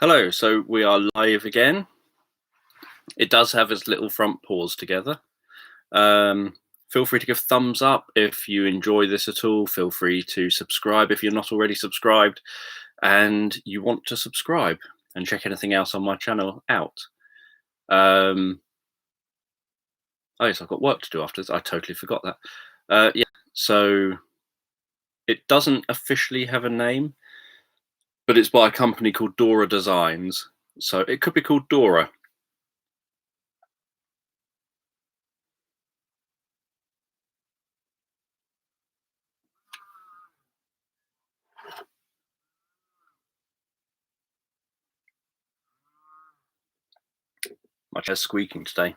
Hello, so we are live again. It does have its little front paws together. Feel free to give thumbs up if you enjoy this at all. Feel free to subscribe if you're not already subscribed and you want to subscribe and check anything else on my channel out. Oh yes, I've got work to do after this. I totally forgot that. Yeah, so it doesn't officially have a name, but it's by a company called Dora Designs. So it could be called Dora. My chair's squeaking today.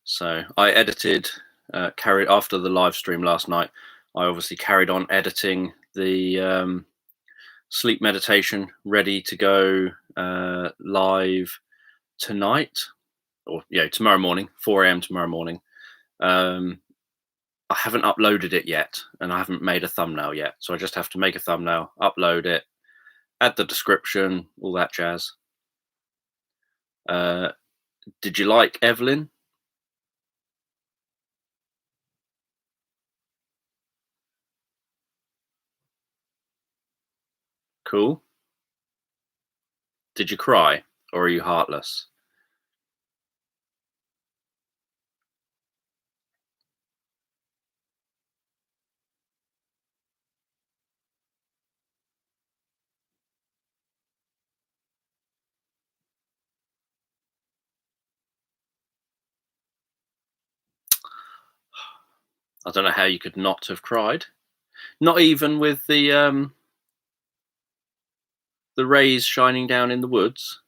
So I edited, carried after the live stream last night. I obviously carried on editing the sleep meditation, ready to go live tonight, or tomorrow morning, 4 a.m. tomorrow morning. I haven't uploaded it yet, and I haven't made a thumbnail yet, so I just have to make a thumbnail, upload it, add the description, all that jazz. Did you like Evelyn? Cool. Did you cry, or are you heartless? I don't know how you could not have cried. Not even with the rays shining down in the woods.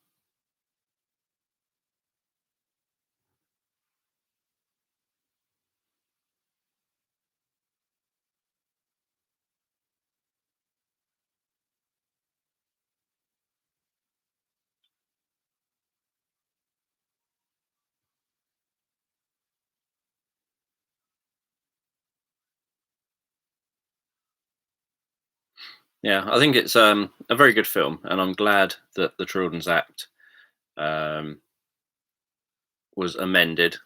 Yeah, I think it's a very good film, and I'm glad that the Children's Act was amended.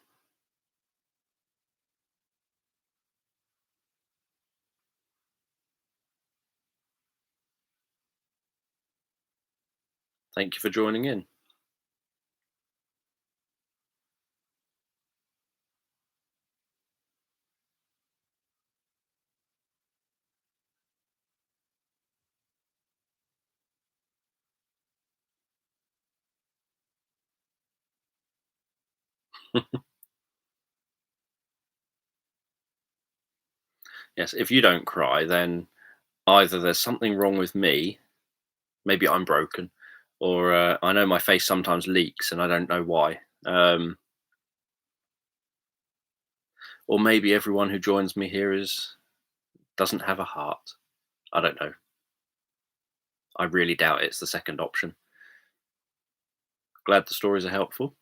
Thank you for joining in. Yes, if you don't cry, then either there's something wrong with me, maybe I'm broken, or I know my face sometimes leaks and I don't know why. Or maybe everyone who joins me here doesn't have a heart. I don't know. I really doubt it's the second option. Glad the stories are helpful.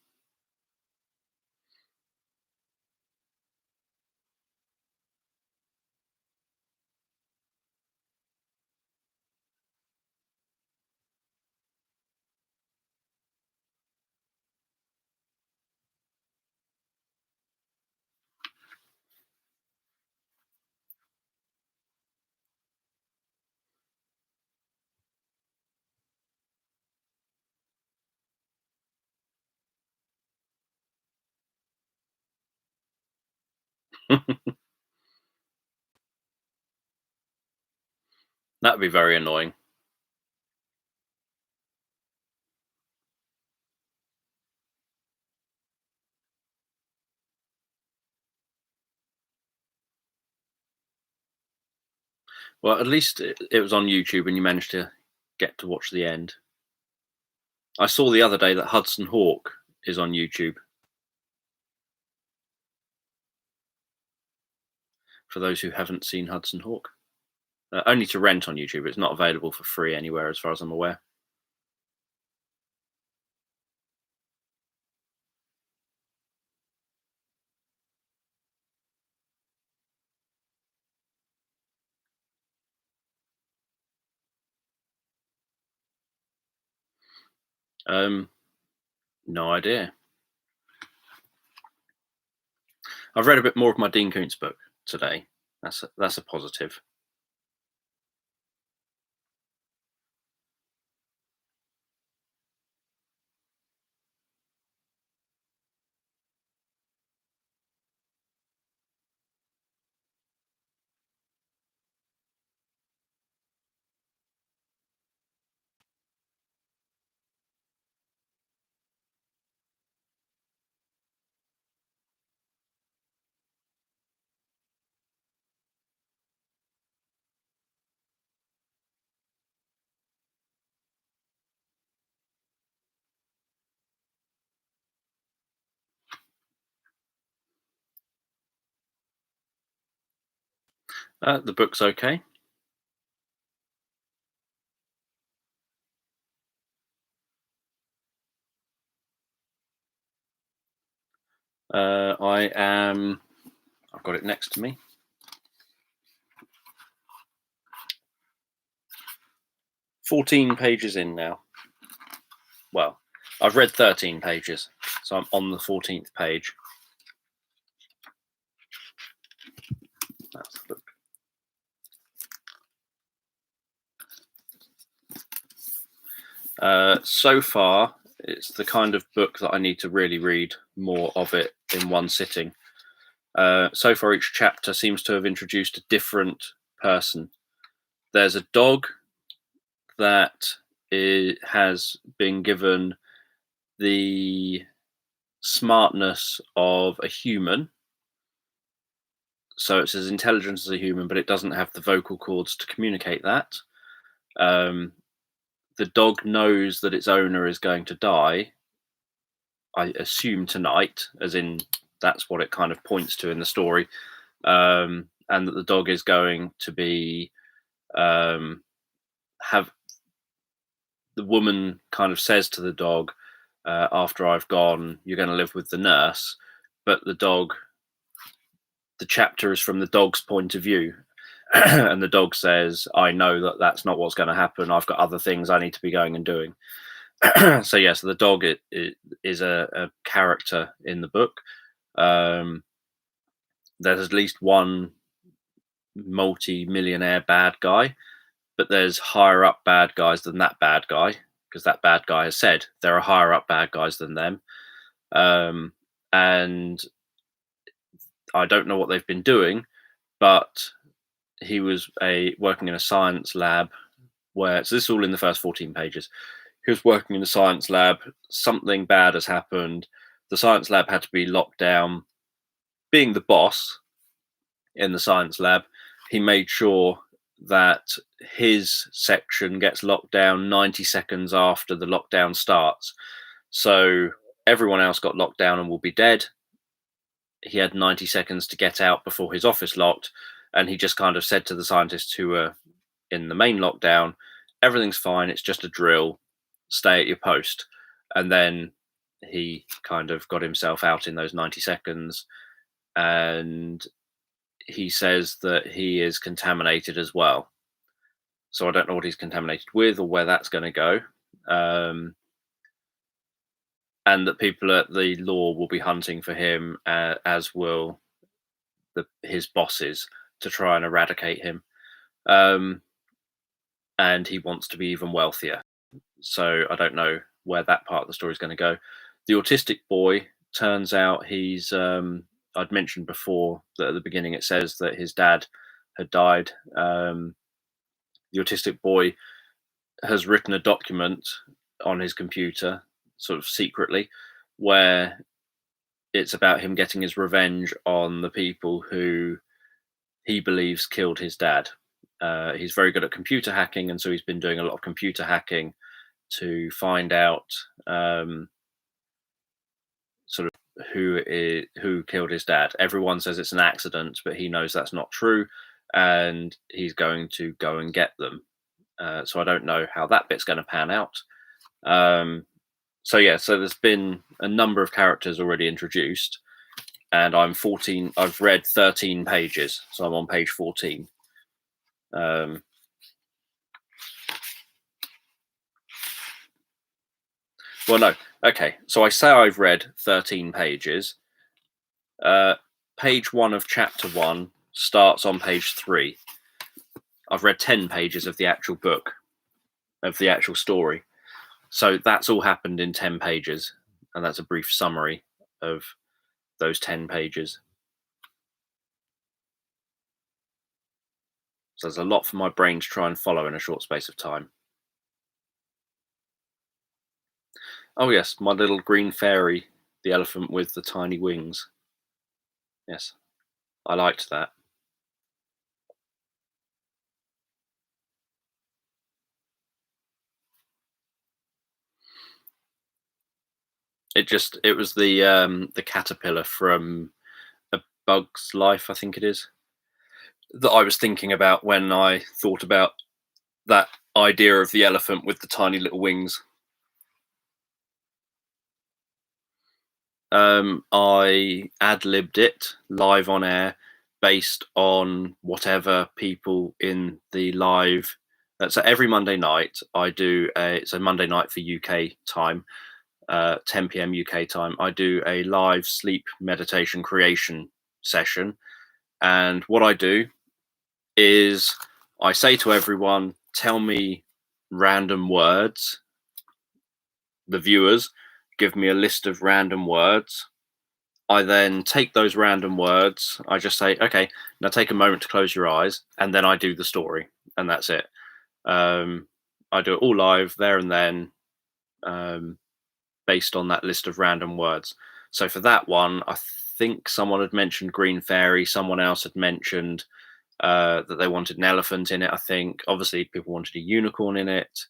That'd be very annoying. Well, at least it was on YouTube and you managed to get to watch the end. I saw the other day that Hudson Hawk is on YouTube. For those who haven't seen Hudson Hawk, only to rent on YouTube. It's not available for free anywhere, as far as I'm aware. No idea. I've read a bit more of my Dean Koontz book today. That's a positive. The book's okay. I've got it next to me. 14 pages in now. Well, I've read 13 pages, so I'm on the 14th page. That's the book. So far, it's the kind of book that I need to really read more of it in one sitting. So far, each chapter seems to have introduced a different person. There's a dog that has been given the smartness of a human. So it's as intelligent as a human, but it doesn't have the vocal cords to communicate that. The dog knows that its owner is going to die, I assume tonight, as in that's what it kind of points to in the story, and that the dog is going to be have the woman kind of says to the dog, after I've gone, you're going to live with the nurse, but the chapter is from the dog's point of view. And the dog says, I know that that's not what's going to happen. I've got other things I need to be going and doing. So the dog it is a character in the book. There's at least one multi-millionaire bad guy, but there's higher up bad guys than that bad guy, because that bad guy has said there are higher up bad guys than them. And I don't know what they've been doing, but he was working in a science lab so this is all in the first 14 pages. He was working in a science lab. Something bad has happened. The science lab had to be locked down. Being the boss in the science lab, he made sure that his section gets locked down 90 seconds after the lockdown starts. So everyone else got locked down and will be dead. He had 90 seconds to get out before his office locked. And he just kind of said to the scientists who were in the main lockdown, everything's fine. It's just a drill. Stay at your post. And then he kind of got himself out in those 90 seconds. And he says that he is contaminated as well. So I don't know what he's contaminated with or where that's going to go. And that people at the law will be hunting for him, as will his bosses, to try and eradicate him. And he wants to be even wealthier. So I don't know where that part of the story is going to go. The autistic boy, turns out he's, I'd mentioned before that at the beginning it says that his dad had died. The autistic boy has written a document on his computer, sort of secretly, where it's about him getting his revenge on the people who he believes killed his dad. He's very good at computer hacking, and so he's been doing a lot of computer hacking to find out sort of who killed his dad. Everyone says it's an accident, but he knows that's not true, and he's going to go and get them. So I don't know how that bit's going to pan out. So there's been a number of characters already introduced, and I've read 13 pages, so I'm on page 14. Well, no. Okay, so I say I've read 13 pages. Page 1 of chapter 1 starts on page 3. I've read 10 pages of the actual book, of the actual story. So that's all happened in 10 pages. And that's a brief summary of those 10 pages. So there's a lot for my brain to try and follow in a short space of time. Oh yes, my little green fairy, the elephant with the tiny wings. Yes, I liked that. It was the caterpillar from A Bug's Life, I think it is, that I was thinking about when I thought about that idea of the elephant with the tiny little wings. I ad-libbed it live on air based on whatever people in the live. So every Monday night I do it's a Monday night for UK time, 10 p.m. UK time. I do a live sleep meditation creation session, and what I do is I say to everyone, tell me random words. The viewers give me a list of random words. I then take those random words. I just say, okay, now take a moment to close your eyes, and then I do the story, and that's it. I do it all live there and then, based on that list of random words. So for that one, I think someone had mentioned green fairy. Someone else had mentioned that they wanted an elephant in it. I think obviously people wanted a unicorn in it.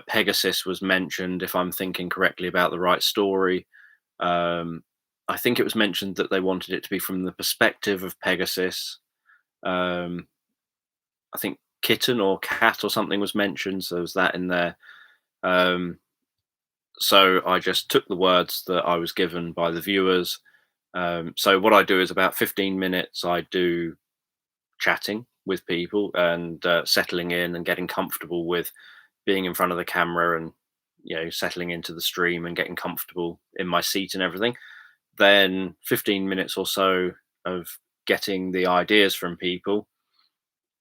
Pegasus was mentioned, if I'm thinking correctly about the right story. I think it was mentioned that they wanted it to be from the perspective of Pegasus. I think kitten or cat or something was mentioned, so there was that in there. So I just took the words that I was given by the viewers. So what I do is about 15 minutes, I do chatting with people and settling in and getting comfortable with being in front of the camera and settling into the stream and getting comfortable in my seat and everything. Then 15 minutes or so of getting the ideas from people,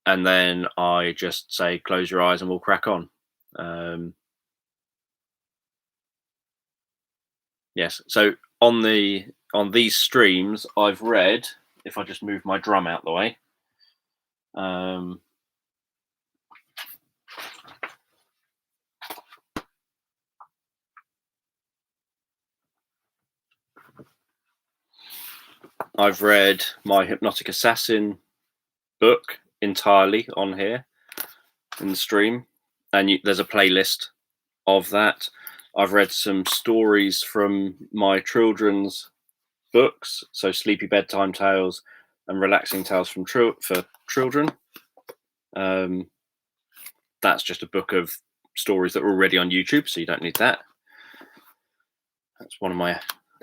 and then I just say close your eyes and we'll crack on. Yes, so on these streams I've read, if I just move my drum out the way, I've read my Hypnotic Assassin book entirely on here in the stream, and there's a playlist of that. I've read some stories from my children's books, so Sleepy Bedtime Tales and Relaxing Tales for Children. That's just a book of stories that are already on YouTube, so you don't need that. That's one of my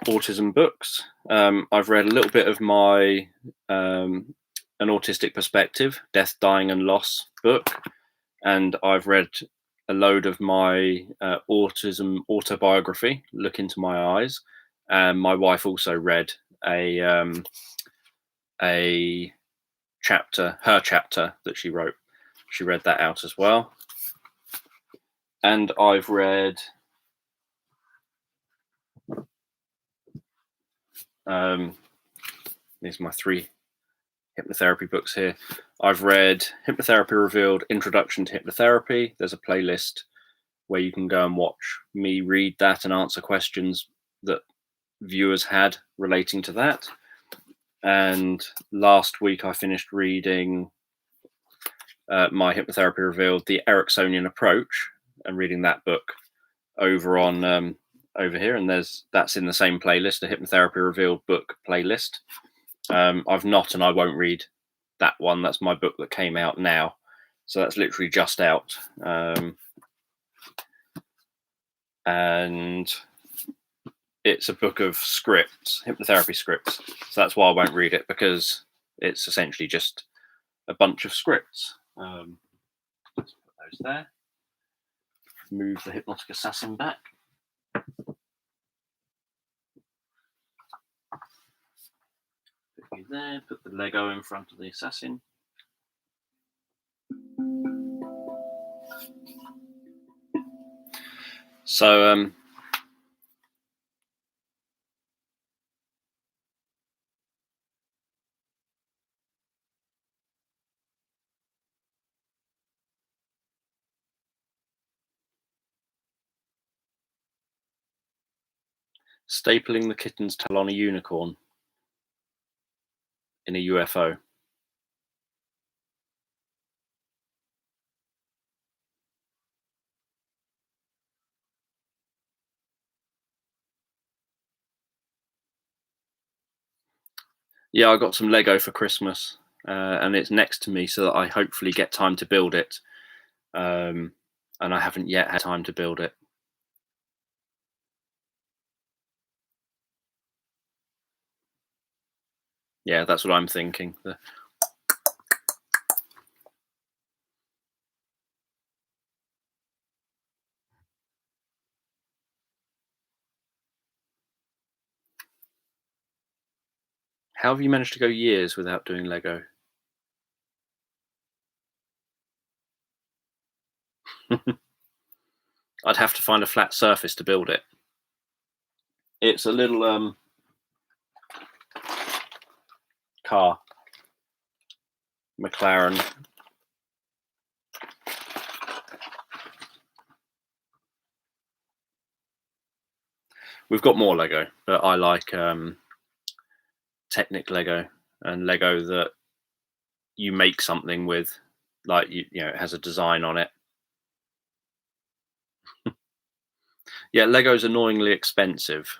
autism books. I've read a little bit of my An Autistic Perspective, Death, Dying and Loss book, and I've read a load of my autism autobiography, Look Into My Eyes. My wife also read a chapter, her chapter that she wrote. She read that out as well. And I've read these are my 3 hypnotherapy books here. I've read Hypnotherapy Revealed, Introduction to Hypnotherapy. There's a playlist where you can go and watch me read that and answer questions that viewers had relating to that. And last week I finished reading my Hypnotherapy Revealed, The Ericksonian Approach, and reading that book over on over here, and that's in the same playlist, the Hypnotherapy Revealed book playlist. I've not, and I won't read that one. That's my book that came out now, so that's literally just out. And it's a book of scripts, hypnotherapy scripts. So that's why I won't read it, because it's essentially just a bunch of scripts. Let's put those there. Move the Hypnotic Assassin back. there. Put the Lego in front of the assassin. So stapling the kitten's tail on a unicorn in a UFO. Yeah, I got some Lego for Christmas, and it's next to me so that I hopefully get time to build it. And I haven't yet had time to build it. Yeah, that's what I'm thinking. How have you managed to go years without doing Lego? I'd have to find a flat surface to build it. It's a little car, McLaren. We've got more Lego, but I like Technic Lego and Lego that you make something with, like you know, it has a design on it. Yeah, Lego's annoyingly expensive.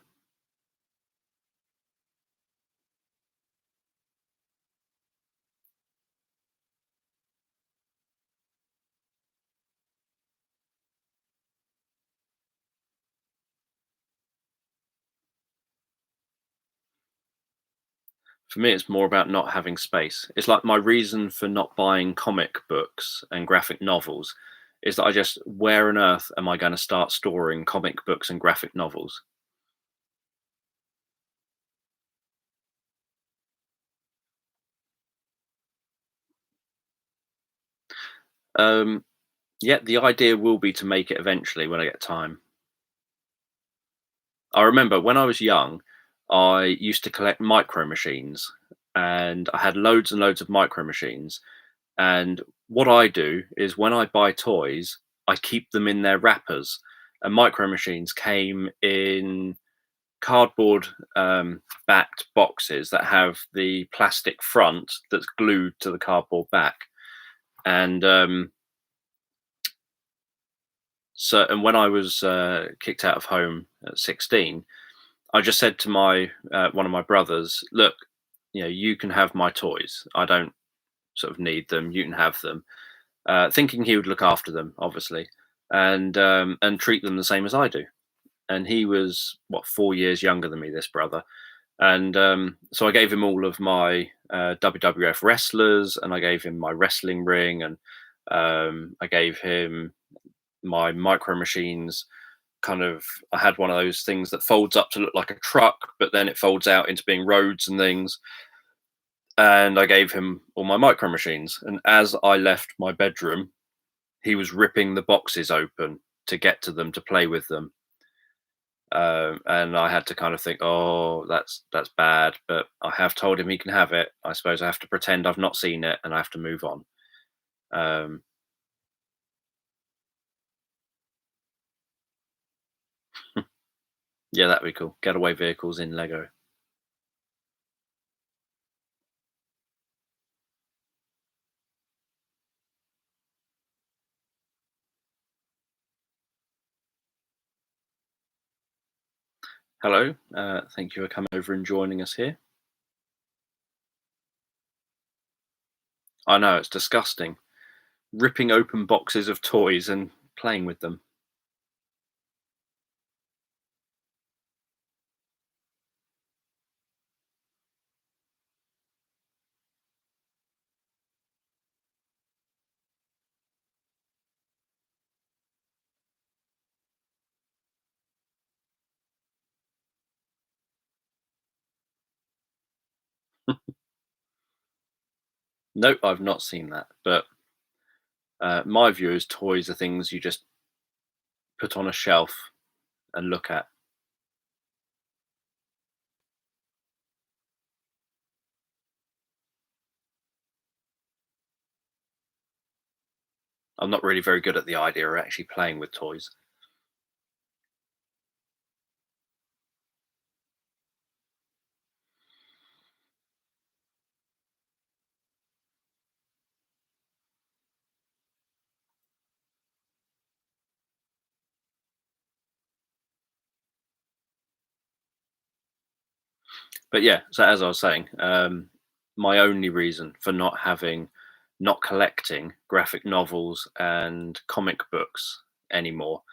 For me, it's more about not having space. It's like my reason for not buying comic books and graphic novels is that I just, where on earth am I going to start storing comic books and graphic novels? Um, yeah, the idea will be to make it eventually when I get time. I remember when I was young, I used to collect micro machines, and I had loads and loads of micro machines. And what I do is when I buy toys, I keep them in their wrappers. And micro machines came in cardboard backed boxes that have the plastic front that's glued to the cardboard back. And and when I was kicked out of home at 16, I just said to my one of my brothers, "Look, you know, you can have my toys. I don't sort of need them. You can have them." Thinking he would look after them, obviously, and treat them the same as I do. And he was what 4 years younger than me, this brother, and so I gave him all of my WWF wrestlers, and I gave him my wrestling ring, and I gave him my micro machines. Kind of, I had one of those things that folds up to look like a truck, but then it folds out into being roads and things. And I gave him all my micro machines. And as I left my bedroom, he was ripping the boxes open to get to them to play with them. And I had to kind of think, oh, that's bad, but I have told him he can have it. I suppose I have to pretend I've not seen it, and I have to move on. Um, yeah, that'd be cool. Getaway vehicles in Lego. Hello, thank you for coming over and joining us here. I know it's disgusting, ripping open boxes of toys and playing with them. Nope, I've not seen that. But my view is toys are things you just put on a shelf and look at. I'm not really very good at the idea of actually playing with toys. But yeah, so as I was saying, my only reason for not collecting graphic novels and comic books anymore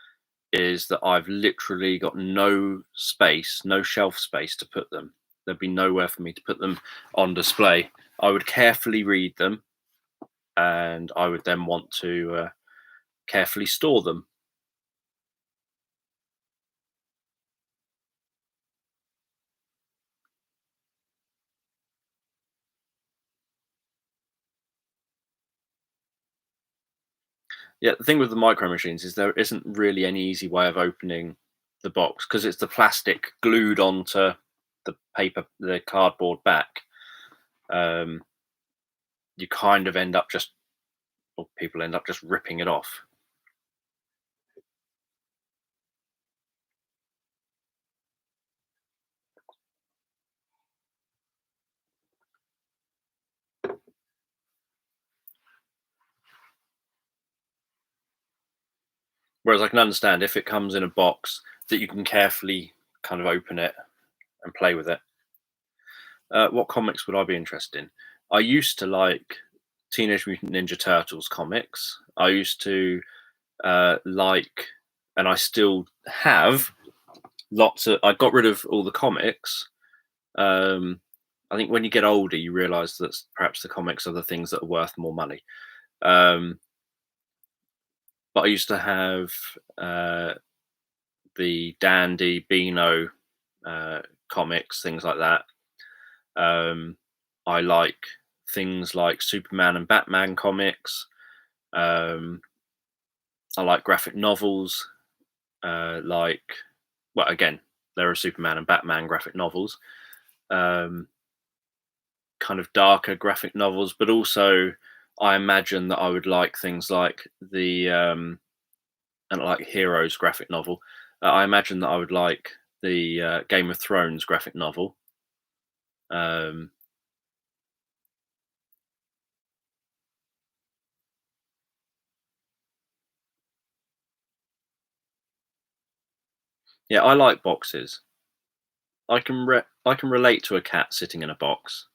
is that I've literally got no space, no shelf space to put them. There'd be nowhere for me to put them on display. I would carefully read them, and I would then want to carefully store them. Yeah, the thing with the micro machines is there isn't really any easy way of opening the box because it's the plastic glued onto the cardboard back. Um, you kind of end up just, or people end up just ripping it off. Whereas I can understand if it comes in a box that you can carefully kind of open it and play with it. What comics would I be interested in? I used to like Teenage Mutant Ninja Turtles comics. I used to like, and I still have lots of. I got rid of all the comics. I think when you get older, you realise that perhaps the comics are the things that are worth more money. Um, but I used to have the Dandy Beano comics, things like that. I like things like Superman and Batman comics. Um, I like graphic novels. Like, well, again, there are Superman and Batman graphic novels. Um, kind of darker graphic novels, but also I imagine that I would like things like the and like Heroes graphic novel. I imagine that I would like the Game of Thrones graphic novel. Um, yeah, I like boxes. I can relate to a cat sitting in a box.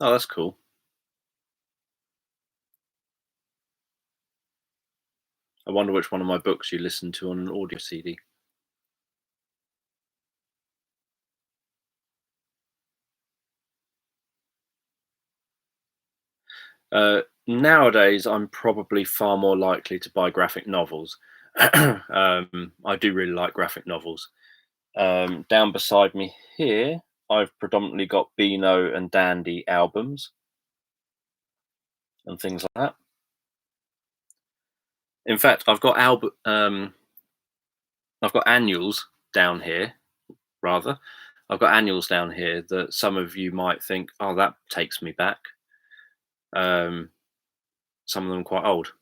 Oh, that's cool. I wonder which one of my books you listen to on an audio CD. Nowadays, I'm probably far more likely to buy graphic novels. I do really like graphic novels. Down beside me here, I've predominantly got Beano and Dandy albums and things like that. In fact, I've got annuals down here. Rather, I've got annuals down here that some of you might think, "Oh, that takes me back." Um, some of them quite old.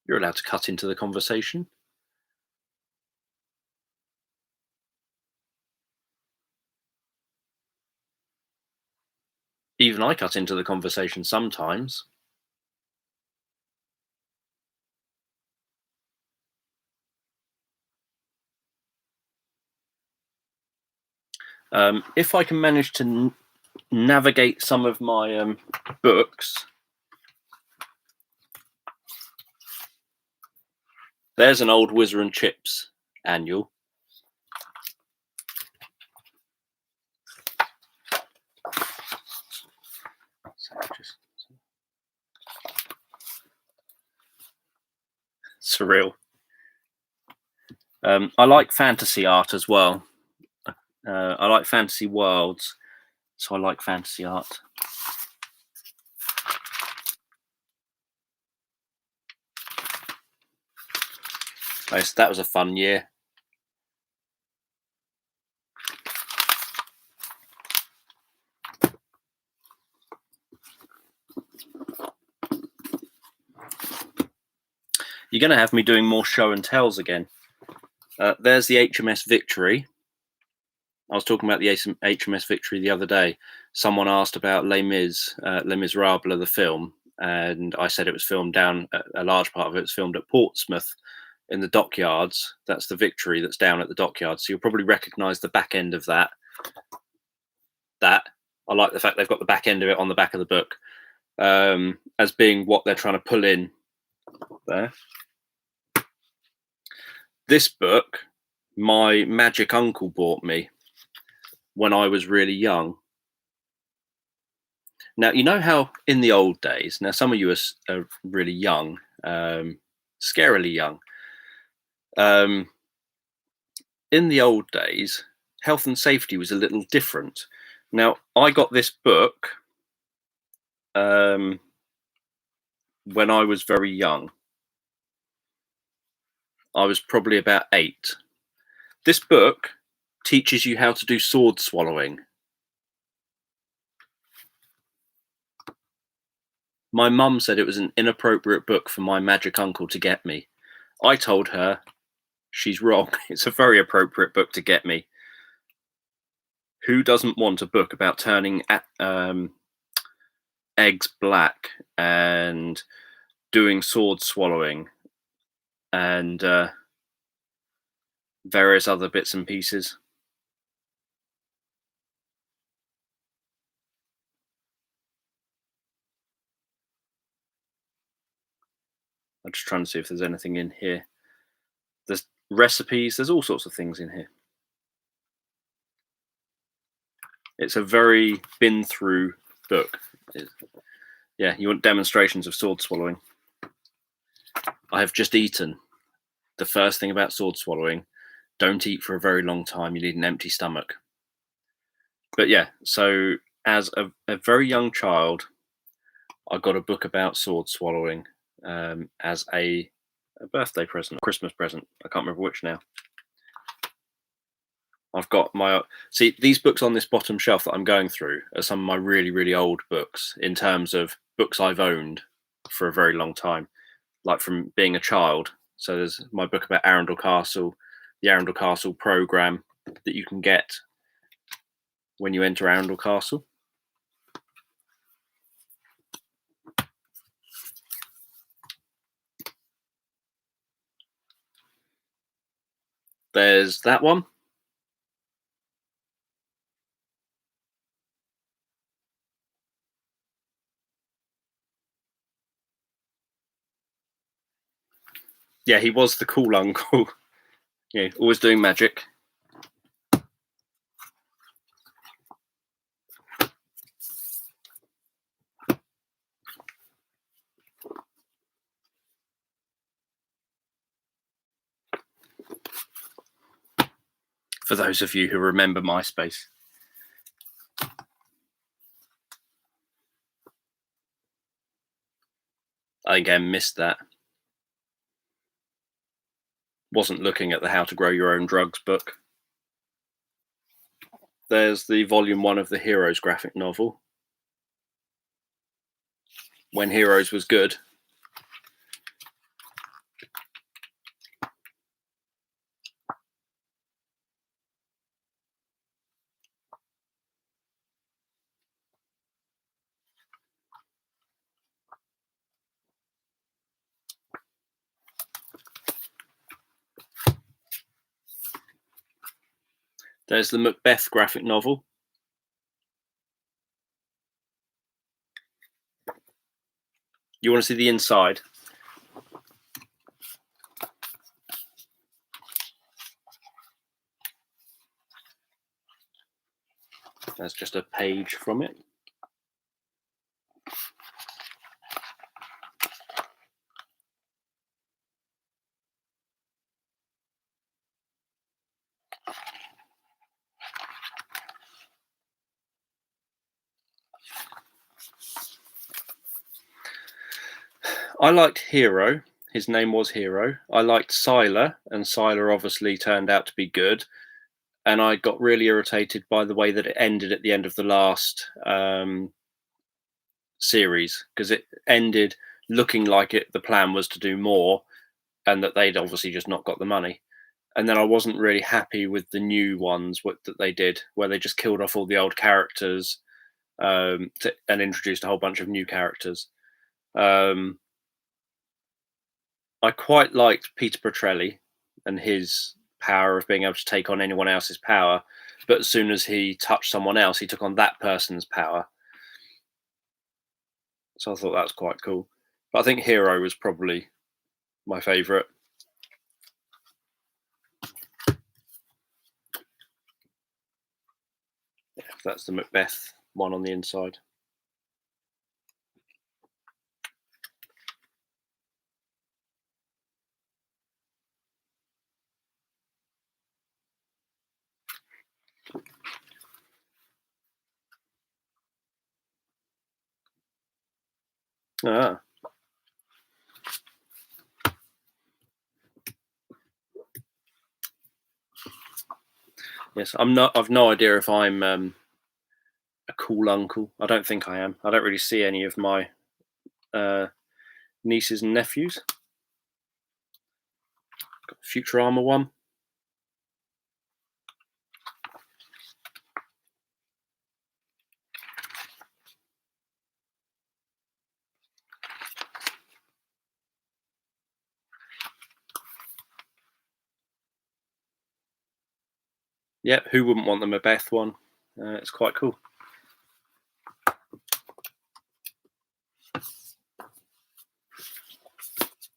You're allowed to cut into the conversation. Even I cut into the conversation sometimes. If I can manage to navigate some of my books, there's an old Whizzer and Chips annual. Surreal. I like fantasy art as well. I like fantasy worlds, so I like fantasy art. So that was a fun year. You're going to have me doing more show and tells again. There's the HMS Victory. I was talking about the HMS Victory the other day. Someone asked about Les Miserables, the film, and I said it was filmed down, a large part of it was filmed at Portsmouth in the dockyards. That's the Victory that's down at the dockyards. So you'll probably recognise the back end of that. I like the fact they've got the back end of it on the back of the book as being what they're trying to pull in there. This book, my magic uncle bought me when I was really young. Now, you know how in the old days, now some of you are really young, scarily young. In the old days, health and safety was a little different. Now, I got this book when I was very young. I was probably about 8. This book teaches you how to do sword swallowing. My mum said it was an inappropriate book for my magic uncle to get me. I told her she's wrong. It's a very appropriate book to get me. Who doesn't want a book about turning eggs black and doing sword swallowing and various other bits and pieces? I'm just trying to see if there's anything in here. There's recipes, there's all sorts of things in here. It's a very been through book. Yeah, you want demonstrations of sword swallowing. I have just eaten. The first thing about sword swallowing, don't eat for a very long time. You need an empty stomach. But yeah, so as a very young child, I got a book about sword swallowing as a birthday present, Christmas present. I can't remember which now. I've got see, these books on this bottom shelf that I'm going through are some of my really, really old books in terms of books I've owned for a very long time, like from being a child. So there's my book about Arundel Castle, the Arundel Castle program that you can get when you enter Arundel Castle. There's that one. Yeah, he was the cool uncle. Yeah, always doing magic. For those of you who remember MySpace. I again missed that. Wasn't looking at the How to Grow Your Own Drugs book. There's the volume 1 of the Heroes graphic novel. When Heroes was good. There's the Macbeth graphic novel. You want to see the inside? That's just a page from it. I liked Hero. His name was Hero. I liked Sylar, and Sylar obviously turned out to be good. And I got really irritated by the way that it ended at the end of the last series, because it ended looking like the plan was to do more, and that they'd obviously just not got the money. And then I wasn't really happy with the new ones that they did, where they just killed off all the old characters and introduced a whole bunch of new characters. I quite liked Peter Petrelli and his power of being able to take on anyone else's power, but as soon as he touched someone else, he took on that person's power. So I thought that was quite cool. But I think Hero was probably my favourite. Yeah, that's the Macbeth one on the inside. Ah. Yes, I've no idea if I'm a cool uncle. I don't think I am. I don't really see any of my nieces and nephews. Got Futurama one. Yeah, who wouldn't want the Macbeth one? It's quite cool.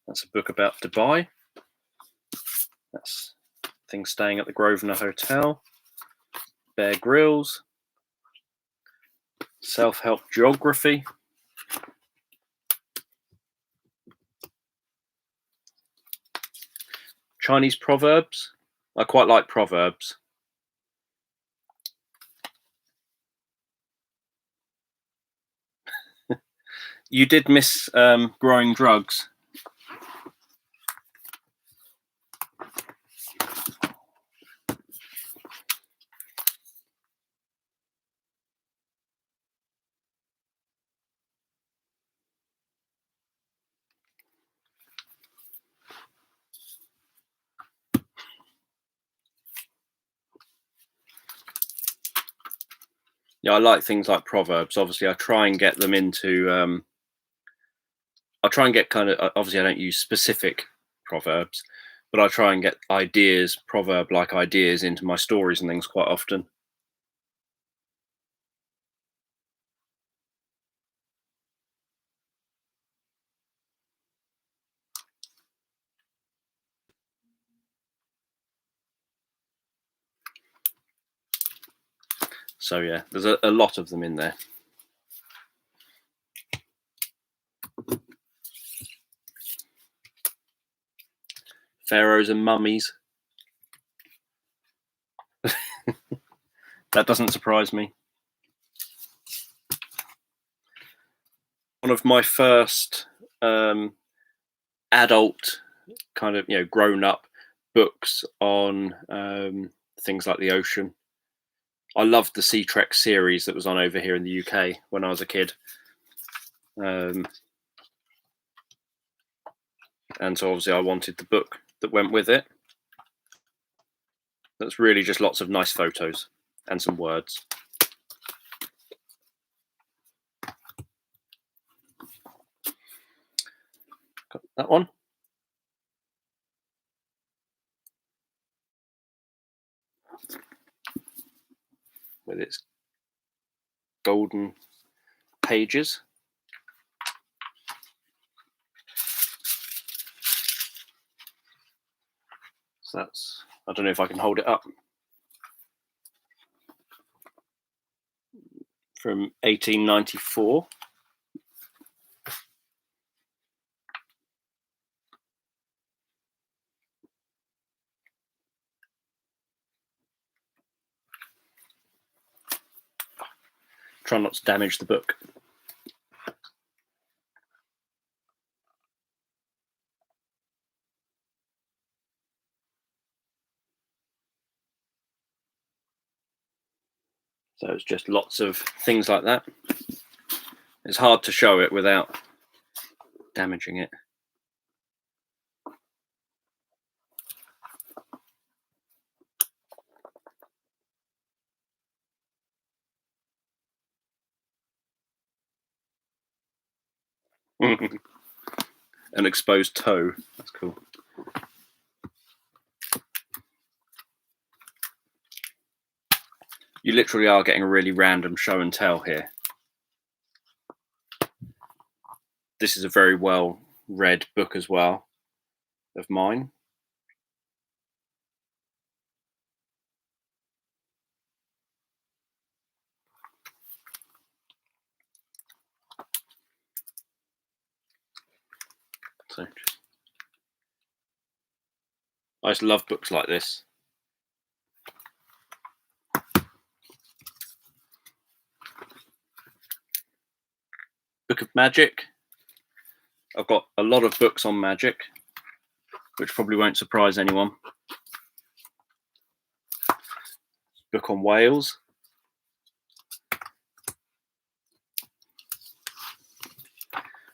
That's a book about Dubai. That's things staying at the Grosvenor Hotel. Bear Grylls. Self-help geography. Chinese proverbs. I quite like proverbs. You did miss growing drugs. Yeah, I like things like proverbs. Obviously, I try and get them into. I try and get kind of. Obviously, I don't use specific proverbs, but I try and get ideas, proverb-like ideas, into my stories and things quite often. So yeah, there's a lot of them in there. Pharaohs and mummies. That doesn't surprise me. One of my first adult kind of, grown up books on things like the ocean. I loved the Sea Trek series that was on over here in the UK when I was a kid. And so obviously I wanted the book that went with it. That's really just lots of nice photos and some words. Got that one. With its golden pages. So that's, I don't know if I can hold it up. From 1894. Try not to damage the book. So it's just lots of things like that. It's hard to show it without damaging it. An exposed toe. That's cool. You literally are getting a really random show and tell here. This is a very well read book as well of mine. So I just love books like this. Book of Magic. I've got a lot of books on magic, which probably won't surprise anyone. Book on whales.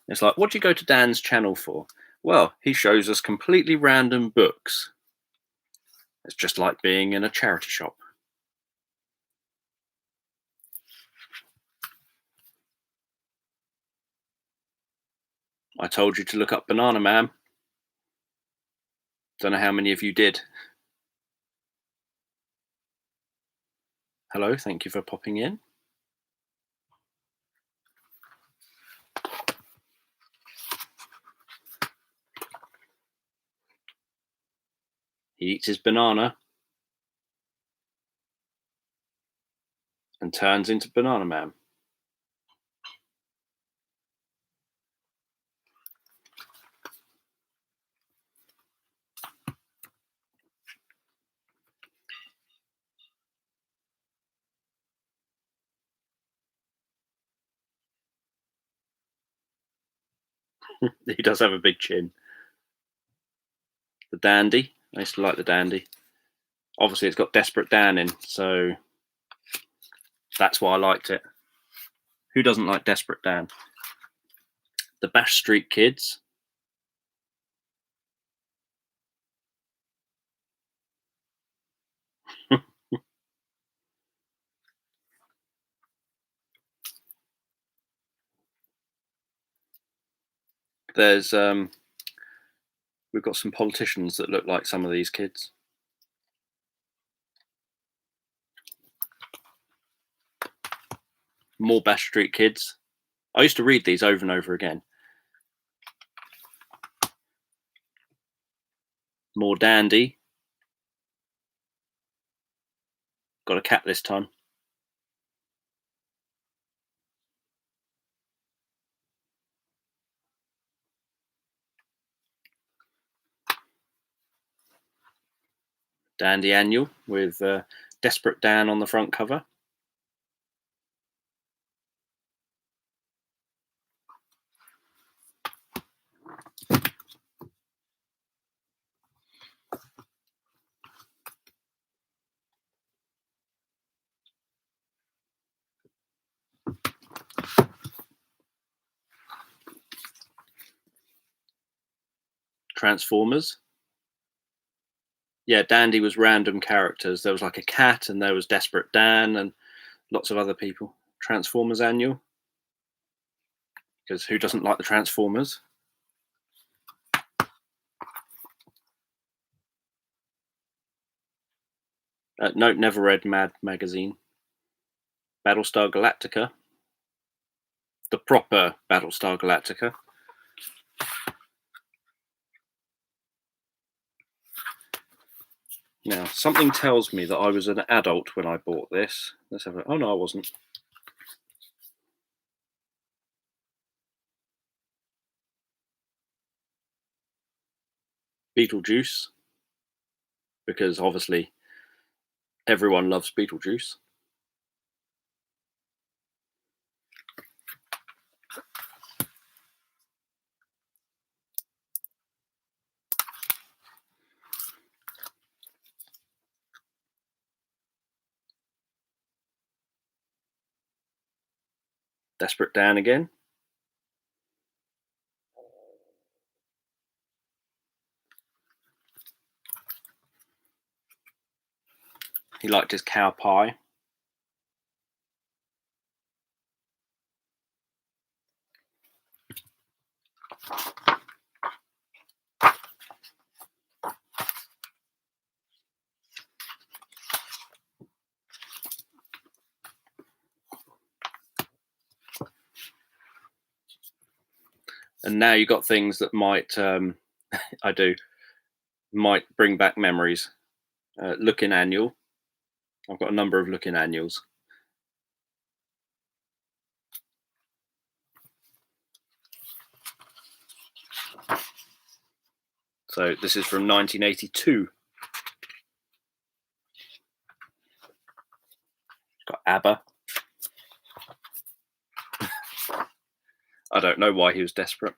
It's like, what do you go to Dan's channel for? Well, he shows us completely random books. It's just like being in a charity shop. I told you to look up Banana Man. Don't know how many of you did. Hello, thank you for popping in. He eats his banana and turns into Banana Man. He does have a big chin. The Dandy. I used to like the Dandy. Obviously, it's got Desperate Dan in, so that's why I liked it. Who doesn't like Desperate Dan? The Bash Street Kids. There's we've got some politicians that look like some of these kids. More Bash Street Kids. I used to read these over and over again. More Dandy. Got a cat this time. Dandy Annual with Desperate Dan on the front cover. Transformers. Yeah, Dandy was random characters. There was like a cat and there was Desperate Dan and lots of other people. Transformers Annual. Because who doesn't like the Transformers? Nope, never read Mad Magazine. Battlestar Galactica. The proper Battlestar Galactica. Now, something tells me that I was an adult when I bought this. Let's have a... Oh, no, I wasn't. Beetlejuice. Because obviously everyone loves Beetlejuice. Desperate Dan again. He liked his cow pie. And now you've got things that might, might bring back memories. Looking annual. I've got a number of looking annuals. So this is from 1982. It's got ABBA. I don't know why he was desperate.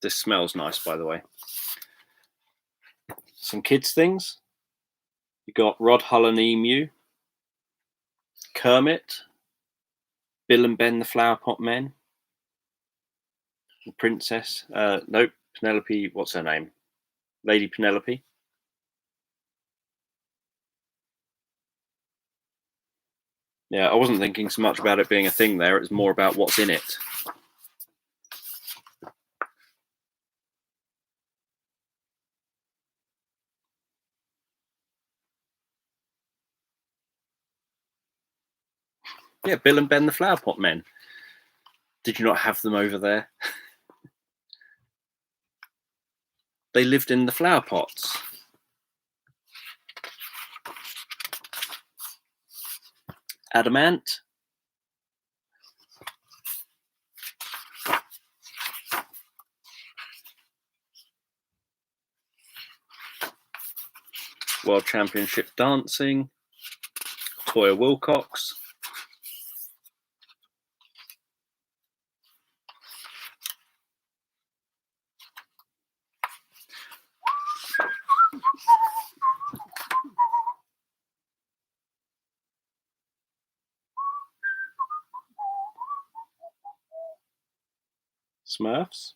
This smells nice, by the way. Some kids' things. You got Rod Hull and Emu, Kermit, Bill and Ben the Flower Pot Men, the Princess. Nope, Penelope. What's her name? Lady Penelope. Yeah, I wasn't thinking so much about it being a thing there. It was more about what's in it. Yeah, Bill and Ben the Flower Pot Men. Did you not have them over there? They lived in the flower pots. Adamant. World Championship Dancing. Toya Wilcox. Smurfs.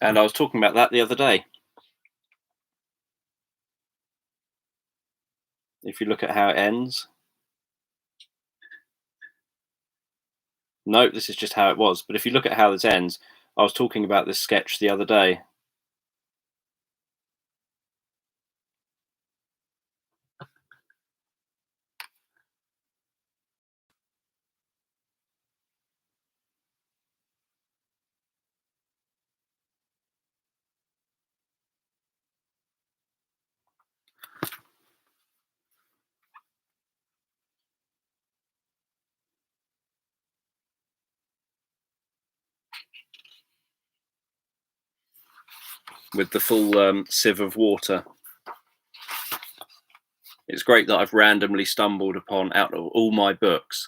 And I was talking about that the other day. If you look at how it ends. No, this is just how it was. But if you look at how this ends, I was talking about this sketch the other day. With the full sieve of water. It's great that I've randomly stumbled upon, out of all my books,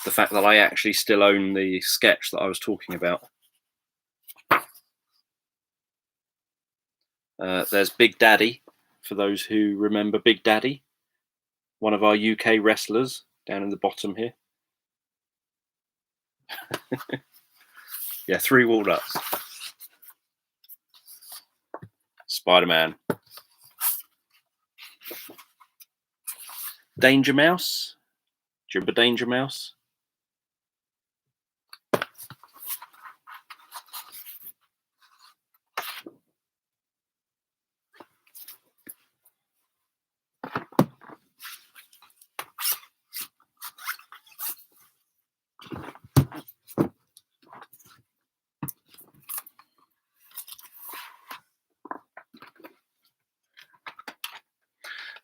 the fact that I actually still own the sketch that I was talking about. There's Big Daddy, for those who remember Big Daddy, one of our UK wrestlers, down in the bottom here. Yeah, 3 walnuts. Spider-Man. Danger Mouse. Do you remember Danger Mouse?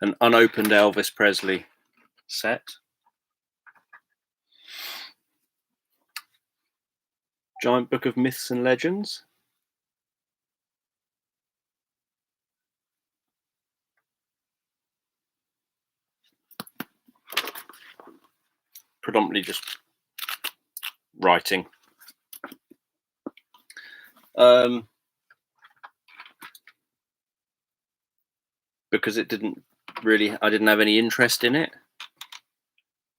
An unopened Elvis Presley set. Giant Book of Myths and Legends. Predominantly just writing. Because I didn't have any interest in it.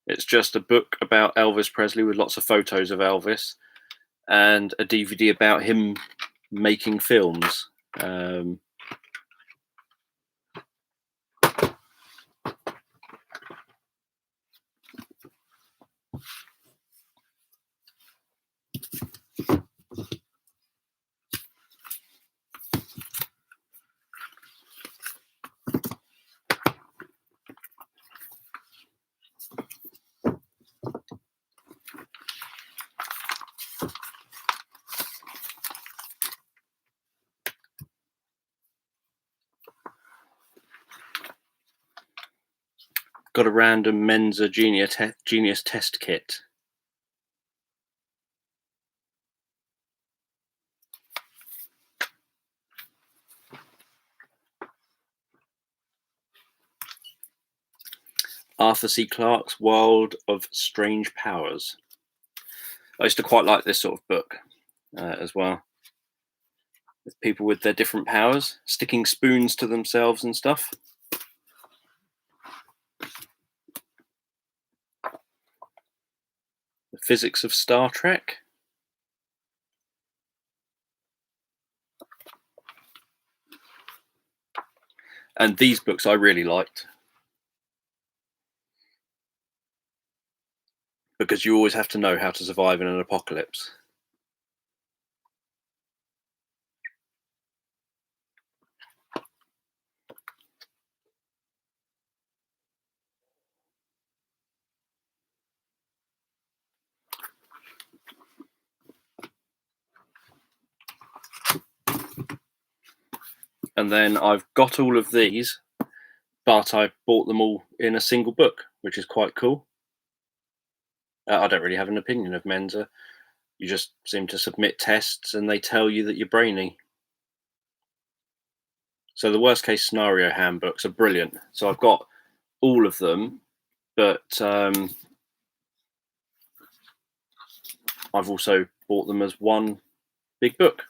It's just a book about Elvis Presley with lots of photos of Elvis and a DVD about him making films. Got a random Mensa Genius test kit. Arthur C. Clarke's World of Strange Powers. I used to quite like this sort of book as well. With people with their different powers, sticking spoons to themselves and stuff. The Physics of Star Trek. And these books I really liked. Because you always have to know how to survive in an apocalypse. And then I've got all of these, but I bought them all in a single book, which is quite cool. I don't really have an opinion of Mensa. You just seem to submit tests and they tell you that you're brainy. So the worst case scenario handbooks are brilliant. So I've got all of them, but I've also bought them as one big book.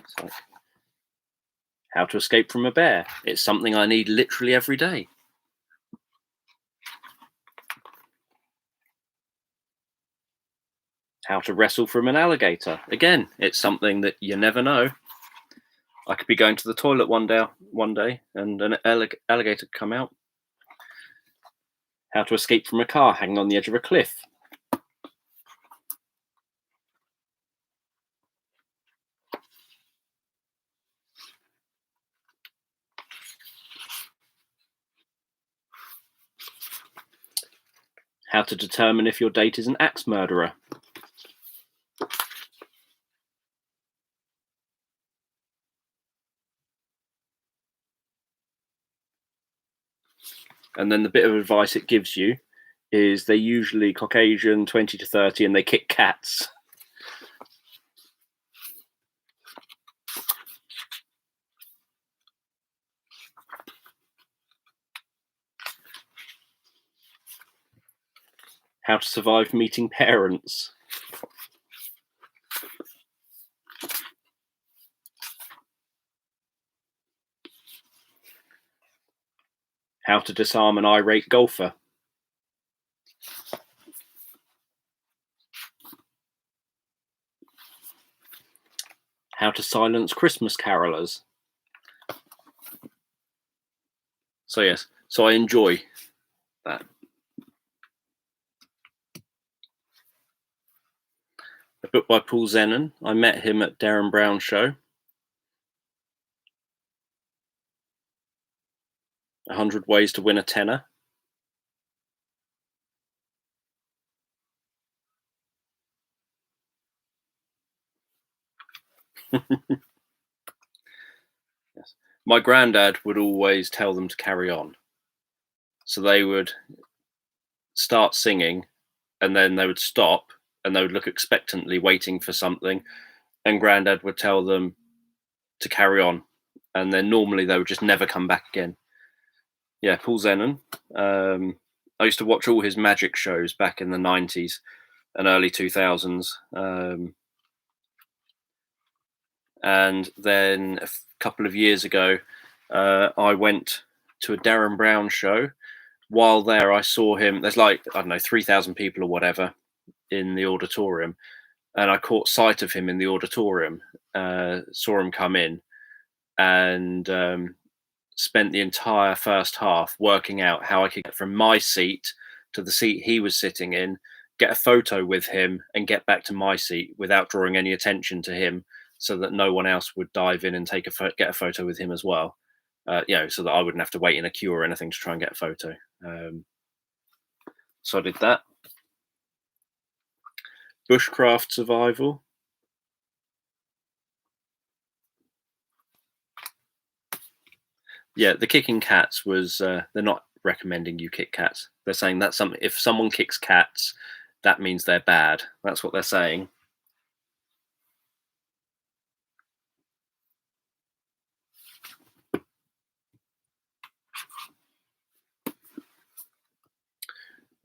So, How to Escape from a Bear. It's something I need literally every day. How to Wrestle from an Alligator. Again, it's something that you never know. I could be going to the toilet one day and an alligator could come out. How to Escape from a Car hanging on the edge of a cliff. How to Determine if your date is an axe murderer. And then the bit of advice it gives you is they're usually Caucasian, 20 to 30, and they kick cats. How to Survive Meeting Parents. How to Disarm an Irate Golfer. How to Silence Christmas Carolers. So yes, so I enjoy that. A book by Paul Zenon. I met him at Darren Brown's show. 100 Ways to Win a Tenner. Yes. My granddad would always tell them to carry on. So they would start singing and then they would stop and they would look expectantly, waiting for something, and Grandad would tell them to carry on, and then normally they would just never come back again. Yeah, Paul Zenon. I used to watch all his magic shows back in the 90s and early 2000s. And then a couple of years ago, I went to a Darren Brown show. While there, I saw him. There's like, I don't know, 3,000 people or whatever in the auditorium. And I caught sight of him in the auditorium, saw him come in, and spent the entire first half working out how I could get from my seat to the seat he was sitting in, get a photo with him, and get back to my seat without drawing any attention to him, so that no one else would dive in and get a photo with him as well. So that I wouldn't have to wait in a queue or anything to try and get a photo. So I did that. Bushcraft survival. Yeah, the kicking cats was, they're not recommending you kick cats. They're saying that if someone kicks cats, that means they're bad. That's what they're saying.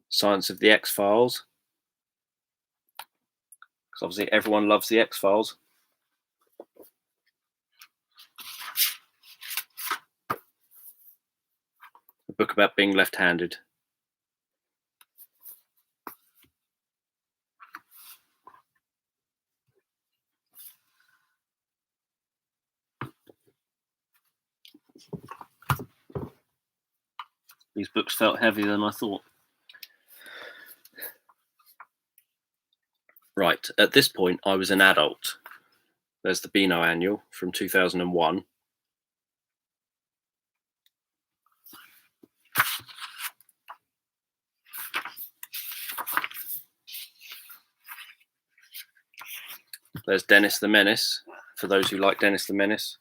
Science of the X-Files. Because obviously everyone loves the X-Files. A book about being left-handed. These books felt heavier than I thought. Right, at this point, I was an adult. There's the Beano Annual from 2001. There's Dennis the Menace, for those who like Dennis the Menace.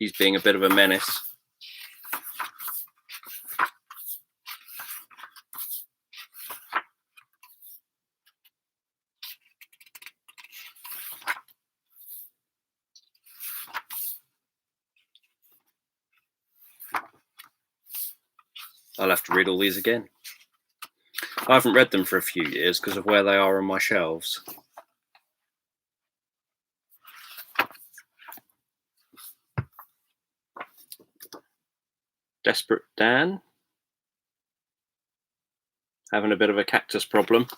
He's being a bit of a menace. I'll have to read all these again. I haven't read them for a few years because of where they are on my shelves. Desperate Dan. Having a bit of a cactus problem.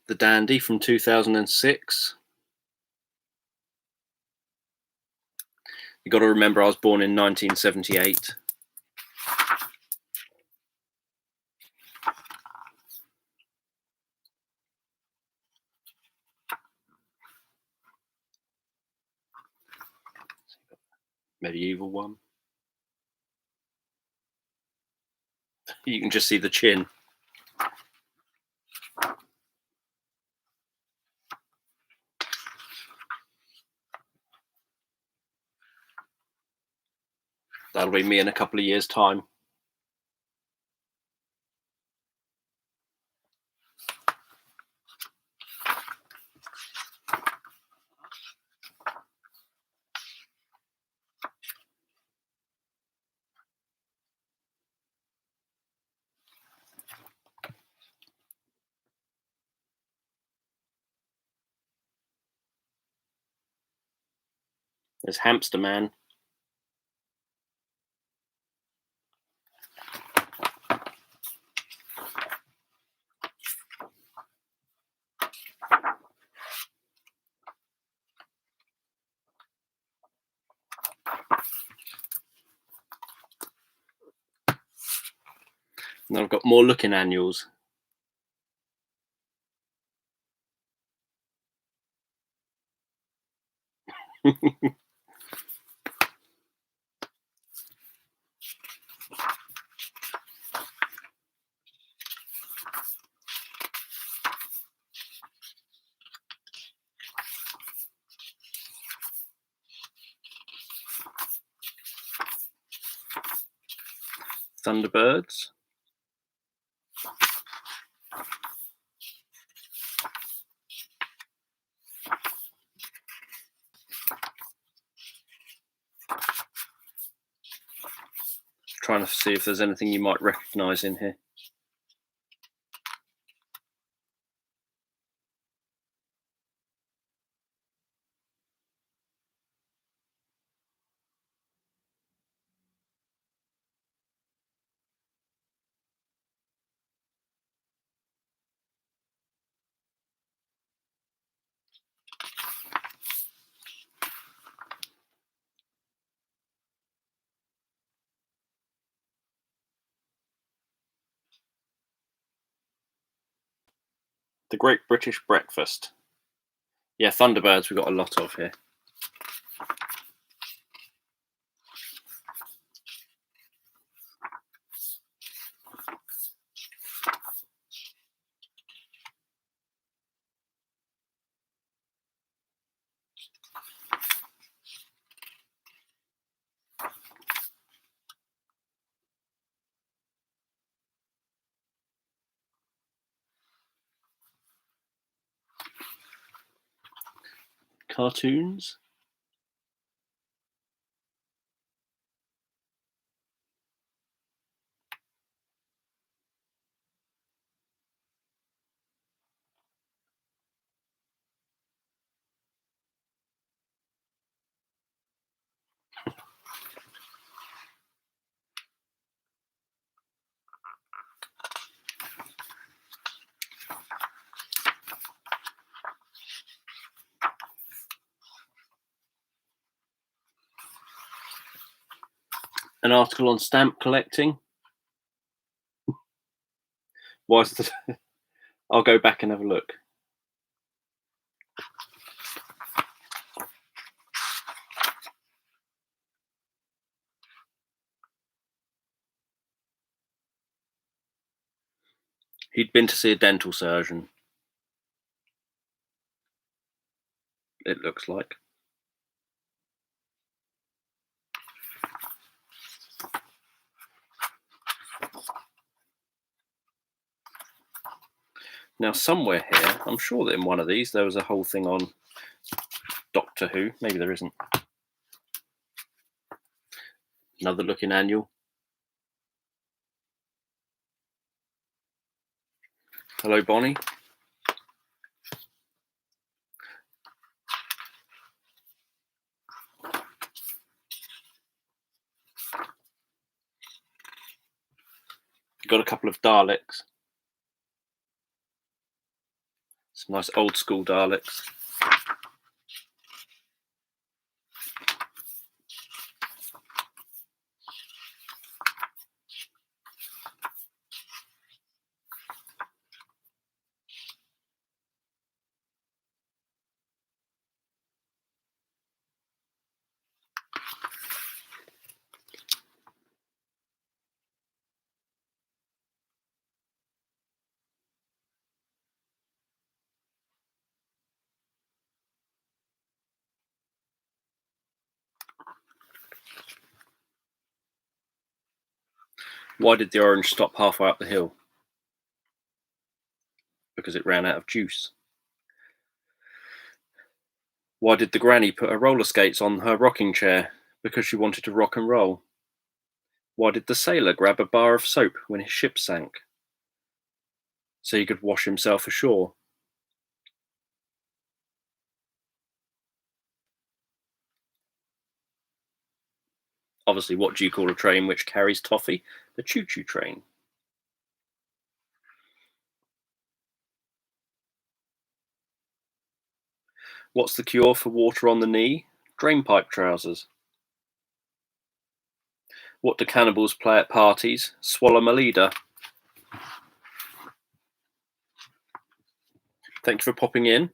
The Dandy from 2006. You got to remember I was born in 1978. Medieval one. You can just see the chin. That'll be me in a couple of years' time. There's Hamster Man. And then I've got more looking annuals. Thunderbirds. Trying to see if there's anything you might recognise in here. The Great British Breakfast. Yeah, Thunderbirds we've got a lot of here. Cartoons. An article on stamp collecting. Why's the... I'll go back and have a look. He'd been to see a dental surgeon, it looks like. Now, somewhere here, I'm sure that in one of these there was a whole thing on Doctor Who. Maybe there isn't. Another looking annual. Hello, Bonnie. Got a couple of Daleks. Some nice old school Daleks. Why did the orange stop halfway up the hill? Because it ran out of juice. Why did the granny put her roller skates on her rocking chair? Because she wanted to rock and roll. Why did the sailor grab a bar of soap when his ship sank? So he could wash himself ashore. Obviously, what do you call a train which carries toffee? The choo-choo train. What's the cure for water on the knee? Drainpipe trousers. What do cannibals play at parties? Swallow my leader. Thank you for popping in.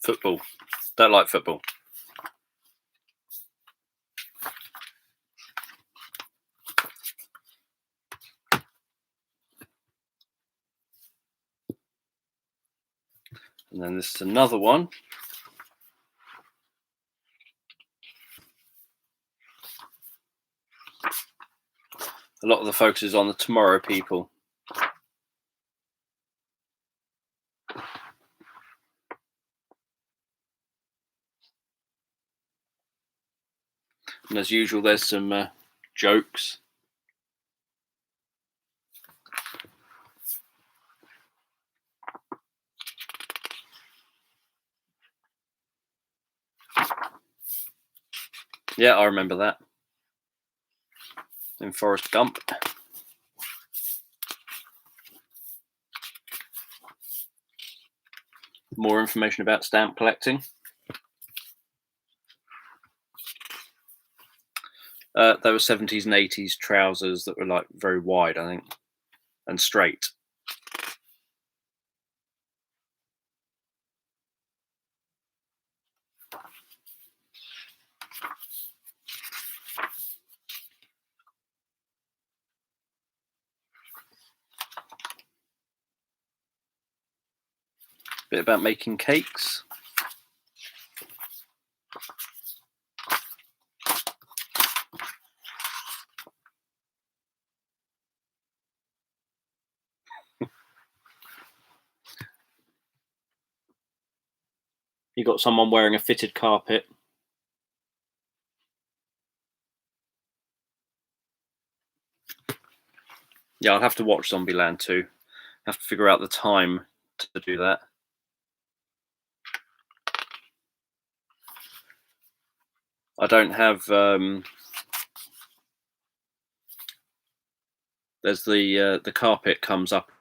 Football. Don't like football. And then this is another one. A lot of the focus is on the tomorrow people. And as usual, there's some jokes. Yeah, I remember that. In Forrest Gump. More information about stamp collecting. There were 70s and 80s trousers that were like very wide, I think, and straight. Bit about making cakes. You got someone wearing a fitted carpet. Yeah, I'll have to watch Zombieland 2. Have to figure out the time to do that. I don't have. There's the carpet comes up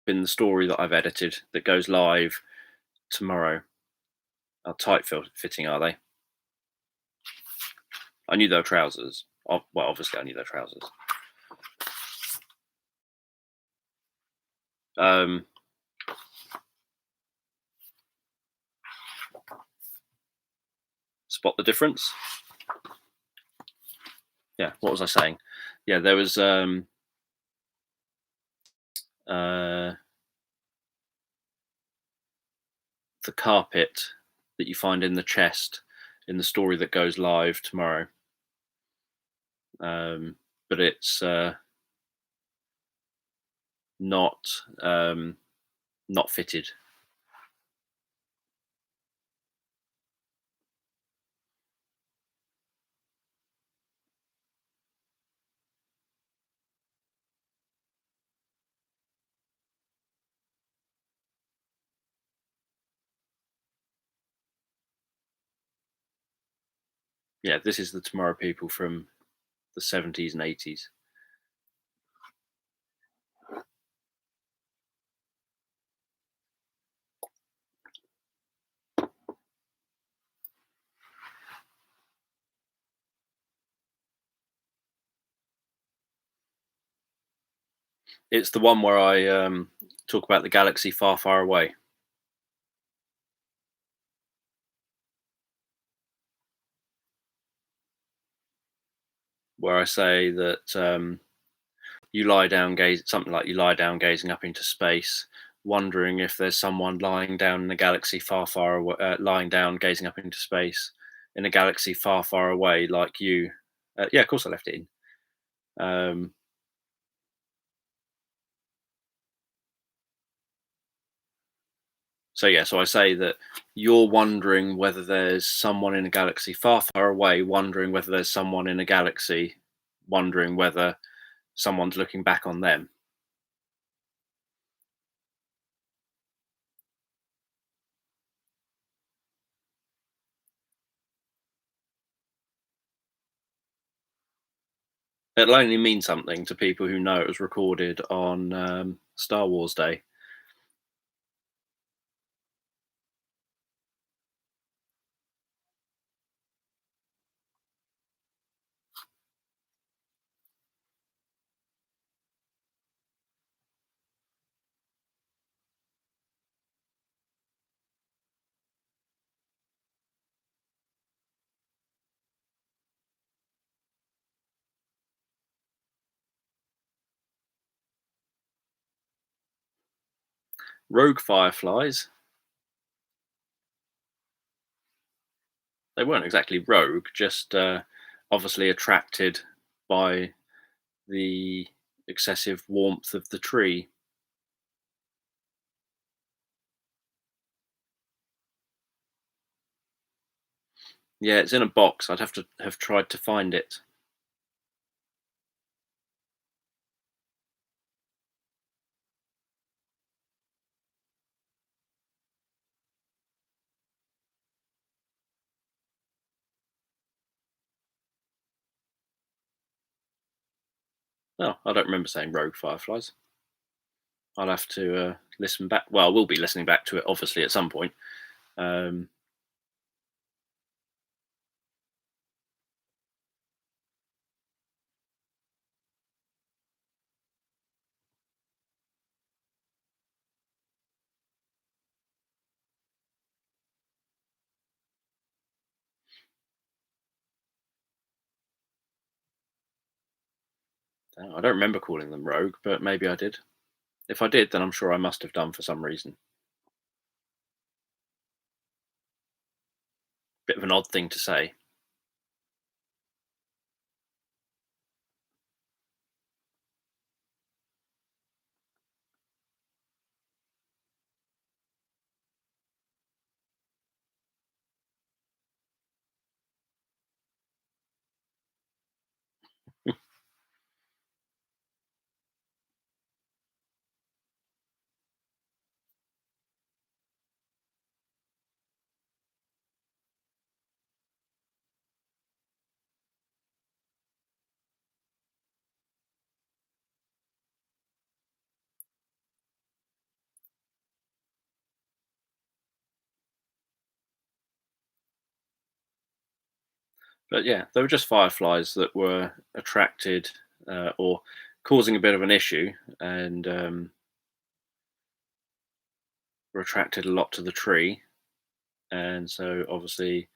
in the story that I've edited that goes live tomorrow. How tight fitting are they? I knew they were trousers. Well, obviously I knew they were trousers. Spot the difference. Yeah, what was I saying? Yeah, there was the carpet that you find in the chest in the story that goes live tomorrow. But it's not fitted. Yeah, this is the Tomorrow people from the 70s and 80s. It's the one where I talk about the galaxy far, far away. Where I say that you lie down, something like you lie down gazing up into space, wondering if there's someone lying down in a galaxy far, far away, lying down gazing up into space in a galaxy far, far away, like you. Yeah, of course I left it in. So yeah, so I say that you're wondering whether there's someone in a galaxy far, far away, wondering whether there's someone in a galaxy, wondering whether someone's looking back on them. It'll only mean something to people who know it was recorded on Star Wars Day. Rogue fireflies, they weren't exactly rogue, just obviously attracted by the excessive warmth of the tree. Yeah, it's in a box. I'd have to have tried to find it. Oh, I don't remember saying rogue fireflies. I'll have to listen back. Well, we'll be listening back to it, obviously, at some point. Um, I don't remember calling them rogue, but maybe I did. If I did, then I'm sure I must have done for some reason. Bit of an odd thing to say. But yeah, they were just fireflies that were attracted or causing a bit of an issue, and were attracted a lot to the tree. And so obviously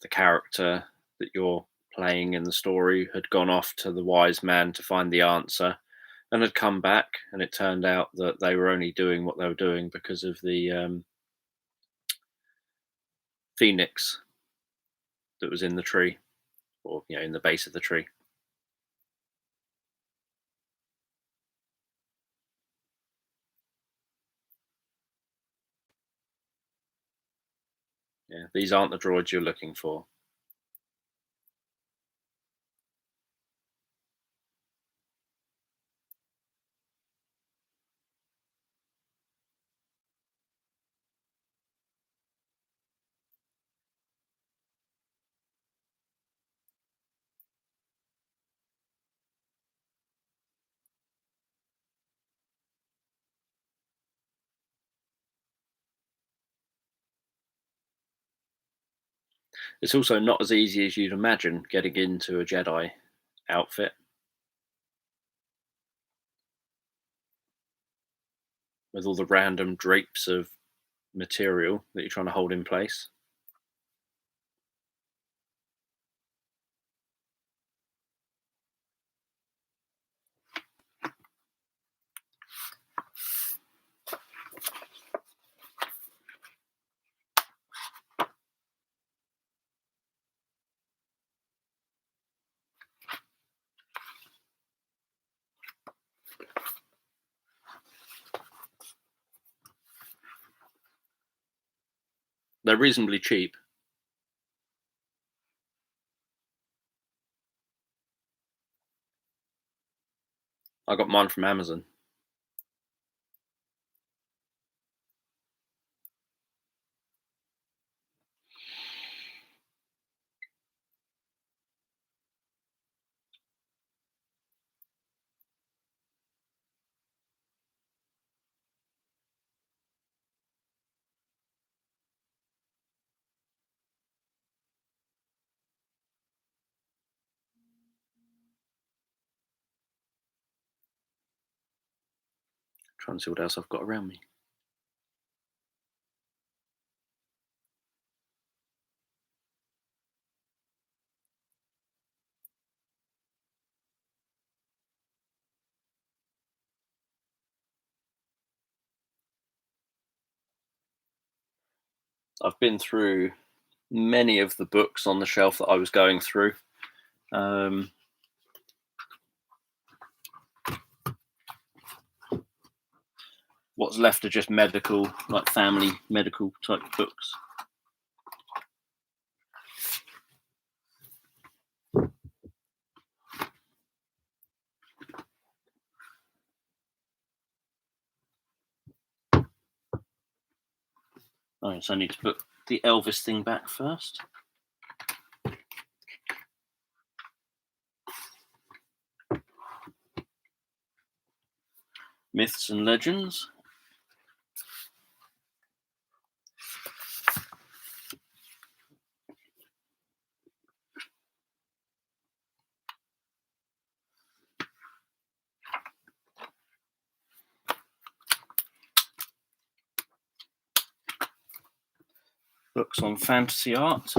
the character that you're playing in the story had gone off to the wise man to find the answer and had come back, and it turned out that they were only doing what they were doing because of the phoenix that was in the tree, or in the base of the tree. Yeah, these aren't the droids you're looking for. It's also not as easy as you'd imagine getting into a Jedi outfit with all the random drapes of material that you're trying to hold in place. They're reasonably cheap. I got mine from Amazon. Trying to see what else I've got around me. I've been through many of the books on the shelf that I was going through. What's left are just medical, like family medical type books. Oh, so I need to put the Elvis thing back first. Myths and Legends. Books on fantasy art.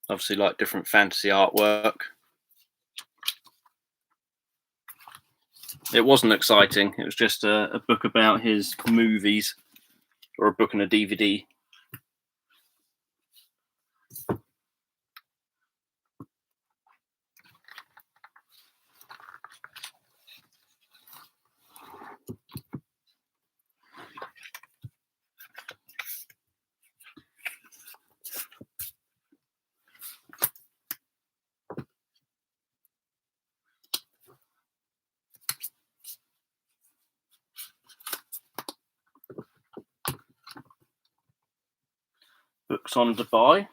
Obviously, like different fantasy artwork. It wasn't exciting. It was just a book about his movies, or a book and a DVD. Books on Dubai.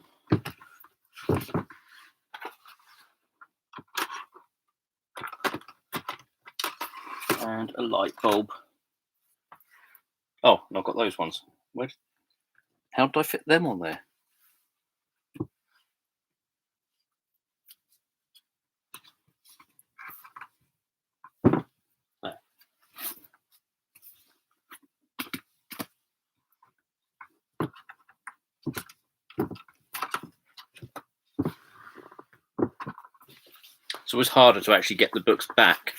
And a light bulb. Oh, and I've got those ones. How did I fit them on there? There. It's always harder to actually get the books back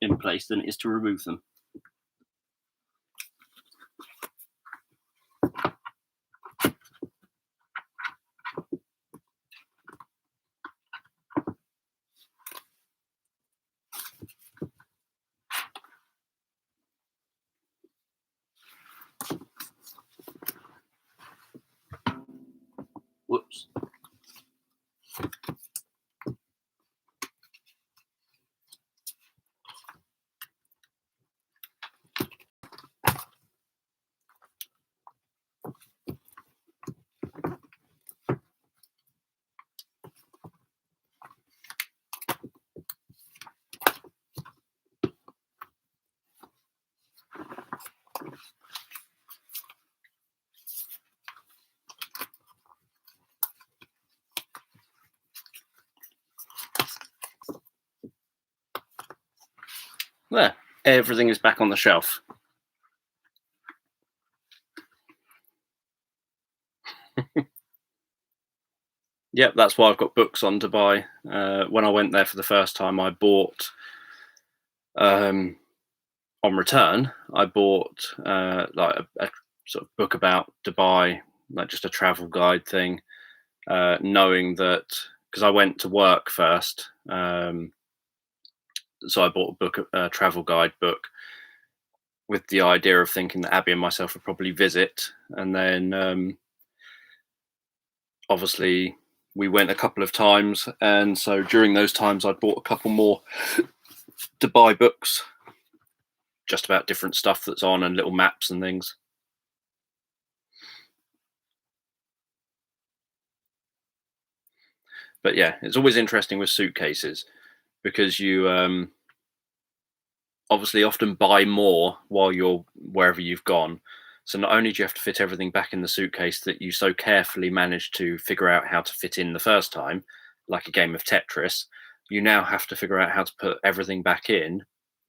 in place than it is to remove them. Whoops. There, everything is back on the shelf. Yep, that's why I've got books on Dubai. When I went there for the first time, I bought, on return, I bought like a sort of book about Dubai, like just a travel guide thing, knowing that, because I went to work first, so I bought a travel guide book with the idea of thinking that Abby and myself would probably visit, and then obviously we went a couple of times, and so during those times I bought a couple more Dubai books, just about different stuff that's on and little maps and things. But yeah, it's always interesting with suitcases, because you obviously often buy more while you're wherever you've gone. So not only do you have to fit everything back in the suitcase that you so carefully managed to figure out how to fit in the first time, like a game of Tetris, you now have to figure out how to put everything back in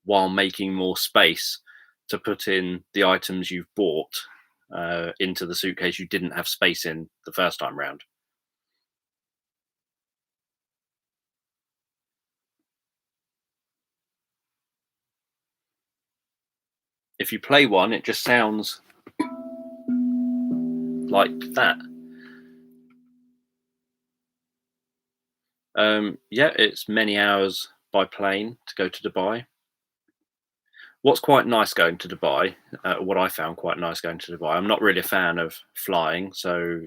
while making more space to put in the items you've bought into the suitcase you didn't have space in the first time round. if you play one, it just sounds like that. Yeah, it's many hours by plane to go to Dubai. What's quite nice going to Dubai, what I found quite nice going to Dubai, I'm not really a fan of flying, so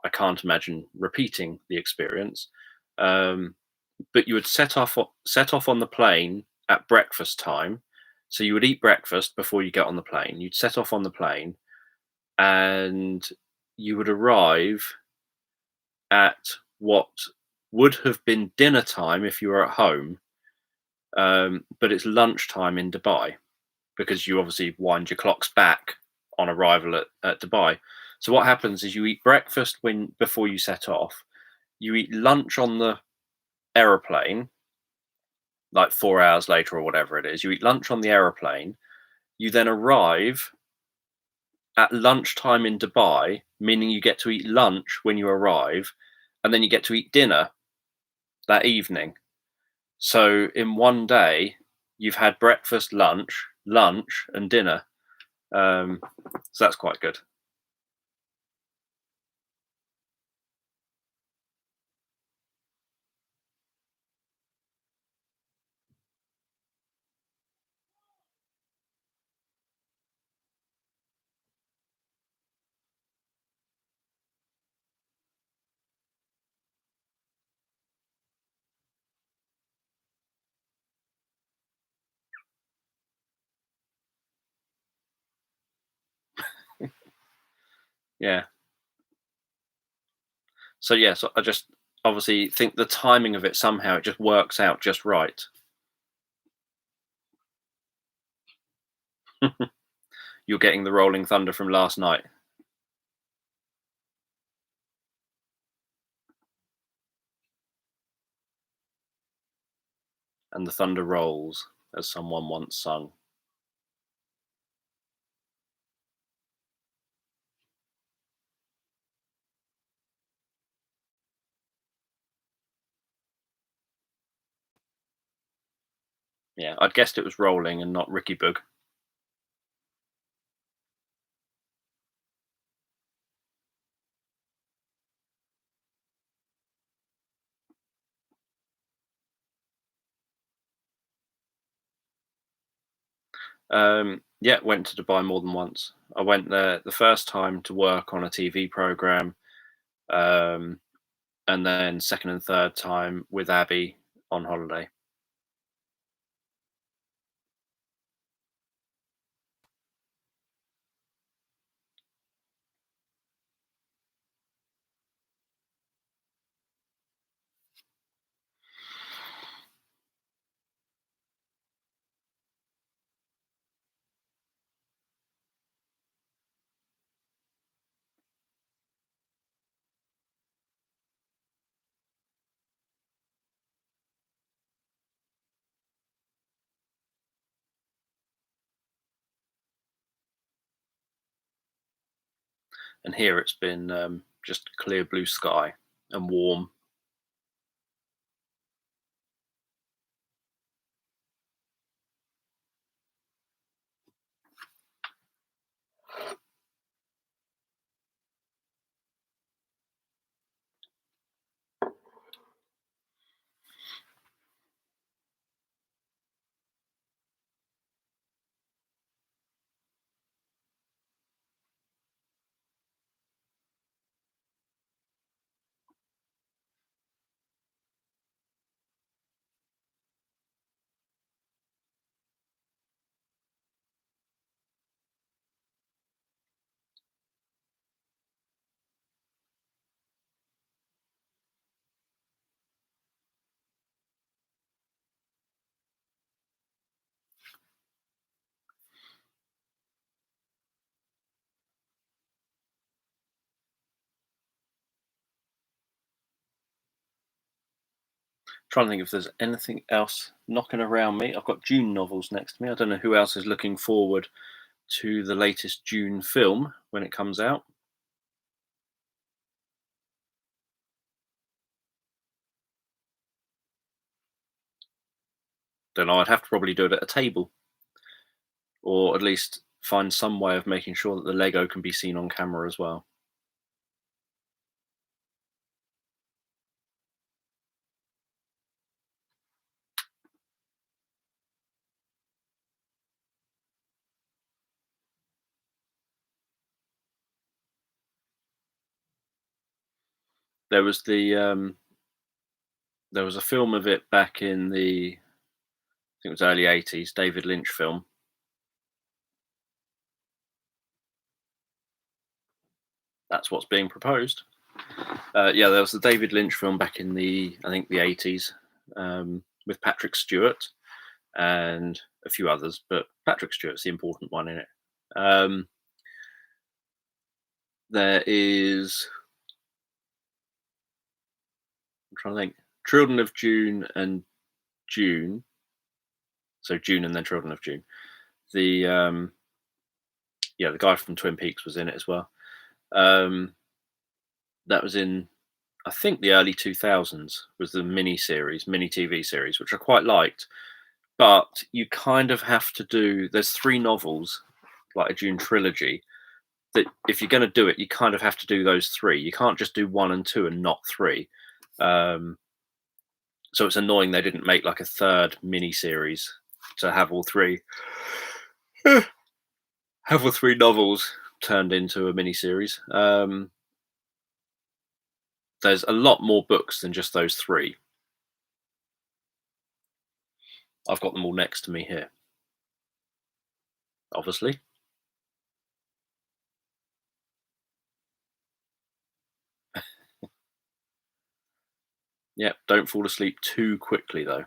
I can't imagine repeating the experience. Um, but you would set off on the plane at breakfast time. So you would eat breakfast before you get on the plane. You'd set off on the plane, and you would arrive at what would have been dinner time if you were at home, but it's lunchtime in Dubai because you obviously wind your clocks back on arrival at Dubai. So what happens is you eat breakfast before you set off. You eat lunch on the aeroplane, like 4 hours later or whatever it is. You eat lunch on the aeroplane. You then arrive at lunchtime in Dubai, meaning you get to eat lunch when you arrive, and then you get to eat dinner that evening. So in one day, you've had breakfast, lunch, and dinner. So that's quite good. Yeah. So yeah, so I just obviously think the timing of it somehow it just works out just right. You're getting the rolling thunder from last night, and the thunder rolls, as someone once sung. Yeah, I'd guessed it was rolling and not Ricky Boog. Yeah, went to Dubai more than once. I went there the first time to work on a TV program, um, and then second and third time with Abby on holiday. And here it's been just clear blue sky and warm. Trying to think if there's anything else knocking around me. I've got June novels next to me. I don't know who else is looking forward to the latest June film when it comes out. Don't know. I'd have to probably do it at a table. or at least find some way of making sure that the Lego can be seen on camera as well. There was there was a film of it back in the, I think it was early '80s, David Lynch film. That's what's being proposed. Yeah, there was the David Lynch film back in the, I think, the '80s, with Patrick Stewart and a few others, but Patrick Stewart's the important one in it. Um, there is, I'm trying to think, Children of June and June. So June and then Children of June. The yeah, the guy from Twin Peaks was in it as well. That was in, I think, the early 2000s. Was the mini TV series, which I quite liked. But you kind of have to do. There's 3 novels, like a June trilogy. That if you're going to do it, you kind of have to do those 3. You can't just do 1 and 2 and not 3. So it's annoying they didn't make like a 3rd mini series to have all 3 have all 3 novels turned into a mini series. There's a lot more books than just those 3. I've got them all next to me here, obviously. Yep, don't fall asleep too quickly though.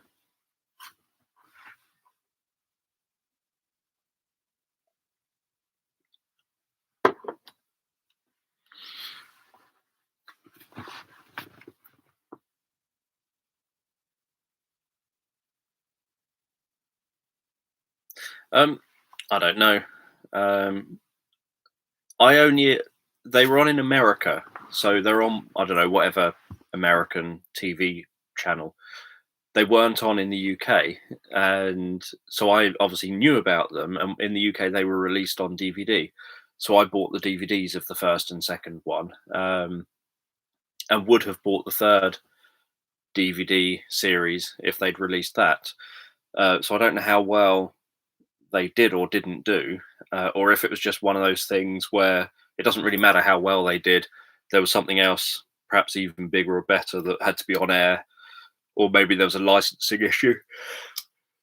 I don't know. They were on in America, so they're on, I don't know, whatever American TV channel. They weren't on in the UK, and so I obviously knew about them. And in the UK, they were released on DVD, so I bought the DVDs of the first and second one, and would have bought the 3rd DVD series if they'd released that. So I don't know how well they did or didn't do, or if it was just one of those things where it doesn't really matter how well they did. There was something else, perhaps even bigger or better, that had to be on air, or maybe there was a licensing issue.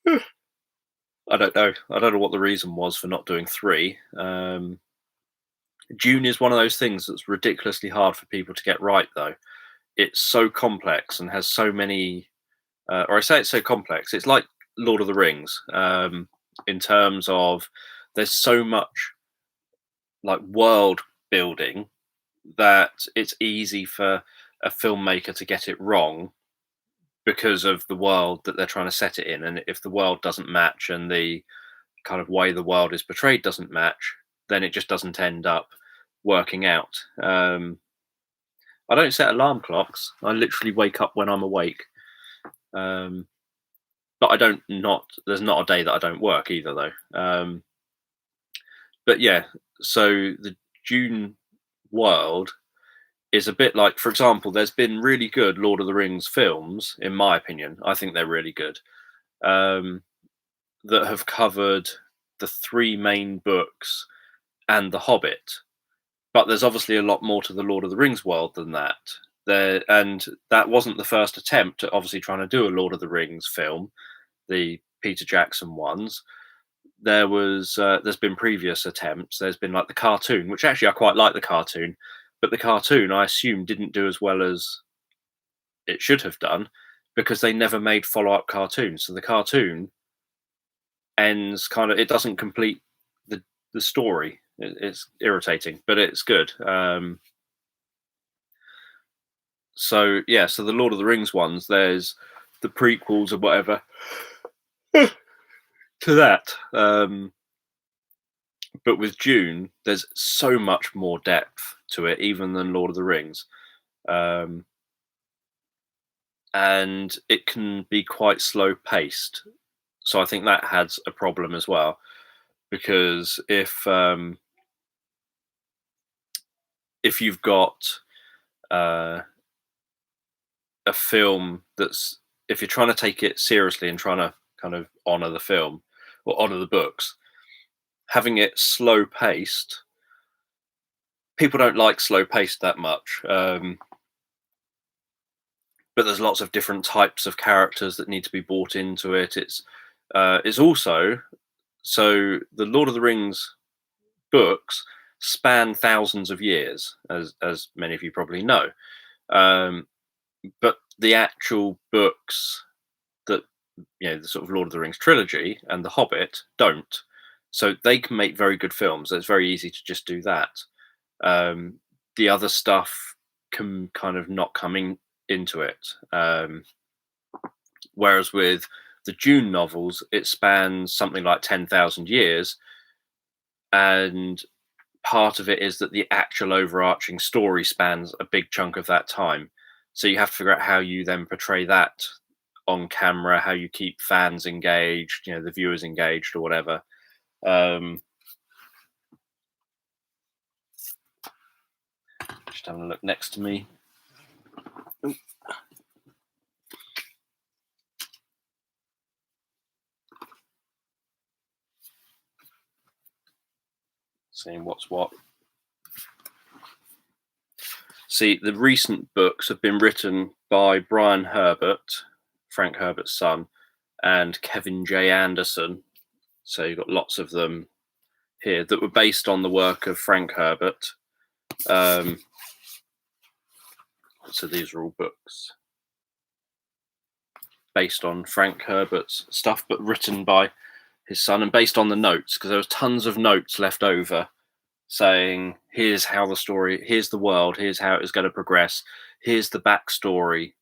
I don't know. I don't know what the reason was for not doing 3. June is one of those things that's ridiculously hard for people to get right, though. It's so complex and has so many, or I say it's so complex. It's like Lord of the Rings, in terms of there's so much like world building that it's easy for a filmmaker to get it wrong because of the world that they're trying to set it in. And if the world doesn't match and the kind of way the world is portrayed doesn't match, then it just doesn't end up working out. I don't set alarm clocks. I literally wake up when I'm awake. But I don't not. There's not a day that I don't work either, though. But yeah, so the June world is a bit like, for example, there's been really good Lord of the Rings films, in my opinion. I think they're really good, that have covered the 3 main books and The Hobbit. But there's obviously a lot more to the Lord of the Rings world than that. And that wasn't the first attempt at obviously trying to do a Lord of the Rings film, the Peter Jackson ones. There's been previous attempts. There's been like the cartoon, which actually I quite like the cartoon, but the cartoon I assume didn't do as well as it should have done because they never made follow-up cartoons. So the cartoon ends kind of, it doesn't complete the story. It's irritating, but it's good. So yeah, so the Lord of the Rings ones, there's the prequels or whatever to that. But with June, there's so much more depth to it, even than Lord of the Rings. And it can be quite slow paced. So I think that has a problem as well. because if you've got a film that's, if you're trying to take it seriously and trying to kind of honor the film or honor the books, having it slow paced, people don't like slow paced that much. But there's lots of different types of characters that need to be brought into it. It's also, so the Lord of the Rings books span thousands of years, as many of you probably know. But the actual books that, the sort of Lord of the Rings trilogy and The Hobbit don't. So they can make very good films. It's very easy to just do that. The other stuff can kind of not come into it. Whereas with the Dune novels, it spans something like 10,000 years. And part of it is that the actual overarching story spans a big chunk of that time. So you have to figure out how you then portray that on camera, how you keep fans engaged, the viewers engaged or whatever. Just having a look next to me. Seeing what's what. See, the recent books have been written by Brian Herbert, Frank Herbert's son, and Kevin J. Anderson. So you've got lots of them here that were based on the work of Frank Herbert. So these are all books based on Frank Herbert's stuff, but written by his son and based on the notes, because there was tons of notes left over saying, here's how the story, here's the world, here's how it is going to progress, here's the backstory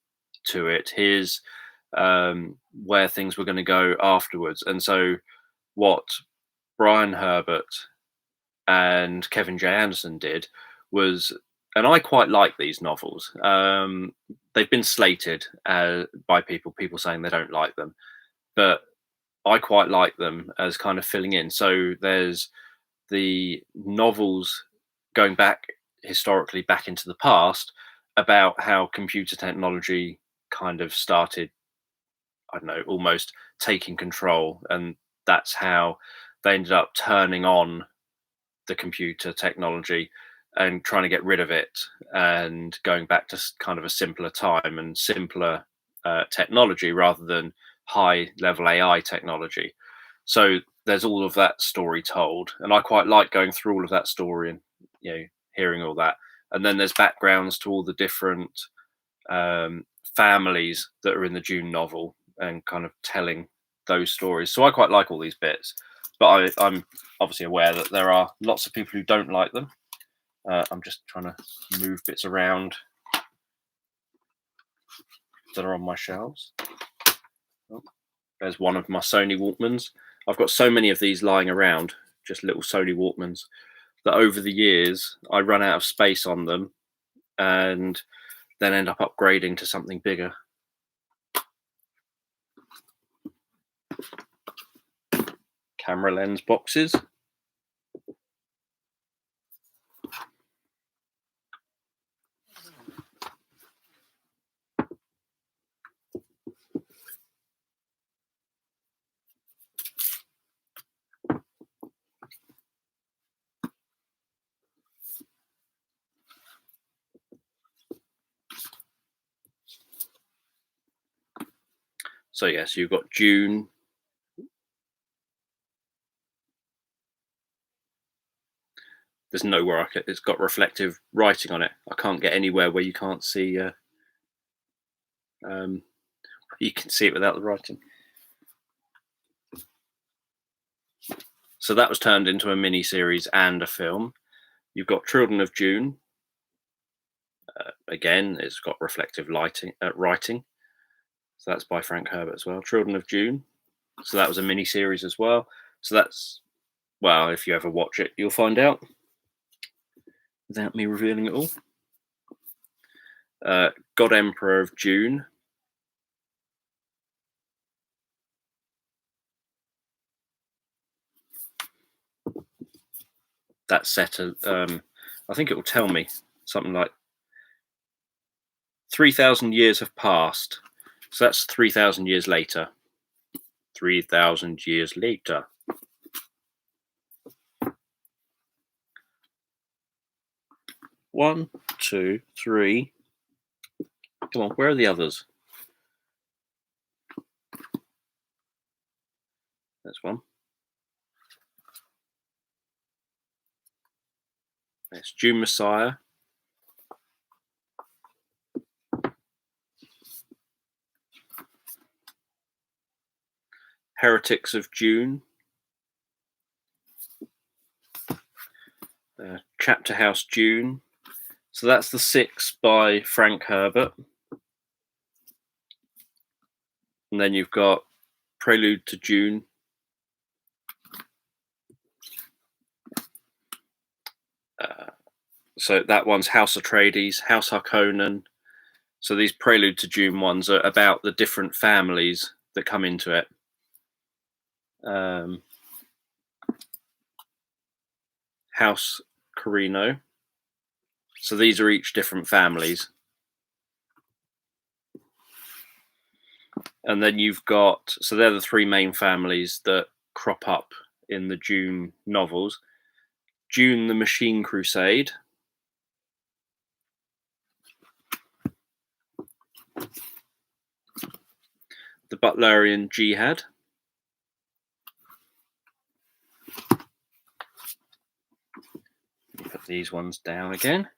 to it, here's where things were going to go afterwards. And so what Brian Herbert and Kevin J. Anderson did was, and I quite like these novels. They've been slated by people saying they don't like them, but I quite like them as kind of filling in. So there's the novels going back historically back into the past about how computer technology kind of started, I don't know, almost taking control. And that's how they ended up turning on the computer technology and trying to get rid of it and going back to kind of a simpler time and simpler technology rather than high level AI technology. So there's all of that story told, and I quite like going through all of that story and hearing all that. And then there's backgrounds to all the different families that are in the Dune novel and kind of telling those stories. So I quite like all these bits, but I'm obviously aware that there are lots of people who don't like them. I'm just trying to move bits around that are on my shelves. Oh, there's one of my Sony Walkmans. I've got so many of these lying around, just little Sony Walkmans, that over the years I run out of space on them and then end up upgrading to something bigger. Camera lens boxes. So yes, you've got Dune. There's nowhere it's got reflective writing on it. I can't get anywhere where you can't see. You can see it without the writing. So that was turned into a mini series and a film. You've got Children of Dune. Again, it's got reflective writing. So that's by Frank Herbert as well. Children of Dune. So that was a mini series as well. So that's, well, if you ever watch it, you'll find out without me revealing it all. God Emperor of Dune. that's set at, I think it will tell me something like 3,000 years have passed. So that's 3,000 years later. 3,000 years later. One, two, three. Come on, where are the others? That's one. That's June Messiah. Heretics of June. Chapter House June. So that's the 6 by Frank Herbert. And then you've got Prelude to June. So that one's House Atreides, House Harkonnen. So these Prelude to June ones are about the different families that come into it. House Carino. So these are each different families. And then you've got, so they're the 3 main families that crop up in the June novels. June the Machine Crusade. The Butlerian Jihad. Put these ones down again.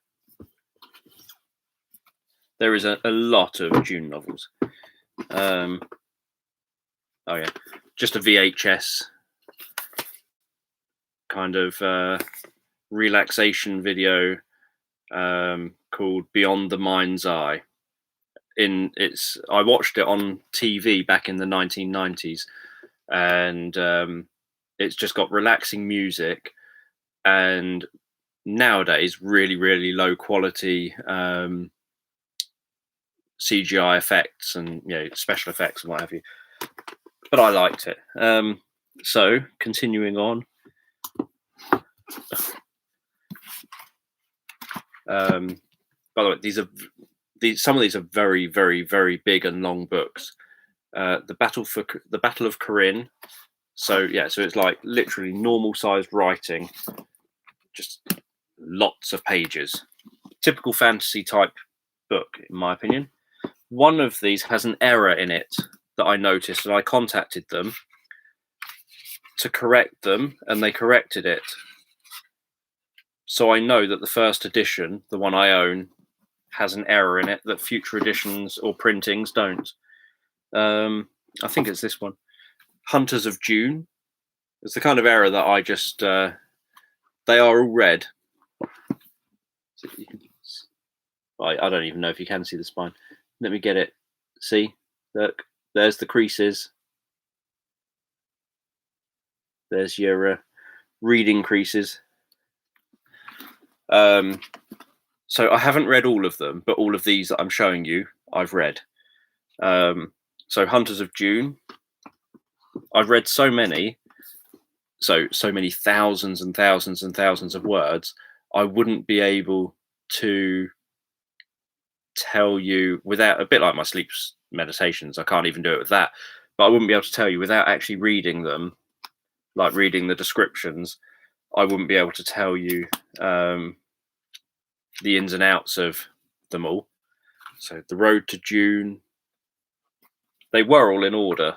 There is a lot of June novels. Oh yeah, just a VHS kind of relaxation video called Beyond the Mind's Eye. I watched it on TV back in the 1990s, and it's just got relaxing music, and nowadays really, really low quality CGI effects and special effects and what have you. But I liked it. So continuing on. By the way, some of these are very, very, very big and long books. The Battle of Corinne. So yeah, so it's like literally normal sized writing, just lots of pages. Typical fantasy type book, in my opinion. One of these has an error in it that I noticed, and I contacted them to correct them, and they corrected it. So I know that the first edition, the one I own, has an error in it that future editions or printings don't. I think it's this one. Hunters of June. It's the kind of error that I just... they are all red. So I don't even know if you can see the spine. Let me get it. See? Look, there's the creases. There's your reading creases. So I haven't read all of them, but all of these that I'm showing you, I've read. So Hunters of June. I've read so many, so many thousands and thousands and thousands of words, I wouldn't be able to tell you without, a bit like my sleep meditations, I can't even do it with that, but I wouldn't be able to tell you without actually reading them, like reading the descriptions. I wouldn't be able to tell you the ins and outs of them all. So The Road to June, they were all in order.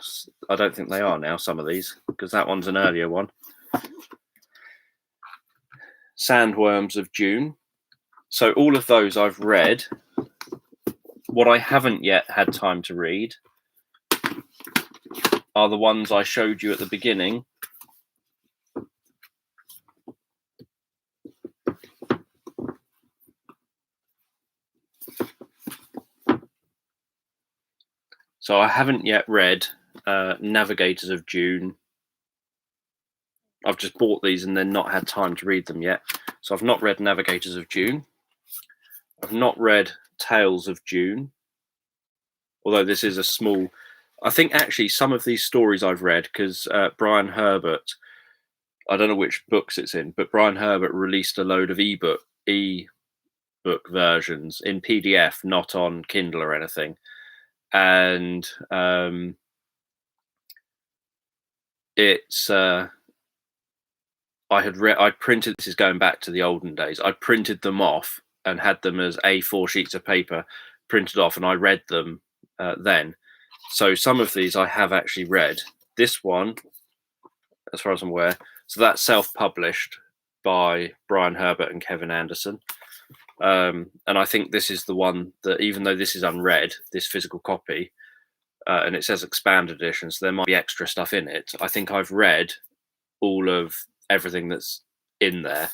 I don't think they are now, some of these, because that one's an earlier one. Sandworms of June. So all of those I've read. What I haven't yet had time to read are the ones I showed you at the beginning. So I haven't yet read Navigators of June. I've just bought these and then not had time to read them yet. So I've not read Navigators of June. I've not read Tales of June. Although this is a small... I think actually some of these stories I've read, because Brian Herbert, I don't know which books it's in, but Brian Herbert released a load of ebook versions in PDF, not on Kindle or anything. And it's I printed, this is going back to the olden days, I printed them off and had them as A4 sheets of paper printed off, and I read them then. So some of these I have actually read. This one, as far as I'm aware, so that's self-published by Brian Herbert and Kevin Anderson. And I think this is the one that, even though this is unread, this physical copy, and it says expanded edition, so there might be extra stuff in it, I think I've read all of everything that's in there,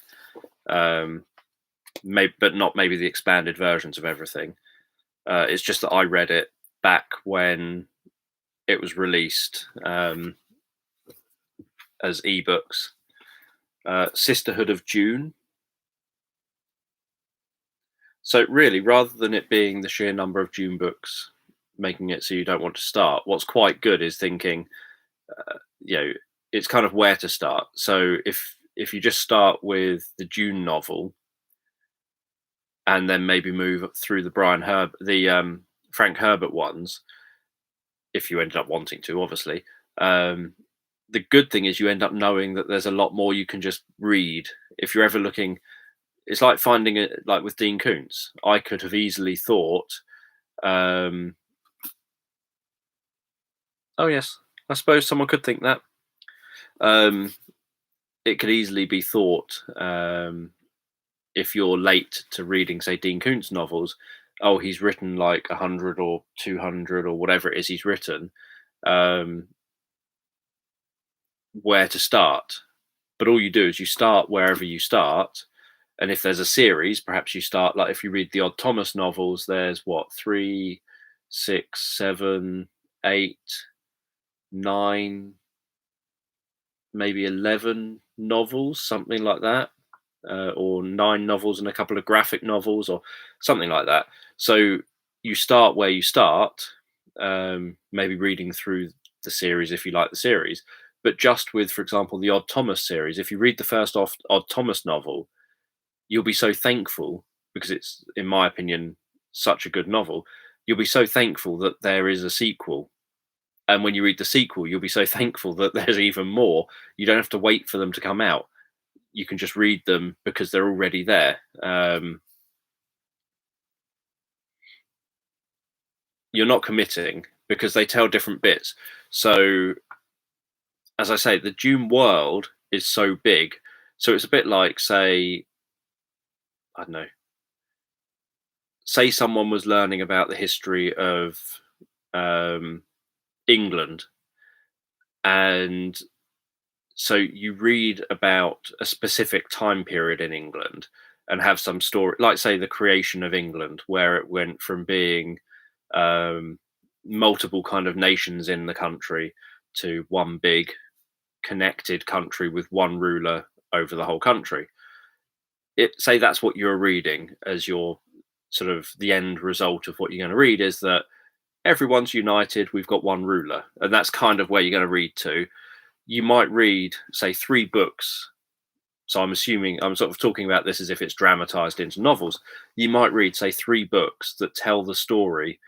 but not maybe the expanded versions of everything. It's just that I read it back when it was released as ebooks. Sisterhood of June. So really, rather than it being the sheer number of June books making it so you don't want to start, what's quite good is thinking, it's kind of where to start. So if you just start with the June novel and then maybe move through the Frank Herbert ones, if you ended up wanting to, obviously, the good thing is you end up knowing that there's a lot more you can just read. If you're ever looking, it's like finding it, like with Dean Koontz. I could have easily thought, oh yes, I suppose someone could think that. It could easily be thought, if you're late to reading, say, Dean Koontz novels, oh, he's written like 100 or 200 or whatever it is he's written, where to start. But all you do is you start wherever you start. And if there's a series, perhaps you start, like if you read the Odd Thomas novels, there's 3, 6, 7, 8, 9, maybe 11 novels, something like that, or 9 novels and a couple of graphic novels or something like that. So you start where you start, maybe reading through the series if you like the series. But just with, for example, the Odd Thomas series, if you read the first Odd Thomas novel, you'll be so thankful, because it's, in my opinion, such a good novel. You'll be so thankful that there is a sequel. And when you read the sequel, you'll be so thankful that there's even more. You don't have to wait for them to come out. You can just read them because they're already there. You're not committing because they tell different bits. So, as I say, the Dune world is so big. So it's a bit like, say, I don't know, say someone was learning about the history of England, and so you read about a specific time period in England and have some story, like say the creation of England, where it went from being multiple kind of nations in the country to one big connected country with one ruler over the whole country. Say that's what you're reading as your sort of the end result of what you're going to read, is that everyone's united, we've got one ruler, and that's kind of where you're going to read to. You might read, say, 3 books. So I'm assuming, I'm sort of talking about this as if it's dramatized into novels. You might read, say, 3 books that tell the story,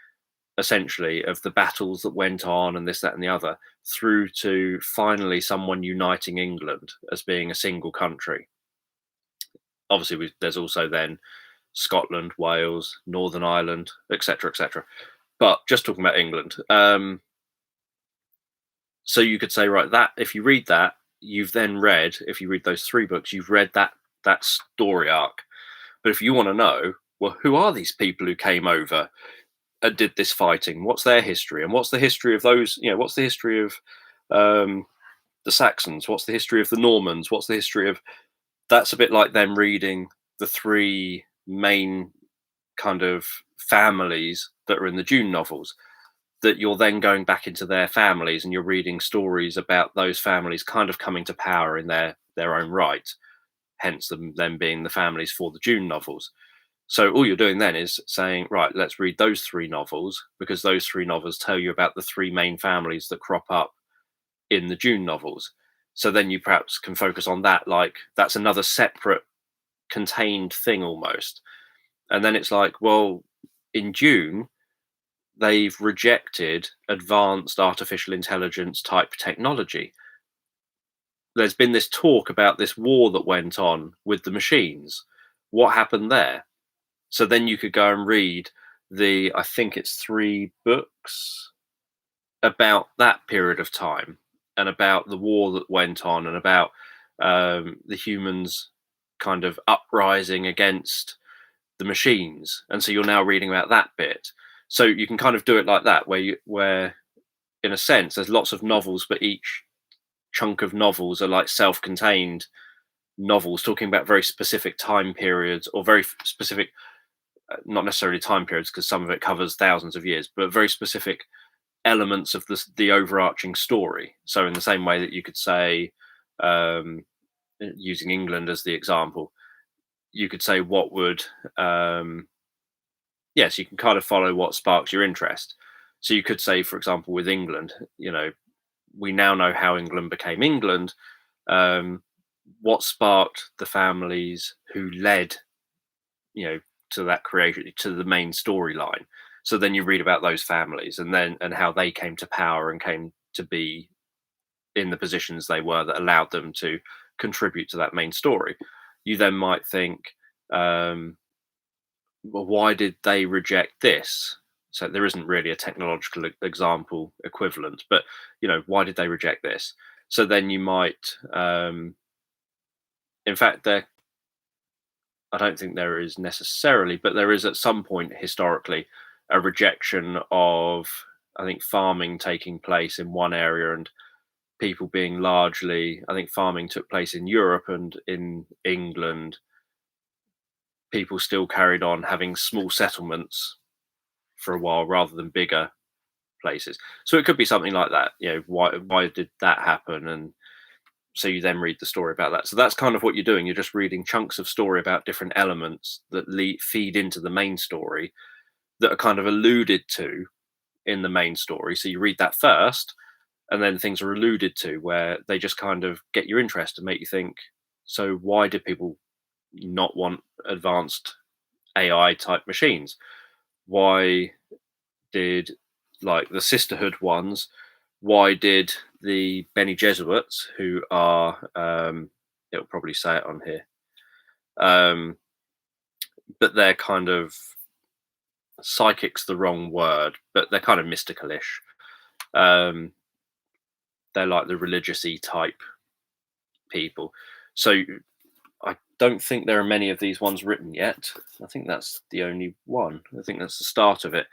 essentially, of the battles that went on and this, that, and the other, through to finally someone uniting England as being a single country. Obviously, there's also then Scotland, Wales, Northern Ireland, etc., etc. But just talking about England. So you could say, right, that if you read that, you've then read, if you read those 3 books, you've read that story arc. But if you want to know, well, who are these people who came over and did this fighting? What's their history? And what's the history of those, what's the history of the Saxons? What's the history of the Normans? What's the history of, that's a bit like them reading the 3 main kind of families that are in the Dune novels, that you're then going back into their families and you're reading stories about those families kind of coming to power in their own right, hence them being the families for the Dune novels. So all you're doing then is saying, right, let's read those 3 novels, because those 3 novels tell you about the 3 main families that crop up in the Dune novels. So then you perhaps can focus on that, like that's another separate contained thing almost. And then it's like, well, in June, they've rejected advanced artificial intelligence type technology. There's been this talk about this war that went on with the machines. What happened there? So then you could go and read I think it's 3 books about that period of time and about the war that went on and about the humans kind of uprising against the machines. And so you're now reading about that bit. So you can kind of do it like that, where in a sense there's lots of novels, but each chunk of novels are like self-contained novels talking about very specific time periods, or very specific, not necessarily time periods because some of it covers thousands of years, but very specific elements of the overarching story. So in the same way that you could say, using England as the example, you could say what would yes, you can kind of follow what sparks your interest. So you could say, for example, with England, we now know how England became England. What sparked the families who led, to that creation, to the main storyline. So then you read about those families and how they came to power and came to be in the positions they were that allowed them to contribute to that main story. You then might think, well, why did they reject this? So there isn't really a technological example equivalent, but why did they reject this? So then you might, in fact, I don't think there is necessarily, but there is at some point historically a rejection of, I think, farming taking place in one area and people being largely, I think farming took place in Europe, and in England, people still carried on having small settlements for a while rather than bigger places. So it could be something like that. Why did that happen? And so you then read the story about that. So that's kind of what you're doing. You're just reading chunks of story about different elements that feed into the main story that are kind of alluded to in the main story. So you read that first, and then things are alluded to where they just kind of get your interest and make you think, so why did people not want advanced AI type machines? Why did, like, the sisterhood ones, why did the Bene Jesuits, who are, it'll probably say it on here, but they're kind of, psychic's the wrong word, but they're kind of mystical-ish. They're like the religious-y type people. So I don't think there are many of these ones written yet. I think that's the only one. I think that's the start of it.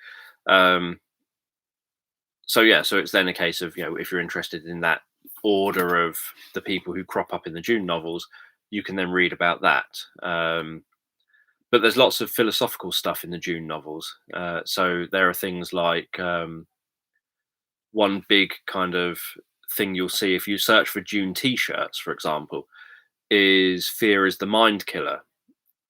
So it's then a case of, if you're interested in that order of the people who crop up in the June novels, you can then read about that. But there's lots of philosophical stuff in the June novels. So there are things like, one big kind of thing you'll see if you search for June t-shirts, for example, is fear is the mind killer.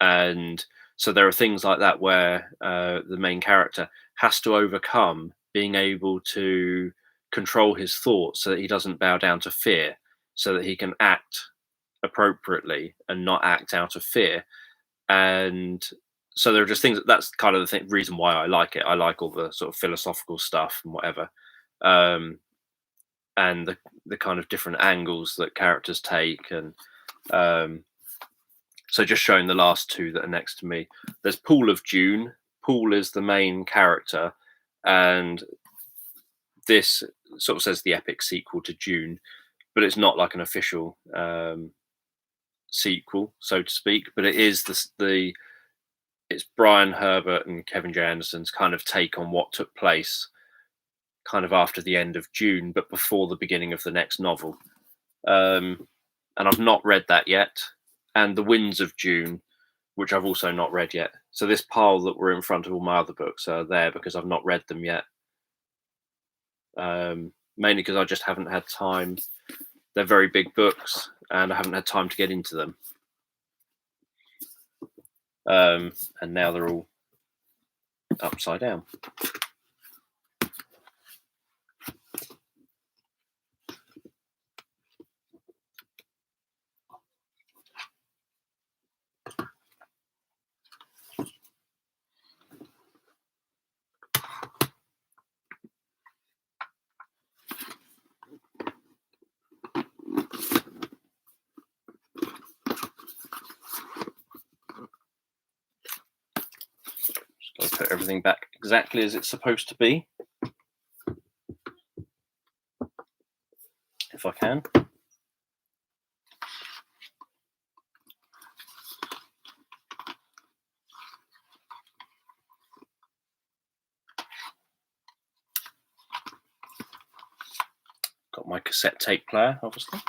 And so there are things like that where the main character has to overcome being able to control his thoughts so that he doesn't bow down to fear, so that he can act appropriately and not act out of fear. And so there are just things that's kind of the reason why I like it. I like all the sort of philosophical stuff and whatever, and the kind of different angles that characters take. And so just showing the last two that are next to me. There's Pool of June. Pool is the main character, and this sort of says the epic sequel to June, but it's not like an official sequel, so to speak. But it is it's Brian Herbert and Kevin J. Anderson's kind of take on what took place kind of after the end of June, but before the beginning of the next novel. And I've not read that yet. And The Winds of June, which I've also not read yet. So this pile that were in front of all my other books are there because I've not read them yet. Mainly because I just haven't had time. They're very big books and I haven't had time to get into them. And now they're all upside down. put everything back exactly as it's supposed to be, if I can. Got my cassette tape player, obviously.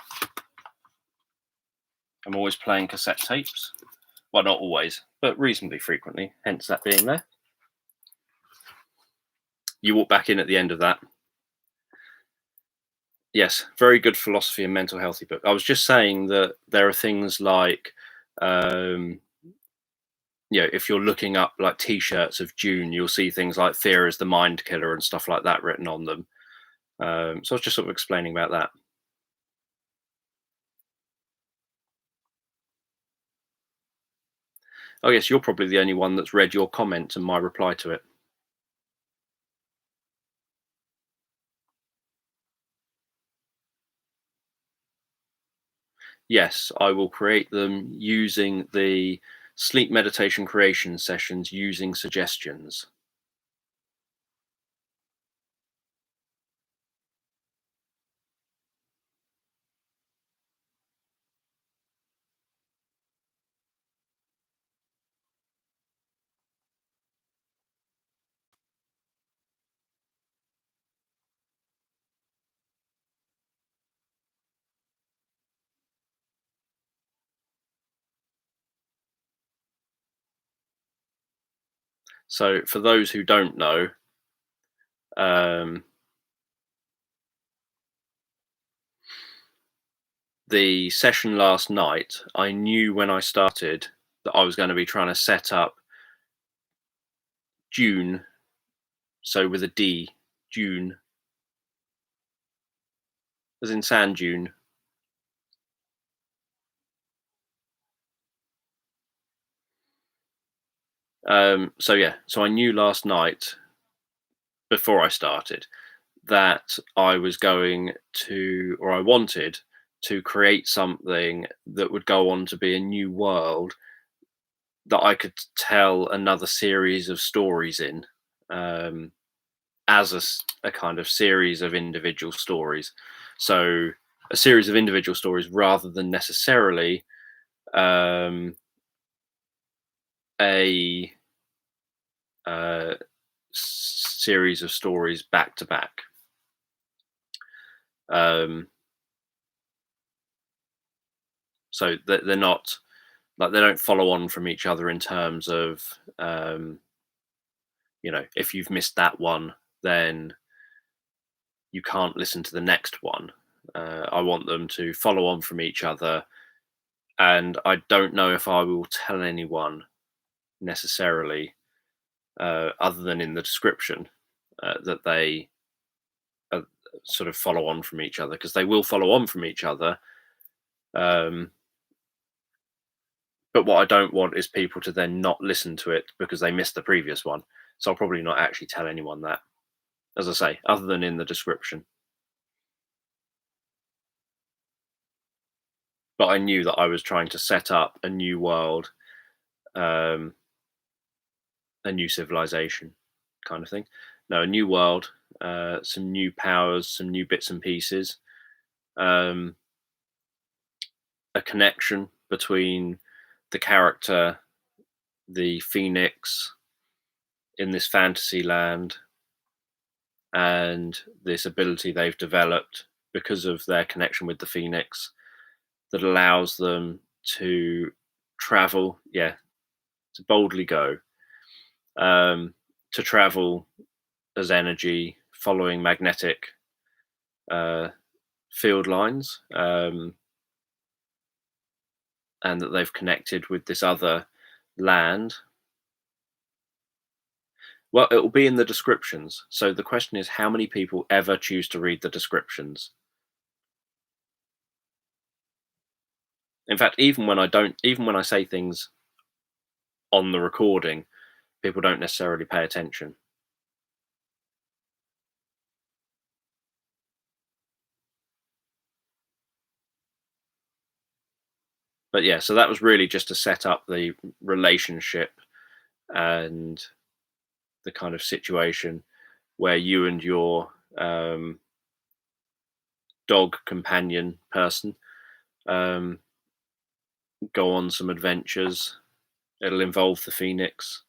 I'm always playing cassette tapes. Well, not always, but reasonably frequently, hence that being there. You walk back in at the end of that. Yes, very good philosophy and mental healthy book. I was just saying that there are things like, if you're looking up like T-shirts of June, you'll see things like "Fear is the mind killer" and stuff like that written on them. So I was just sort of explaining about that. I guess you're probably the only one that's read your comment and my reply to it. Yes, I will create them using the sleep meditation creation sessions using suggestions. So for those who don't know, the session last night, I knew when I started that I was going to be trying to set up June, so with a D, June, as in sand dune. So I knew last night before I started that I was going to, or I wanted to create something that would go on to be a new world that I could tell another series of stories in, as a kind of series of individual stories. So a series of individual stories rather than necessarily a series of stories back to back. So they're not like, they don't follow on from each other in terms of if you've missed that one, then you can't listen to the next one. I want them to follow on from each other, and I don't know if I will tell anyone necessarily, other than in the description, that they sort of follow on from each other, because they will follow on from each other. But what I don't want is people to then not listen to it because they missed the previous one. So I'll probably not actually tell anyone that, as I say, other than in the description. But I knew that I was trying to set up a new world, a new civilization kind of thing. No, a new world, some new powers, some new bits and pieces, a connection between the character, the phoenix in this fantasy land, and this ability they've developed because of their connection with the phoenix that allows them to travel, to boldly go, to travel as energy following magnetic field lines, and that they've connected with this other land. Well, it will be in the descriptions. So the question is, how many people ever choose to read the descriptions? In fact, even when I say things on the recording, people don't necessarily pay attention. But yeah, so that was really just to set up the relationship and the kind of situation where you and your dog companion person um, go on some adventures. It'll involve the phoenix.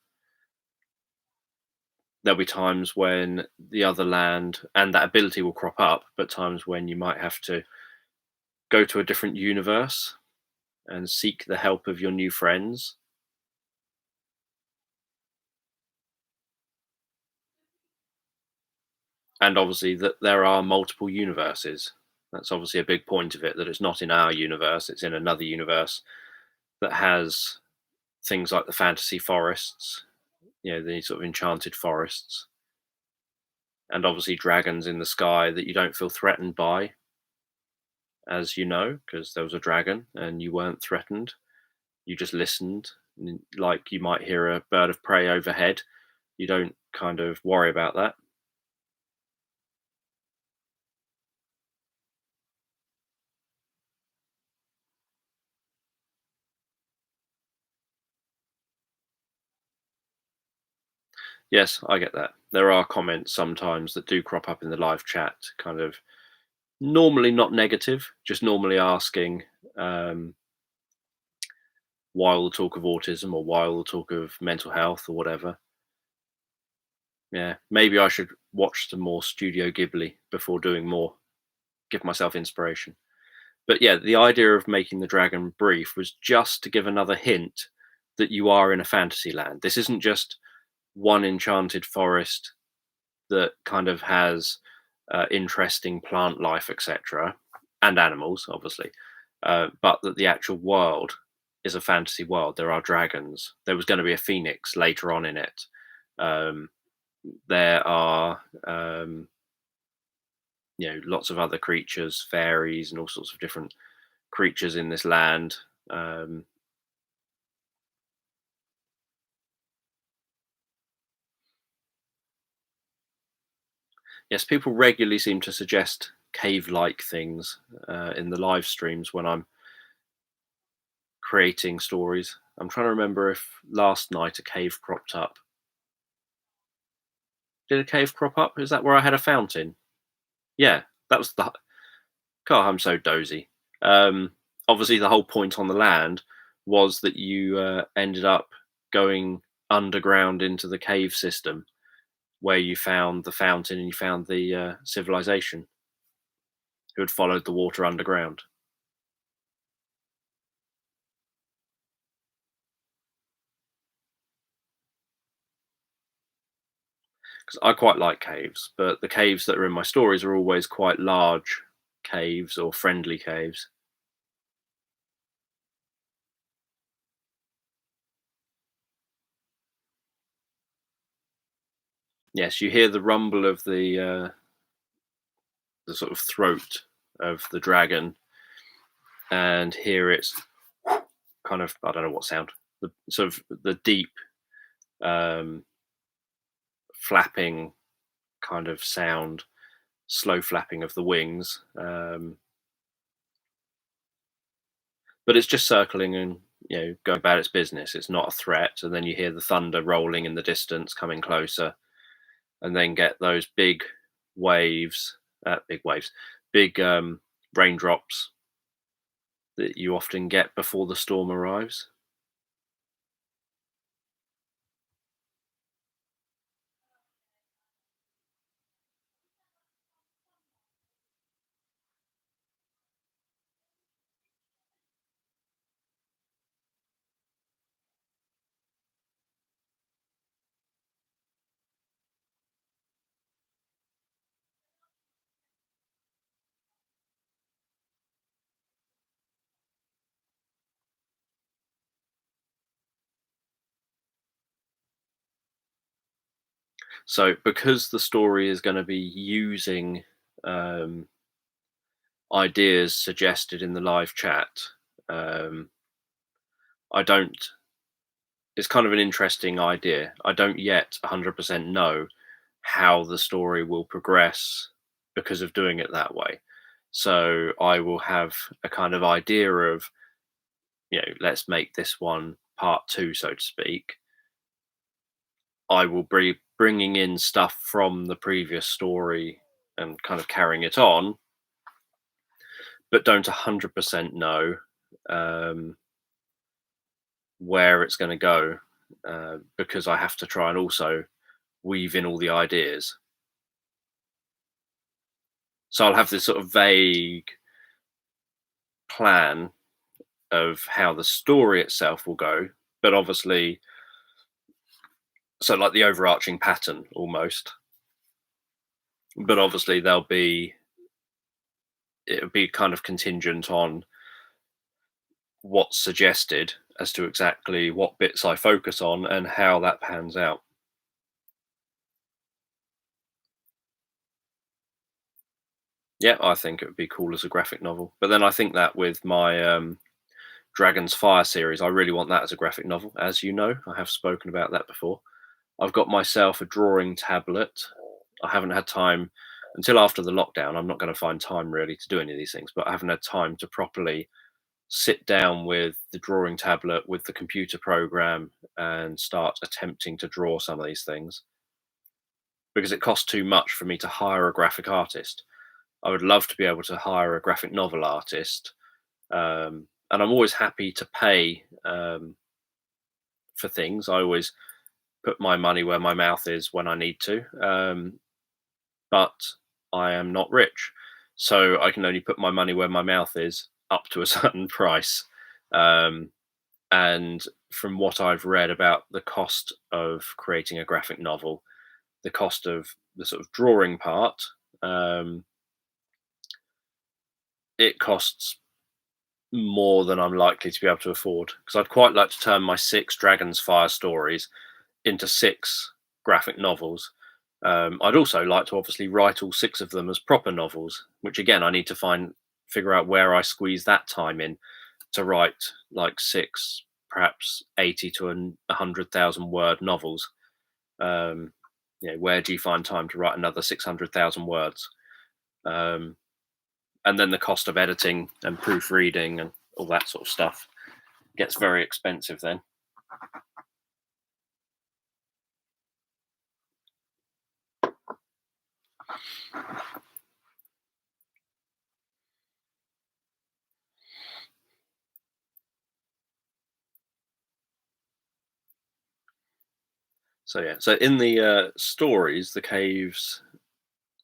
There'll be times when the other land and that ability will crop up, but times when you might have to go to a different universe and seek the help of your new friends. And obviously that there are multiple universes. That's obviously a big point of it, that it's not in our universe, it's in another universe that has things like the fantasy forests, these sort of enchanted forests, and obviously dragons in the sky that you don't feel threatened by, as you know, because there was a dragon and you weren't threatened. You just listened. Like you might hear a bird of prey overhead. You don't kind of worry about that. Yes, I get that. There are comments sometimes that do crop up in the live chat, kind of normally not negative, just normally asking um, why all the talk of autism or why all the talk of mental health or whatever. Yeah, maybe I should watch some more Studio Ghibli before doing more, give myself inspiration. But yeah, the idea of making the dragon brief was just to give another hint that you are in a fantasy land. This isn't just one enchanted forest that kind of has interesting plant life, etc., and animals, obviously, but that the actual world is a fantasy world. There are dragons. There was going to be a phoenix later on in it. Um, there are, lots of other creatures, fairies, and all sorts of different creatures in this land. Yes, people regularly seem to suggest cave-like things in the live streams when I'm creating stories. I'm trying to remember if last night a cave cropped up. Did a cave crop up? Is that where I had a fountain? Yeah, that was the. God, I'm so dozy. Um, Obviously, the whole point on the land was that you ended up going underground into the cave system where you found the fountain and you found the civilization who had followed the water underground. Because I quite like caves, but the caves that are in my stories are always quite large caves or friendly caves. Yes, you hear the rumble of the sort of throat of the dragon, and hear its kind of, I don't know what sound, the sort of the deep um, flapping kind of sound, slow flapping of the wings. But it's just circling and going about its business. It's not a threat. And then you hear the thunder rolling in the distance, coming closer, and then get those waves, big waves, big raindrops that you often get before the storm arrives. So, because the story is going to be using um, ideas suggested in the live chat, um, I don't. It's kind of an interesting idea. I don't yet 100% know how the story will progress because of doing it that way. So I will have a kind of idea of, let's make this one part two, so to speak. I will bringing in stuff from the previous story and kind of carrying it on, but don't 100% know where it's going to go, because I have to try and also weave in all the ideas. So I'll have this sort of vague plan of how the story itself will go, but obviously, so like the overarching pattern almost, but obviously it'll be kind of contingent on what's suggested as to exactly what bits I focus on and how that pans out. Yeah, I think it would be cool as a graphic novel. But then I think that with my Dragon's Fire series, I really want that as a graphic novel. As you know, I have spoken about that before. I've got myself a drawing tablet. I haven't had time until after the lockdown. I'm not going to find time really to do any of these things, but I haven't had time to properly sit down with the drawing tablet, with the computer program, and start attempting to draw some of these things, because it costs too much for me to hire a graphic artist. I would love to be able to hire a graphic novel artist, and I'm always happy to pay for things. I always put my money where my mouth is when I need to, but I am not rich, so I can only put my money where my mouth is up to a certain price. And from what I've read about the cost of creating a graphic novel, the cost of the sort of drawing part, it costs more than I'm likely to be able to afford, because I'd quite like to turn my 6 Dragon's Fire stories into 6 graphic novels. I'd also like to obviously write all 6 of them as proper novels, which again I need to figure out where I squeeze that time in to write like 6, perhaps 80 to 100,000 word novels. Where do you find time to write another 600,000 words? And then the cost of editing and proofreading and all that sort of stuff gets very expensive then. So yeah, so in the stories, the caves,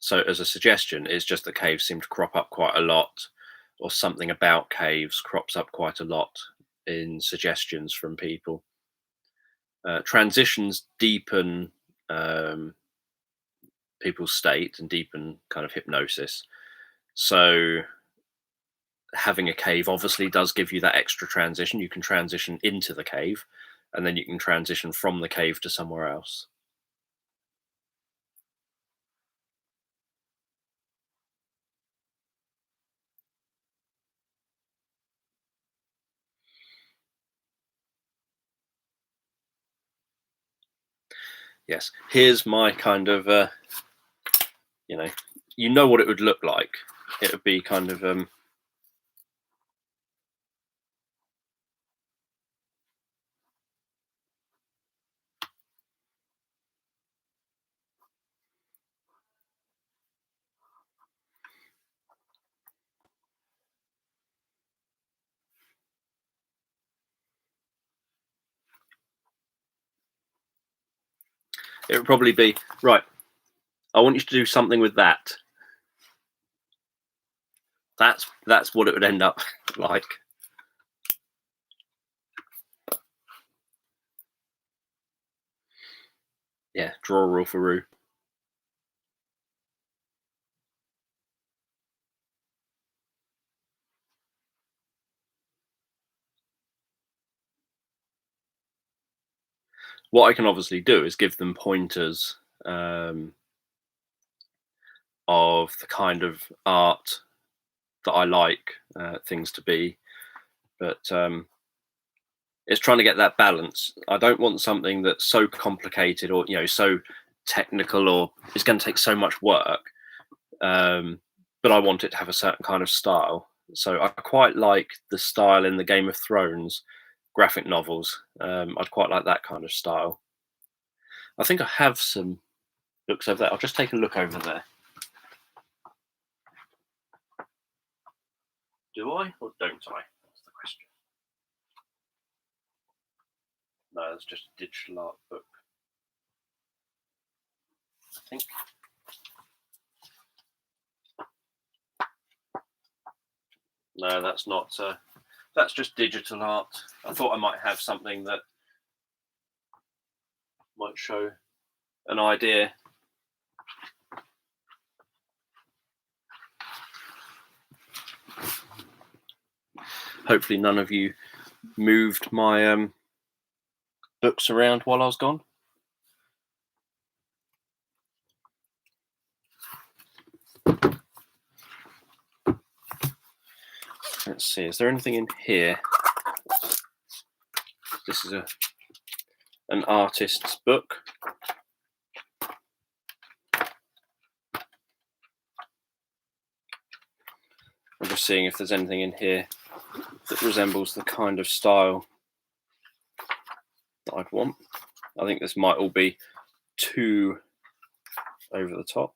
so as a suggestion, it's just that caves seem to crop up quite a lot, or something about caves crops up quite a lot in suggestions from people. Transitions deepen people's state and deepen kind of hypnosis. So having a cave obviously does give you that extra transition. You can transition into the cave, and then you can transition from the cave to somewhere else. Yes, here's my kind of you know what it would look like. It would be kind of it would probably be right. I want you to do something with that. That's what it would end up like. Yeah, draw a rule for Roo. What I can obviously do is give them pointers of the kind of art that I like things to be, but it's trying to get that balance. I don't want something that's so complicated or so technical, or it's going to take so much work, but I want it to have a certain kind of style. So I quite like the style in the Game of Thrones graphic novels. I'd quite like that kind of style. I think I have some books over there. I'll just take a look over there. Do I or don't I? That's the question. No, it's just a digital art book, I think. No, that's not. That's just digital art. I thought I might have something that might show an idea. Hopefully none of you moved my books around while I was gone. Let's see, is there anything in here? This is an artist's book. I'm just seeing if there's anything in here that resembles the kind of style that I'd want. I think this might all be too over the top.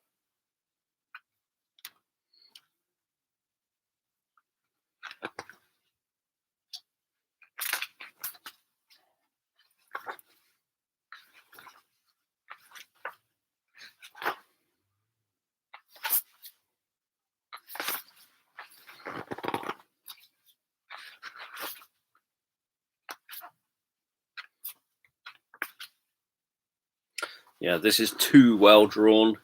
Yeah, this is too well drawn.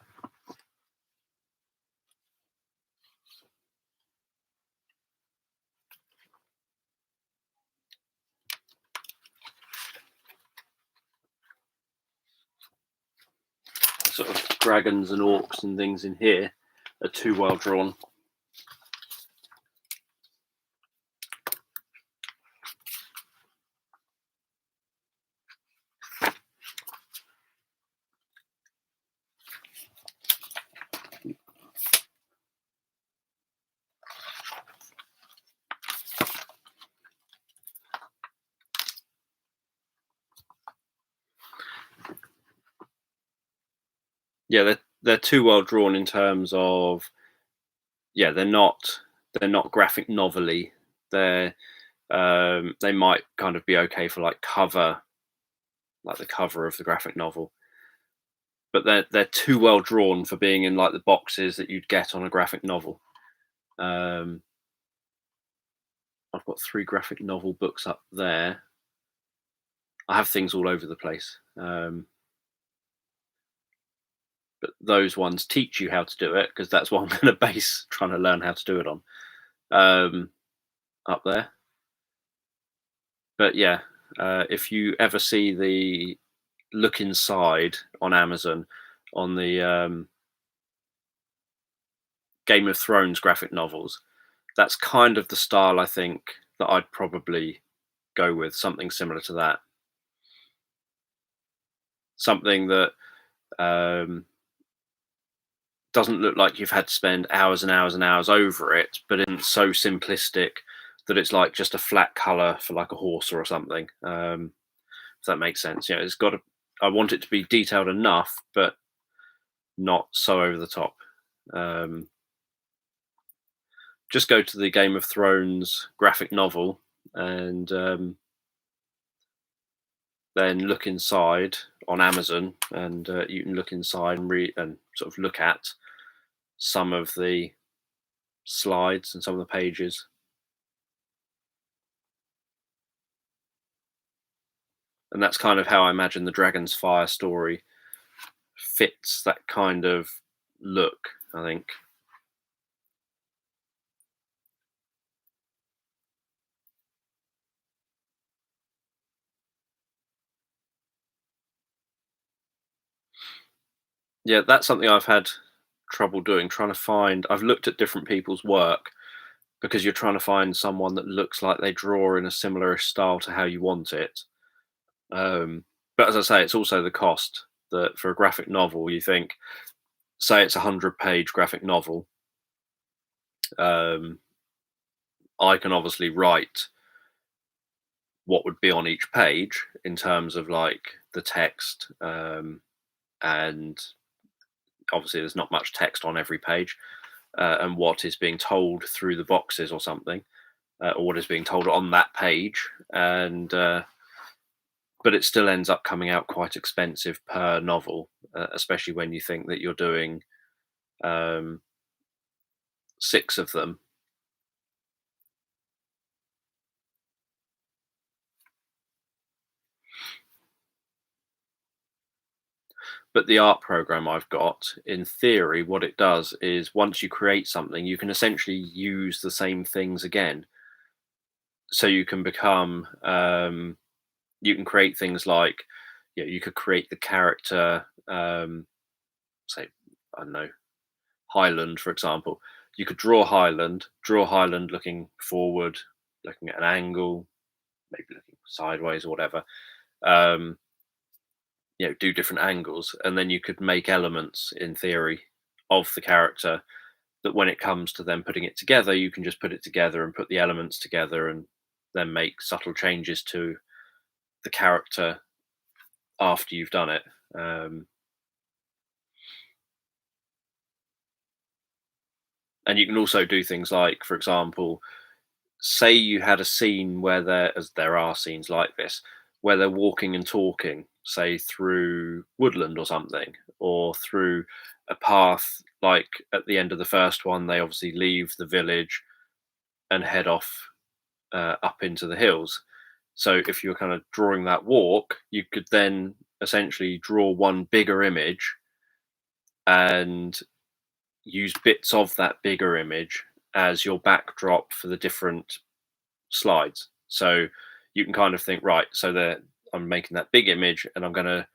Sort of dragons and orcs and things in here are too well drawn. Yeah, they're too well drawn in terms of, yeah, they're not graphic novel-y. They might kind of be okay for like cover, like the cover of the graphic novel, but they're too well drawn for being in like the boxes that you'd get on a graphic novel. I've got 3 graphic novel books up there. I have things all over the place. But those ones teach you how to do it, because that's what I'm going to base trying to learn how to do it on, up there. But yeah, if you ever see the look inside on Amazon on the Game of Thrones graphic novels, that's kind of the style I think that I'd probably go with, something similar to that. Something that doesn't look like you've had to spend hours and hours and hours over it, but isn't so simplistic that it's like just a flat color for like a horse or something. If that makes sense. It's got to, I want it to be detailed enough, but not so over the top. Just go to the Game of Thrones graphic novel and then look inside on Amazon, and you can look inside and read and sort of look at some of the slides and some of the pages. And that's kind of how I imagine the Dragon's Fire story fits that kind of look, I think. Yeah, that's something I've had trouble doing, trying to find. I've looked at different people's work, because you're trying to find someone that looks like they draw in a similar style to how you want it. But as I say, it's also the cost that for a graphic novel, you think, say it's a 100-page graphic novel. I can obviously write what would be on each page in terms of like the text and obviously there's not much text on every page, and what is being told through the boxes or something, or what is being told on that page, and but it still ends up coming out quite expensive per novel, especially when you think that you're doing 6 of them. But the art program I've got, in theory, what it does is once you create something, you can essentially use the same things again. So you can become, you can create things like, you could create the character, say, I don't know, Highland, for example. You could draw Highland looking forward, looking at an angle, maybe looking sideways or whatever. Um, do different angles, and then you could make elements in theory of the character that when it comes to them putting it together, you can just put it together and put the elements together and then make subtle changes to the character after you've done it. And you can also do things like, for example, say you had a scene where as there are scenes like this, where they're walking and talking, say through woodland or something, or through a path like at the end of the first one, they obviously leave the village and head off up into the hills. So if you're kind of drawing that walk, you could then essentially draw one bigger image and use bits of that bigger image as your backdrop for the different slides. So you can kind of think, right, so I'm making that big image and I'm going to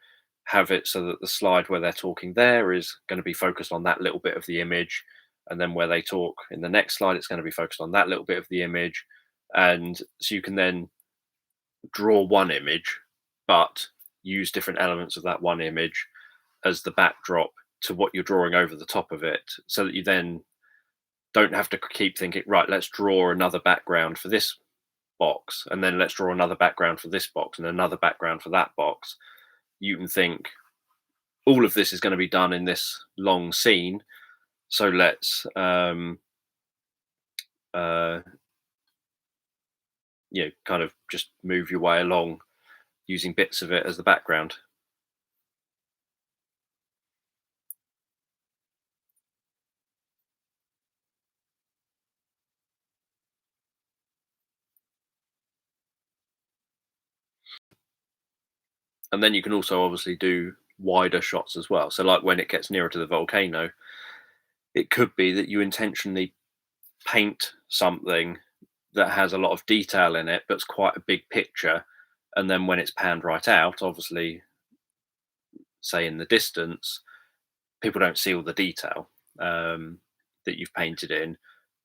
have it so that the slide where they're talking there is going to be focused on that little bit of the image. And then where they talk in the next slide, it's going to be focused on that little bit of the image. And so you can then draw one image, but use different elements of that one image as the backdrop to what you're drawing over the top of it, so that you then don't have to keep thinking, right, let's draw another background for this box, and then let's draw another background for this box and another background for that box. You can think all of this is going to be done in this long scene, so let's kind of just move your way along using bits of it as the background. And then you can also obviously do wider shots as well. So like when it gets nearer to the volcano, it could be that you intentionally paint something that has a lot of detail in it, but it's quite a big picture. And then when it's panned right out, obviously, say in the distance, people don't see all the detail that you've painted in,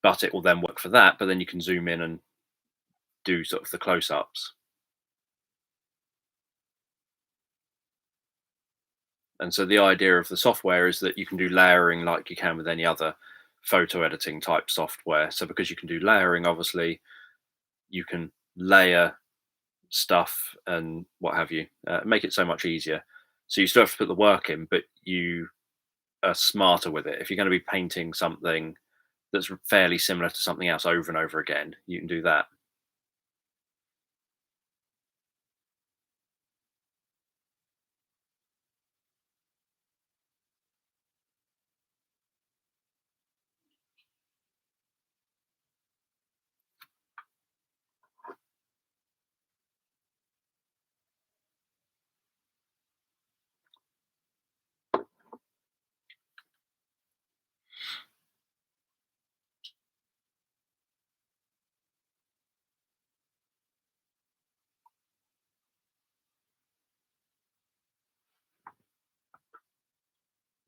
but it will then work for that. But then you can zoom in and do sort of the close-ups. And so the idea of the software is that you can do layering like you can with any other photo editing type software. So because you can do layering, obviously, you can layer stuff and what have you, make it so much easier. So you still have to put the work in, but you are smarter with it. If you're going to be painting something that's fairly similar to something else over and over again, you can do that.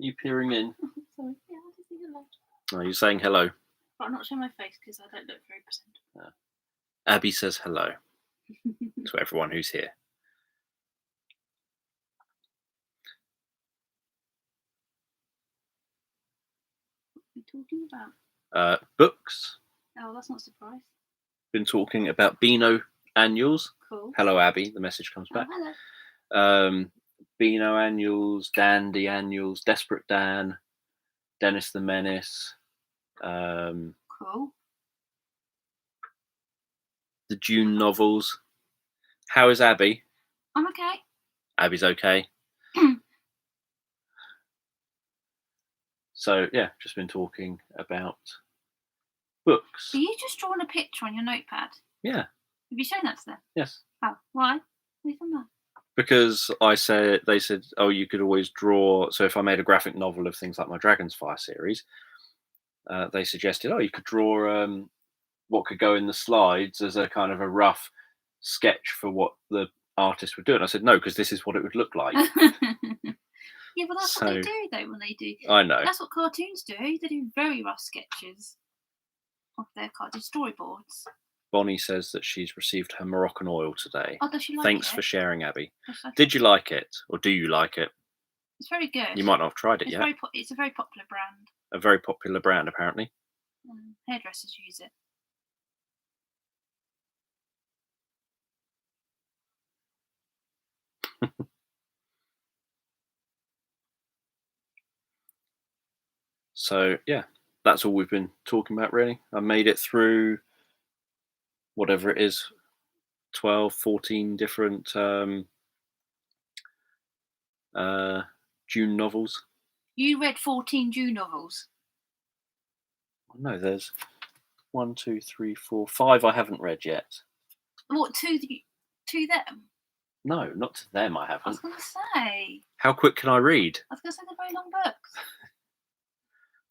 You peering in? Sorry. Yeah, I just say hello. Are you saying hello? But I'm not showing my face because I don't look very presentable. Abby says hello to everyone who's here. What are we talking about? Books. Oh, that's not a surprise. Been talking about Beano annuals. Cool. Hello, Abby. The message comes back. Hello. Beano annuals, Dandy annuals, Desperate Dan, Dennis the Menace, Cool. the Dune novels. How is Abby? I'm okay. Abby's okay. So yeah, just been talking about books. Are you just drawing a picture on your notepad? Yeah. Have you shown that to them? Yes. Oh, why? Why have you done that? Because they said, oh, you could always draw. So if I made a graphic novel of things like my Dragon's Fire series, they suggested, oh, you could draw what could go in the slides as a kind of a rough sketch for what the artist would do. And I said, no, because this is what it would look like. Yeah, but that's what they do, though, when they do. I know. That's what cartoons do. They do very rough sketches of their storyboards. Bonnie says that she's received her Moroccan oil today. Oh, does she like Thanks it? for sharing, Abby. Like Did you like it? Or do you like it? It's very good. You might not have tried it yet. It's a very popular brand. A very popular brand, apparently. Hairdressers use it. So, yeah, that's all we've been talking about, really. I made it through whatever it is, 12, 14 different June novels. You read 14 June novels? No, there's 1, 2, 3, 4, 5 I haven't read yet. What, to them? No, not to them, I I haven't. was going to say. How quick can I read? I was going to say they're very long books.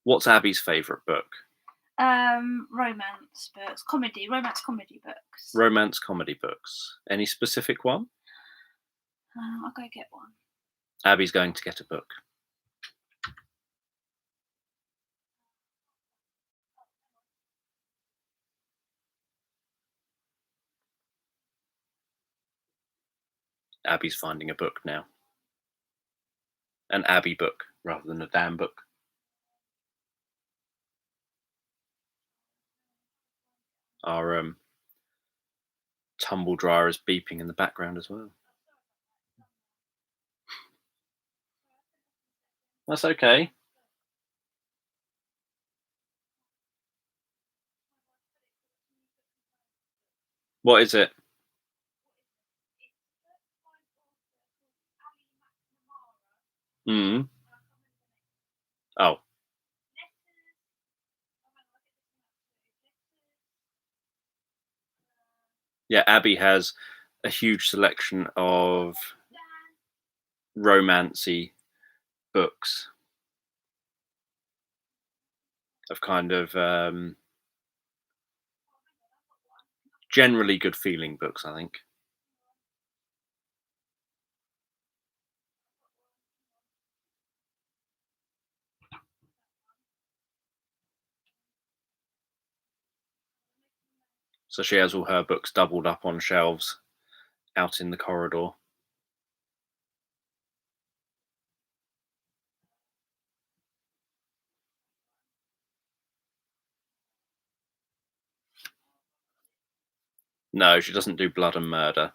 What's Abby's favourite book? Romance books. Romance comedy books. Romance comedy books. Any specific one? I'll go get one. Abby's going to get a book. Abby's finding a book now. An Abby book rather than a damn book. Our tumble dryer is beeping in the background as well. That's okay. What is it? Oh. Yeah, Abby has a huge selection of romancy books. Of kind of generally good feeling books, I think. So she has all her books doubled up on shelves out in the corridor. No, she doesn't do blood and murder.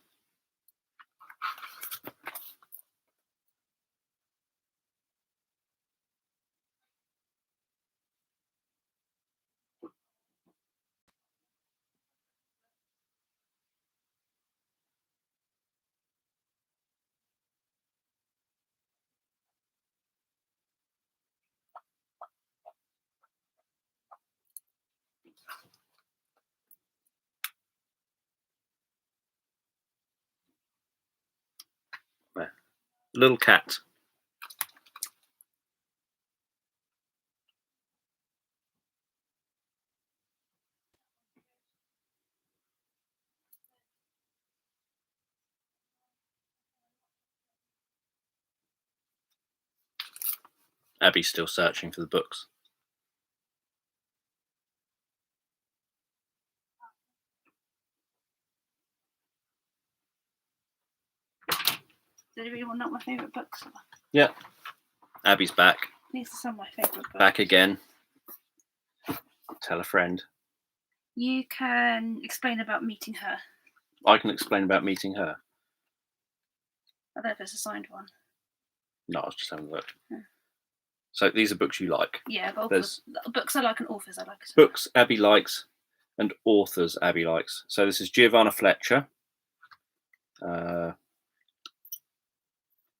Little cat. Abby's still searching for the books. Does anybody want to know what my favourite books are? Yeah. Abby's back. These are some of my favourite books. Back again. Tell a friend. You can explain about meeting her. I can explain about meeting her. I don't know if it's a signed one. No, I was just having a look. Yeah. So these are books you like. Yeah, but There's books I like and authors I like as well. books Abby likes and authors Abby likes. So this is Giovanna Fletcher.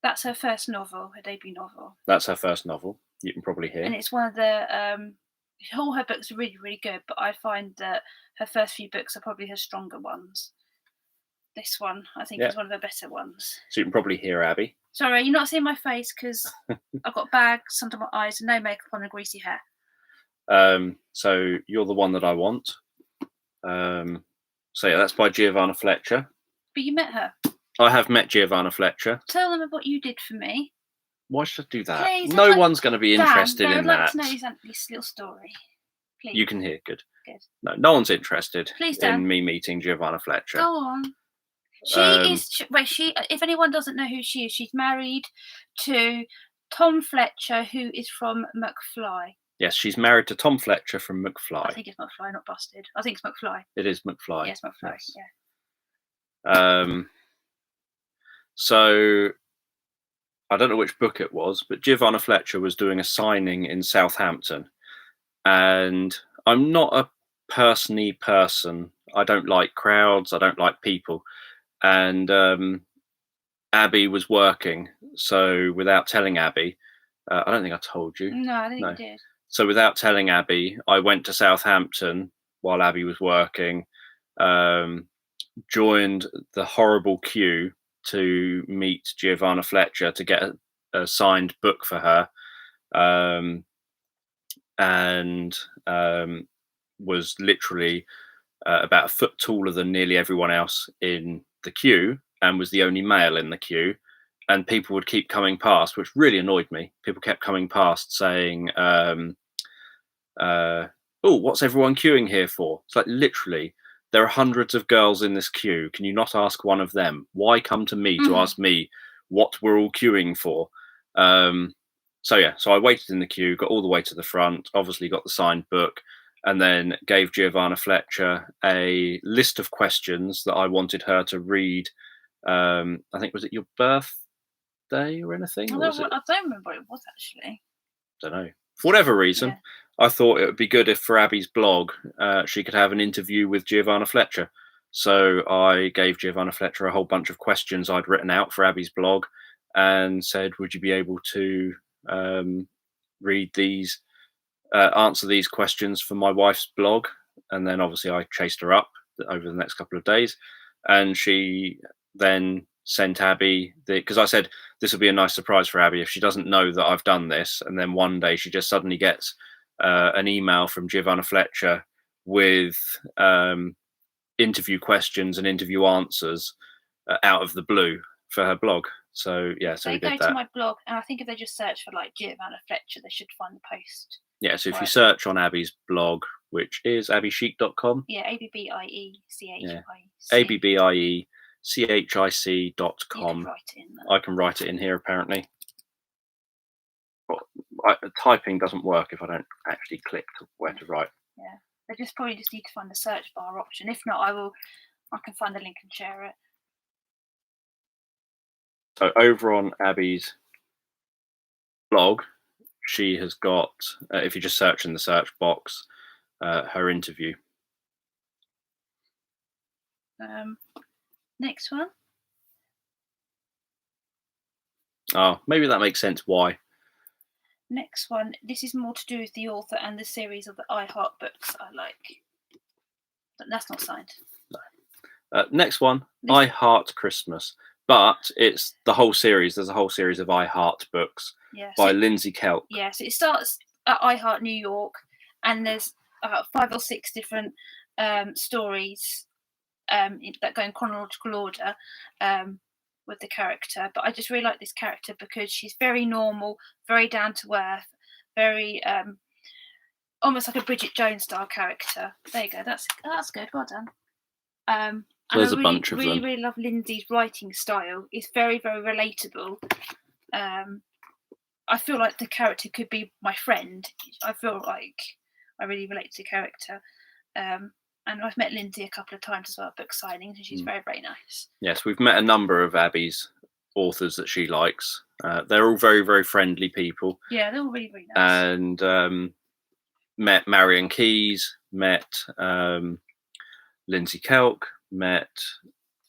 That's her first novel, her debut novel. That's her first novel. You can probably hear. And it's one of the all her books are really, really good, but I find that her first few books are probably her stronger ones. This one, I think, is one of the better ones. So you can probably hear Abby. Sorry, you're not seeing my face because I've got bags under my eyes and no makeup on and greasy hair. So you're the one that I want. So yeah, that's by Giovanna Fletcher. But you met her. I have met Giovanna Fletcher. Tell them what you did for me. Why should I do that? Please, no one's going to be interested in I'd that. like to know this little story. Please. You can hear. Good. Good. No one's interested Please, Dan. in me meeting Giovanna Fletcher. Go on. She if anyone doesn't know who she is, she's married to Tom Fletcher, who is from McFly. Yes, she's married to Tom Fletcher from McFly. I think it's McFly, not Busted. I think it's McFly. It is McFly. Yes, McFly. Yes. Yeah. So I don't know which book it was, but Giovanna Fletcher was doing a signing in Southampton, and I'm not a person. I don't like crowds. I don't like people. And Abby was working, so without telling Abby, I don't think I told you. No, I think you did. So without telling Abby, I went to Southampton while Abby was working, joined the horrible queue to meet Giovanna Fletcher to get a signed book for her, and was literally about a foot taller than nearly everyone else in the queue, and was the only male in the queue. And people would keep coming past, which really annoyed me. People kept coming past saying, oh, what's everyone queuing here for? It's like, literally, there are hundreds of girls in this queue. Can you not ask one of them? Why come to me to ask me what we're all queuing for? So I waited in the queue, got all the way to the front, obviously got the signed book, and then gave Giovanna Fletcher a list of questions that I wanted her to read. I think, was it your birthday or anything? I don't remember what it was, actually. Don't know. For whatever reason, I thought it would be good if for Abby's blog, she could have an interview with Giovanna Fletcher. So I gave Giovanna Fletcher a whole bunch of questions I'd written out for Abby's blog and said, would you be able to read these, answer these questions for my wife's blog? And then obviously I chased her up over the next couple of days, and she then sent Abby because I said this will be a nice surprise for Abby if she doesn't know that I've done this, and then one day she just suddenly gets an email from Giovanna Fletcher with interview questions and interview answers out of the blue for her blog. So yeah, so they we did that. go to my blog, and I think if they just search for like Giovanna Fletcher, they should find the post. Yeah, so if you search on Abby's blog, which is abbychic.com. Yeah, ABBIECHIC. Yeah. ABBIECHIC.com. I can write it in here, apparently. Typing doesn't work if I don't actually click to where to write. Yeah, they probably just need to find the search bar option. If not, I can find the link and share it. So over on Abby's blog, she has got, if you just search in the search box, her interview. Next one. Oh, maybe that makes sense why. Next one. This is more to do with the author and the series of the I Heart books I like. But that's not signed. No. Next one, I Heart Christmas. But it's the whole series. There's a whole series of I Heart books by Lindsay Kelk. Yeah, so it starts at I Heart New York, and there's 5 or 6 different stories that go in chronological order with the character. But I just really like this character because she's very normal, very down to earth, very almost like a Bridget Jones style character. There you go. That's good. Well done. There's a bunch of them. I really love Lindsay's writing style. It's very, very relatable. I feel like the character could be my friend. I feel like I really relate to the character. And I've met Lindsay a couple of times as well at book signings, and she's very, very nice. Yes, we've met a number of Abby's authors that she likes. They're all very, very friendly people. Yeah, they're all really, really nice. And met Marion Keyes, met Lindsay Kelk, met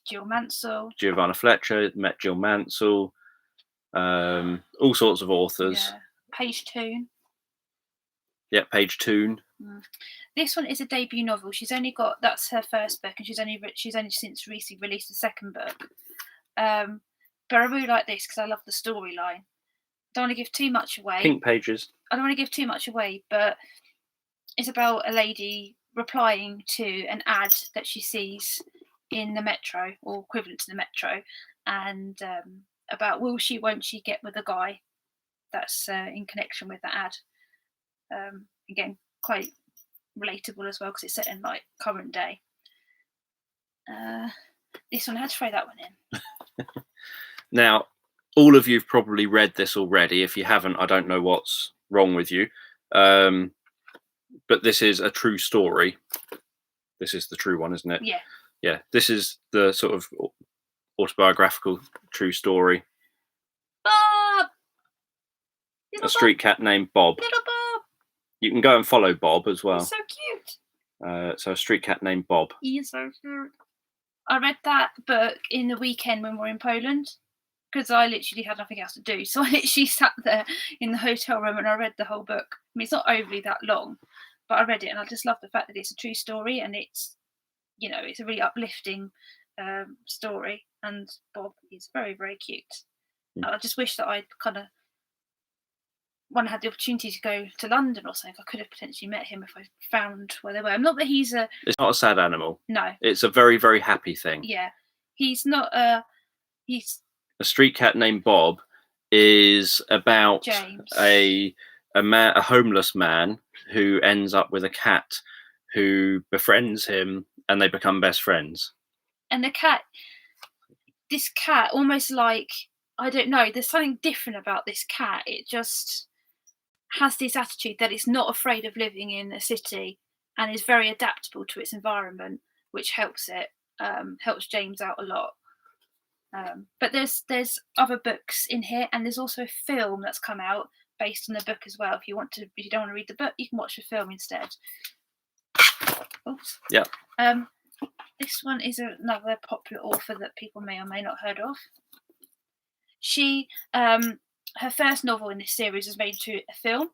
Jill Mansell, Giovanna Fletcher, met Jill Mansell, all sorts of authors. yeah, Paige Toon. Yeah, Paige Toon. This one is a debut novel. She's only got, that's her first book, and she's only since recently released a second book. But I really like this because I love the storyline. Don't want to give too much away. Pink pages. I don't want to give too much away, but it's about a lady replying to an ad that she sees in the Metro, or equivalent to the Metro, and about won't she get with a guy that's in connection with the ad. Again, quite relatable as well because it's set in like current day. This one, I had to throw that one in. Now, all of you've probably read this already. If you haven't, I don't know what's wrong with you. But this is a true story. This is the true one, isn't it? Yeah. Yeah. This is the sort of autobiographical true story. Bob! A street cat named Bob. Little Bob! You can go and follow Bob as well. He's so cute. So a street cat named Bob. He is so cute. I read that book in the weekend when we were in Poland because I literally had nothing else to do. So I literally sat there in the hotel room and I read the whole book. I mean, it's not overly that long, but I read it and I just love the fact that it's a true story and it's, you know, it's a really uplifting story. And Bob is very, very cute. And I just wish that I'd kind of, when I had the opportunity to go to London or something, I could have potentially met him if I found where they were. Not that he's a... It's not a sad animal. No. It's a very, very happy thing. Yeah. He's not a... He's... A Street Cat Named Bob is about James. a homeless man who ends up with a cat who befriends him and they become best friends. And the cat... This cat, almost like... I don't know, there's something different about this cat. It just has this attitude that it's not afraid of living in a city and is very adaptable to its environment, which helps it, helps James out a lot. But there's other books in here, and there's also a film that's come out based on the book as well. If you don't want to read the book, you can watch the film instead. Oops. Yeah. This one is another popular author that people may or may not heard of. She, her first novel in this series was made into a film.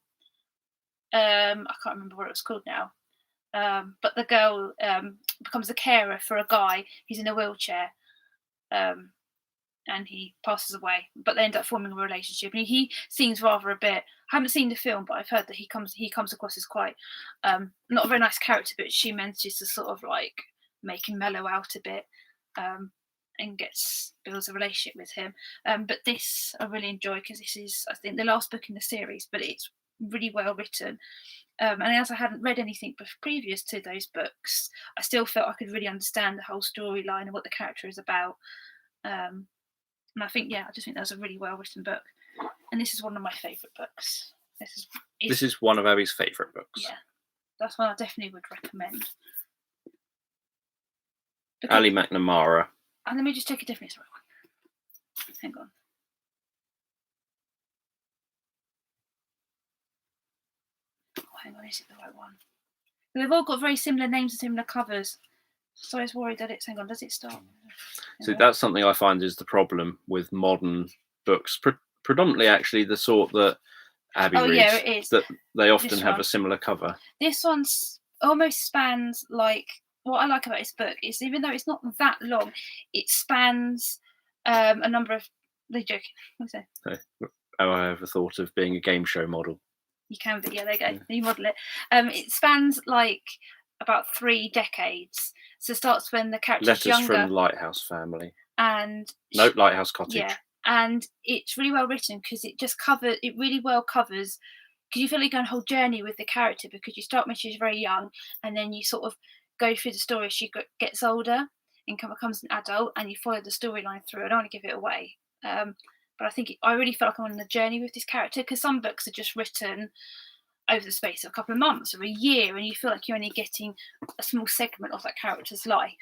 I can't remember what it was called now. But the girl becomes a carer for a guy who's in a wheelchair, and he passes away. But they end up forming a relationship. And he seems rather a bit. I haven't seen the film, but I've heard that he comes across as quite not a very nice character. But she manages to sort of like make him mellow out a bit. And builds a relationship with him. But this I really enjoy because this is, I think, the last book in the series, but it's really well written. And as I hadn't read anything previous to those books, I still felt I could really understand the whole storyline and what the character is about. And I think, I just think that was a really well written book. And this is one of my favourite books. This is one of Abby's favourite books. Yeah, that's one I definitely would recommend. Ali McNamara. And let me just take a different one. Hang on. Oh, hang on, is it the right one? They've all got very similar names and similar covers. So I was worried that hang on, does it start? So that's something I find is the problem with modern books. Predominantly, actually, the sort that Abby reads. Yeah, it is. That they often have a similar cover. This one almost spans like... What I like about this book is, even though it's not that long, it spans a number of... They're joking. What is it? Oh, I ever thought of being a game show model. You can, but yeah, there you go. Yeah. You model it. It spans like about 3 decades. So it starts when the character's younger. Letters from Lighthouse Family. And... No, Lighthouse Cottage. Yeah, and it's really well written because it really well covers... Because you feel like you go on a whole journey with the character because you start when she's very young and then you sort of go through the story as she gets older and becomes an adult, and you follow the storyline through. I don't want to give it away, but I think I really feel like I'm on a journey with this character because some books are just written over the space of a couple of months or a year, and you feel like you're only getting a small segment of that character's life.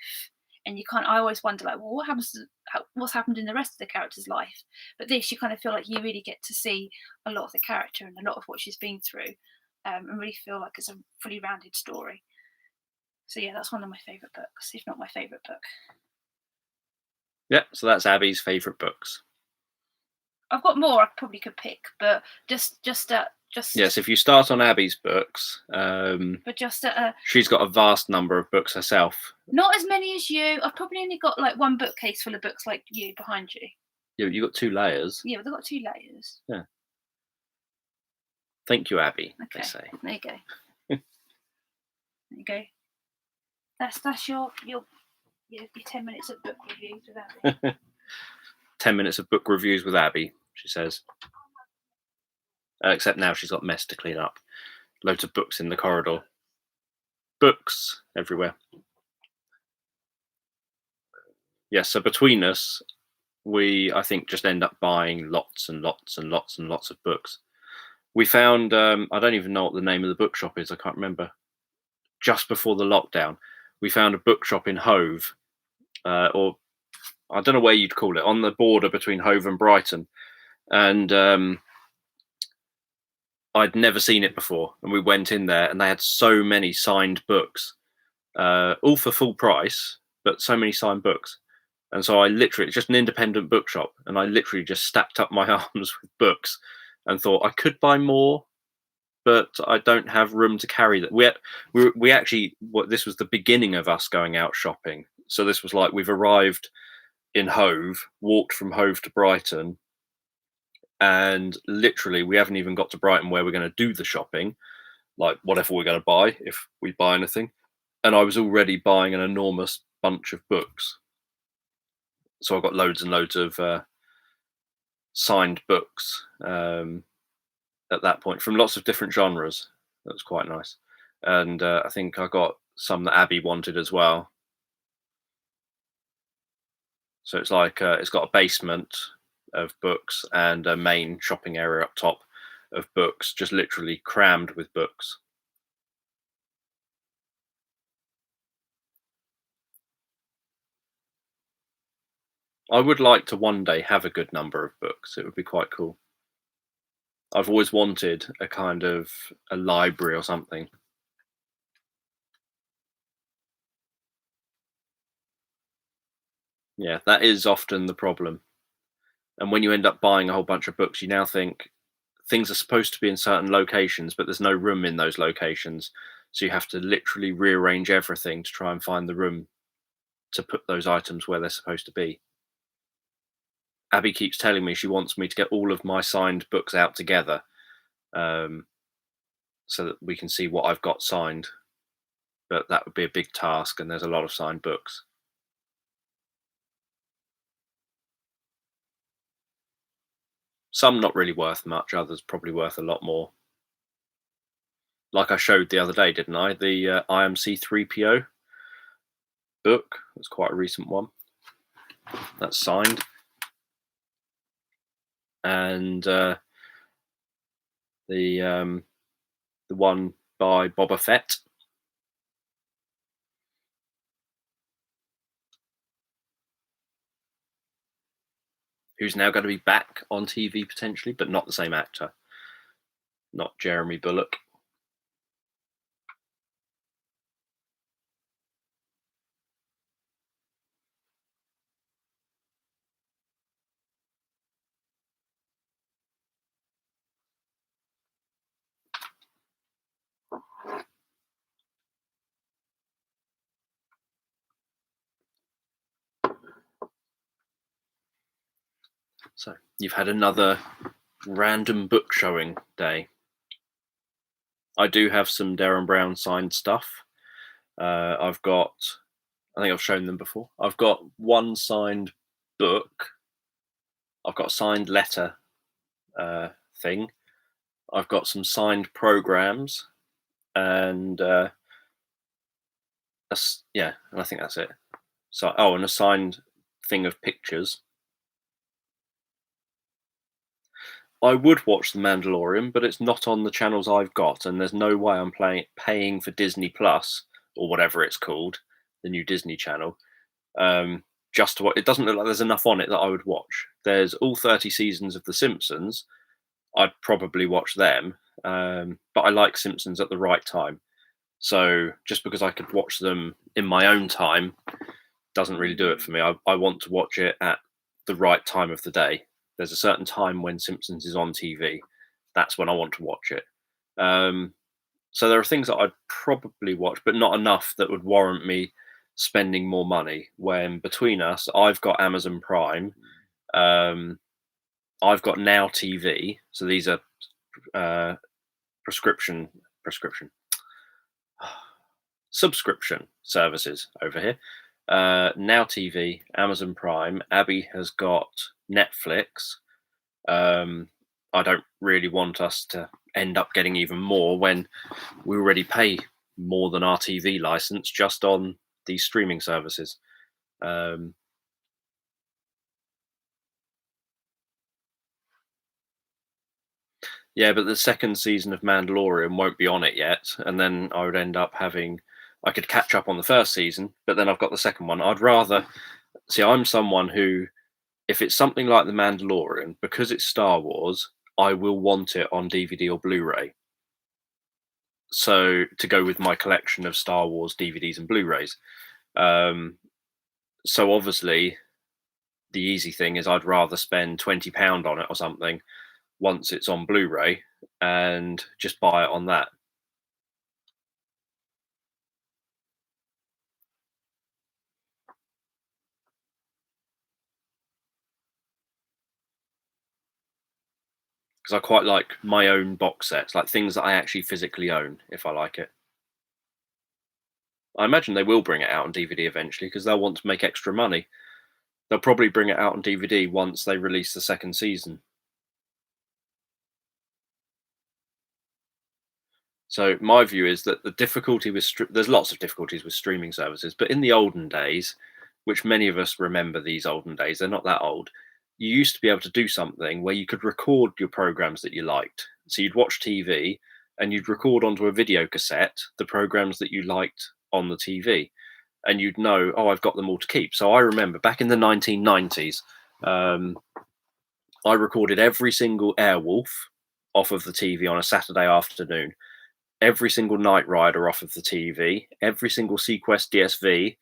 and I always wonder, like, well, what's happened in the rest of the character's life? But this, you kind of feel like you really get to see a lot of the character and a lot of what she's been through, and really feel like it's a fully rounded story. So yeah, that's one of my favourite books, if not my favourite book. Yeah, so that's Abby's favourite books. I've got more I probably could pick, but just yes, if you start on Abby's books, but just she's got a vast number of books herself. Not as many as you. I've probably only got like one bookcase full of books like you behind you. Yeah, you got 2 layers. Yeah, but they've got 2 layers. Yeah. Thank you, Abby. Okay. They say. There you go. There you go. That's your 10 minutes of book reviews with Abby. 10 minutes of book reviews with Abby, she says. Except now she's got mess to clean up. Loads of books in the corridor. Books everywhere. Yes, so between us, we, I think, just end up buying lots and lots and lots and lots of books. We found, I don't even know what the name of the bookshop is, I can't remember. Just before the lockdown, we found a bookshop in Hove, or I don't know where you'd call it, on the border between Hove and Brighton. And I'd never seen it before. And we went in there and they had so many signed books, all for full price, but so many signed books. And so I literally, it's just an independent bookshop, and I literally just stacked up my arms with books and thought I could buy more, but I don't have room to carry that. We actually, this was the beginning of us going out shopping. So this was like, we've arrived in Hove, walked from Hove to Brighton, and literally we haven't even got to Brighton where we're going to do the shopping, like whatever we're going to buy, if we buy anything. And I was already buying an enormous bunch of books. So I've got loads and loads of signed books at that point from lots of different genres. That was quite nice. And I think I got some that Abby wanted as well. So it's like, it's got a basement of books and a main shopping area up top of books, just literally crammed with books. I would like to one day have a good number of books. It would be quite cool. I've always wanted a kind of a library or something. Yeah, that is often the problem. And when you end up buying a whole bunch of books, you now think things are supposed to be in certain locations, but there's no room in those locations. So you have to literally rearrange everything to try and find the room to put those items where they're supposed to be. Abby keeps telling me she wants me to get all of my signed books out together, so that we can see what I've got signed. But that would be a big task, and there's a lot of signed books. Some not really worth much, others probably worth a lot more. Like I showed the other day, didn't I? The IMC3PO book. It's quite a recent one. That's signed. And the one by Boba Fett. Who's now going to be back on TV potentially, but not the same actor. Not Jeremy Bulloch. So you've had another random book showing day. I do have some Darren Brown signed stuff. I've got, I think I've shown them before. I've got one signed book. I've got a signed letter thing. I've got some signed programs, and yeah, and I think that's it. So, and a signed thing of pictures. I would watch The Mandalorian, but it's not on the channels I've got, and there's no way I'm paying for Disney Plus or whatever it's called, the new Disney channel, just to watch. It doesn't look like there's enough on it that I would watch. There's all 30 seasons of The Simpsons. I'd probably watch them, but I like Simpsons at the right time. So just because I could watch them in my own time doesn't really do it for me. I want to watch it at the right time of the day. There's a certain time when Simpsons is on TV. That's when I want to watch it. So there are things that I'd probably watch, but not enough that would warrant me spending more money. When between us, I've got Amazon Prime, I've got Now TV. So these are prescription subscription services over here. Now TV, Amazon Prime. Abby has got Netflix. I don't really want us to end up getting even more when we already pay more than our TV license just on these streaming services. Yeah, but the second season of Mandalorian won't be on it yet, and then I would end up having. I could catch up on the first season, but then I've got the second one. I'd rather see. I'm someone who, if it's something like The Mandalorian, because it's Star Wars, I will want it on DVD or Blu-ray. So to go with my collection of Star Wars DVDs and Blu-rays. So obviously, the easy thing is I'd rather spend £20 on it or something once it's on Blu-ray and just buy it on that. Because I quite like my own box sets, like things that I actually physically own if I like it. I imagine they will bring it out on DVD eventually because they'll want to make extra money. They'll probably bring it out on DVD once they release the second season. So my view is that the difficulty with there's lots of difficulties with streaming services, but in the olden days, which many of us remember these olden days, they're not that old. You used to be able to do something where you could record your programs that you liked. So you'd watch TV and you'd record onto a video cassette the programs that you liked on the TV, and you'd know, oh, I've got them all to keep. So I remember back in the 1990s, I recorded every single Airwolf off of the TV on a Saturday afternoon, every single Knight Rider off of the TV, every single Sequest DSV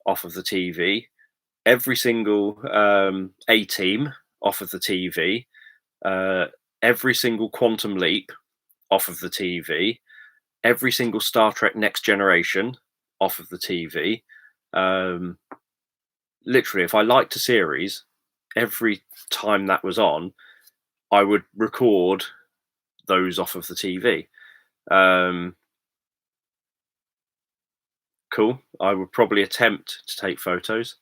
off of the TV, every single A-Team off of the TV, every single Quantum Leap off of the TV, every single Star Trek Next Generation off of the TV. Literally, if I liked a series, every time that was on, I would record those off of the TV. Cool. I would probably attempt to take photos.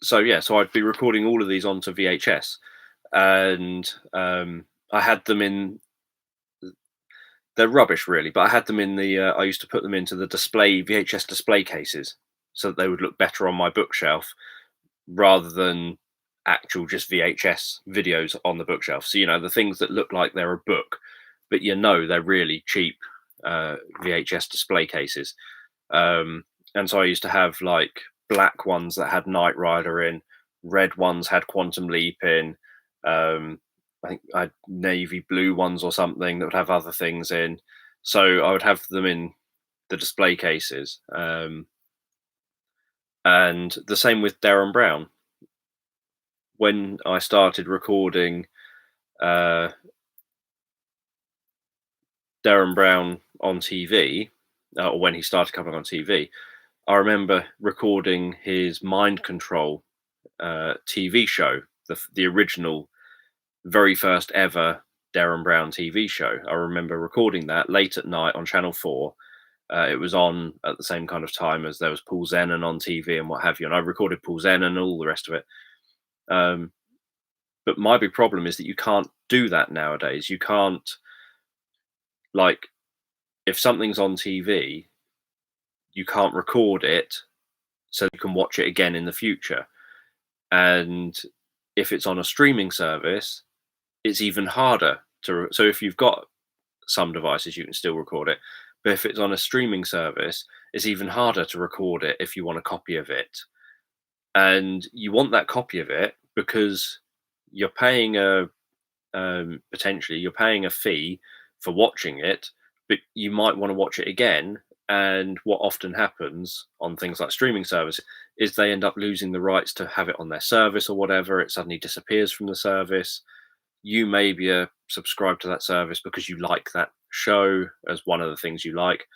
So yeah, so I'd be recording all of these onto VHS, and I had them in. They're rubbish, really, but I had them in the. I used to put them into the display VHS display cases so that they would look better on my bookshelf, rather than actual just VHS videos on the bookshelf. So the things that look like they're a book, but they're really cheap VHS display cases. And so I used to have like black ones that had Knight Rider in, red ones had Quantum Leap in. I think I had navy blue ones or something that would have other things in. So I would have them in the display cases. And the same with Darren Brown. When I started recording Darren Brown on TV, or when he started coming on TV, I remember recording his Mind Control TV show, the original, very first ever Darren Brown TV show. I remember recording that late at night on Channel 4. It was on at the same kind of time as there was Paul Zenon on TV and what have you. And I recorded Paul Zenon and all the rest of it. But my big problem is that you can't do that nowadays. You can't, like, if something's on TV, you can't record it so you can watch it again in the future. And if it's on a streaming service, it's even harder to. So if you've got some devices, you can still record it. But if it's on a streaming service, it's even harder to record it if you want a copy of it. And you want that copy of it because you're paying potentially you're paying a fee for watching it, but you might want to watch it again. And what often happens on things like streaming service is they end up losing the rights to have it on their service or whatever. It suddenly disappears from the service. You maybe are subscribed to that service because you like that show as one of the things you like,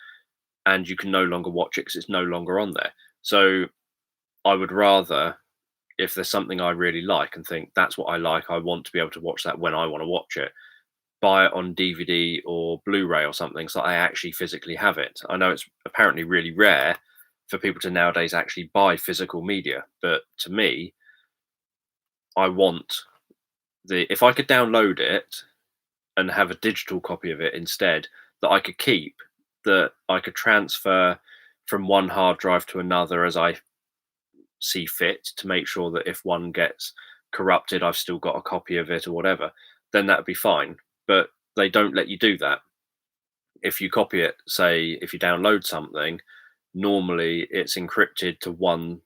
and you can no longer watch it because it's no longer on there. So I would rather, if there's something I really like and think that's what I like, I want to be able to watch that when I want to watch it, buy it on DVD or Blu-ray or something so I actually physically have it. I know it's apparently really rare for people to nowadays actually buy physical media, but to me, I want if I could download it and have a digital copy of it instead that I could keep, that I could transfer from one hard drive to another as I see fit, to make sure that if one gets corrupted, I've still got a copy of it or whatever, then that'd be fine. But they don't let you do that. If you copy it, say, if you download something, normally it's encrypted to one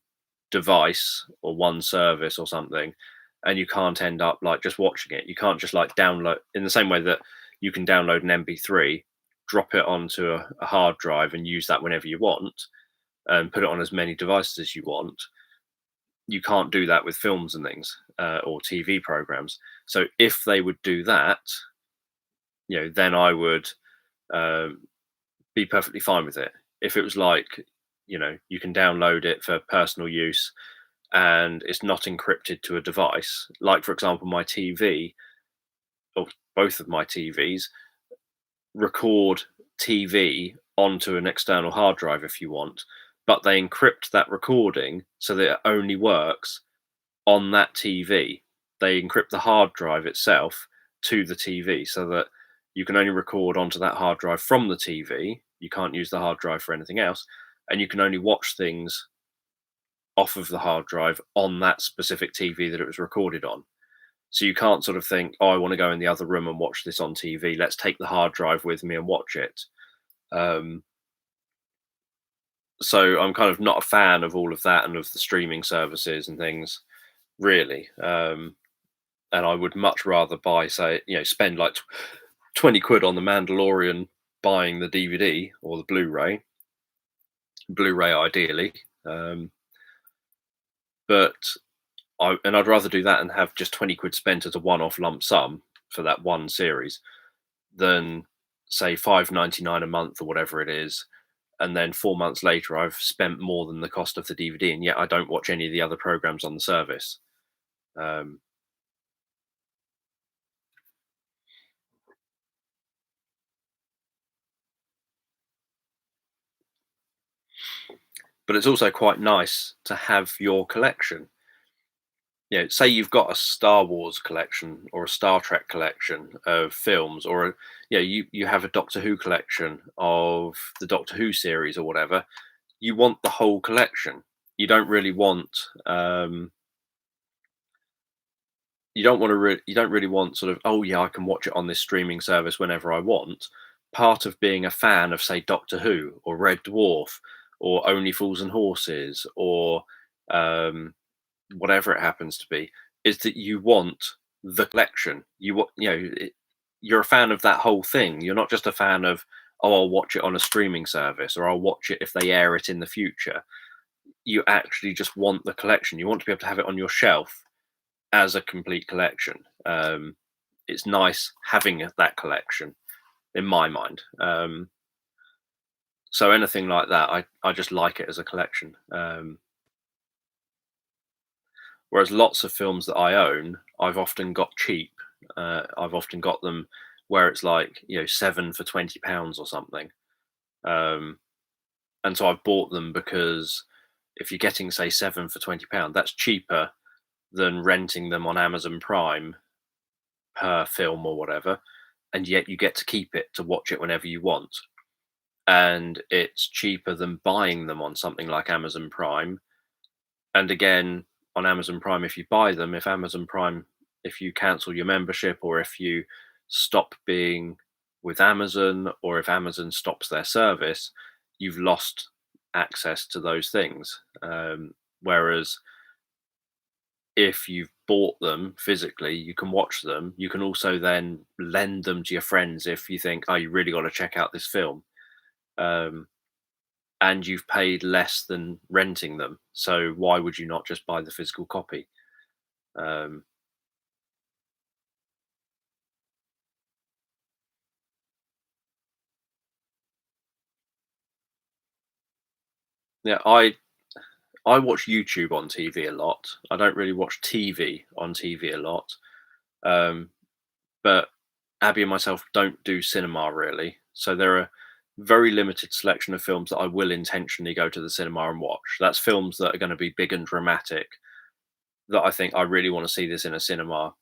device or one service or something, and you can't end up like just watching it. You can't just like download in the same way that you can download an MP3, drop it onto a hard drive and use that whenever you want, and put it on as many devices as you want. You can't do that with films and things or TV programs. So if they would do that, then I would be perfectly fine with it. If it was like, you can download it for personal use and it's not encrypted to a device, like for example, my TV or both of my TVs record TV onto an external hard drive if you want, but they encrypt that recording so that it only works on that TV. They encrypt the hard drive itself to the TV so that you can only record onto that hard drive from the TV. You can't use the hard drive for anything else. And you can only watch things off of the hard drive on that specific TV that it was recorded on. So you can't sort of think, oh, I want to go in the other room and watch this on TV. Let's take the hard drive with me and watch it. So I'm kind of not a fan of all of that and of the streaming services and things, really. And I would much rather buy, say, spend like 20 quid on The Mandalorian buying the DVD or the Blu-ray ideally. But I'd rather do that and have just 20 quid spent as a one-off lump sum for that one series than say £5.99 a month or whatever it is. And then 4 months later, I've spent more than the cost of the DVD, and yet I don't watch any of the other programs on the service. But it's also quite nice to have your collection. Say you've got a Star Wars collection or a Star Trek collection of films, or you have a Doctor Who collection of the Doctor Who series or whatever. You want the whole collection. You don't really want you don't really want sort of, oh yeah, I can watch it on this streaming service whenever I want. Part of being a fan of, say, Doctor Who or Red Dwarf or Only Fools and Horses or whatever it happens to be, is that you want the collection. You're a fan of that whole thing. You're not just a fan of, oh, I'll watch it on a streaming service or I'll watch it if they air it in the future. You actually just want the collection. You want to be able to have it on your shelf as a complete collection. It's nice having that collection, in my mind. So anything like that, I just like it as a collection. Whereas lots of films that I own, I've often got cheap. I've often got them where it's like, 7 for £20 or something. And so I've bought them because if you're getting, say, 7 for £20, that's cheaper than renting them on Amazon Prime per film or whatever. And yet you get to keep it to watch it whenever you want. And it's cheaper than buying them on something like Amazon Prime. And again, on Amazon Prime, if you buy them, if you cancel your membership or if you stop being with Amazon, or if Amazon stops their service, you've lost access to those things. Whereas if you've bought them physically, you can watch them. You can also then lend them to your friends if you think, oh, you really got to check out this film. Um, and you've paid less than renting them. So why would you not just buy the physical copy? Um, yeah, I watch YouTube on TV a lot. I don't really watch TV on TV a lot. Um, but Abby and myself don't do cinema really. So there are very limited selection of films that I will intentionally go to the cinema and watch. That's films that are going to be big and dramatic, that I think I really want to see this in a cinema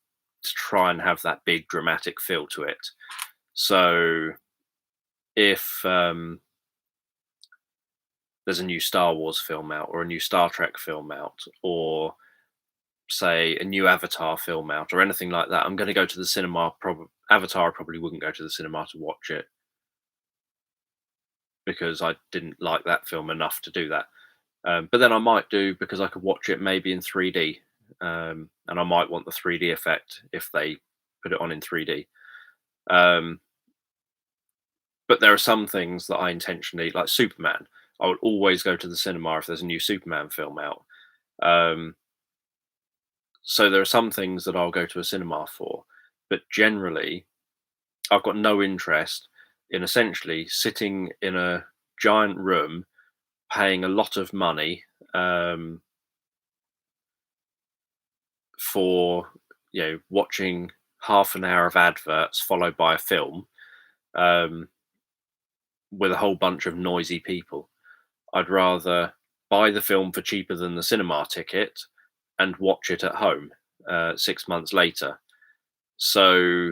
to try and have that big dramatic feel to it. So if there's a new Star Wars film out, or a new Star Trek film out, or say a new Avatar film out, or anything like that, I'm going to go to the cinema. Avatar, I probably wouldn't go to the cinema to watch it because I didn't like that film enough to do that. But then I might do, because I could watch it maybe in 3D, and I might want the 3D effect if they put it on in 3D. But there are some things that I intentionally, like Superman. I would always go to the cinema if there's a new Superman film out. Um, so there are some things that I'll go to a cinema for, but generally, I've got no interest in essentially sitting in a giant room, paying a lot of money um, for watching half an hour of adverts followed by a film um, with a whole bunch of noisy people. I'd rather buy the film for cheaper than the cinema ticket and watch it at home 6 months later. So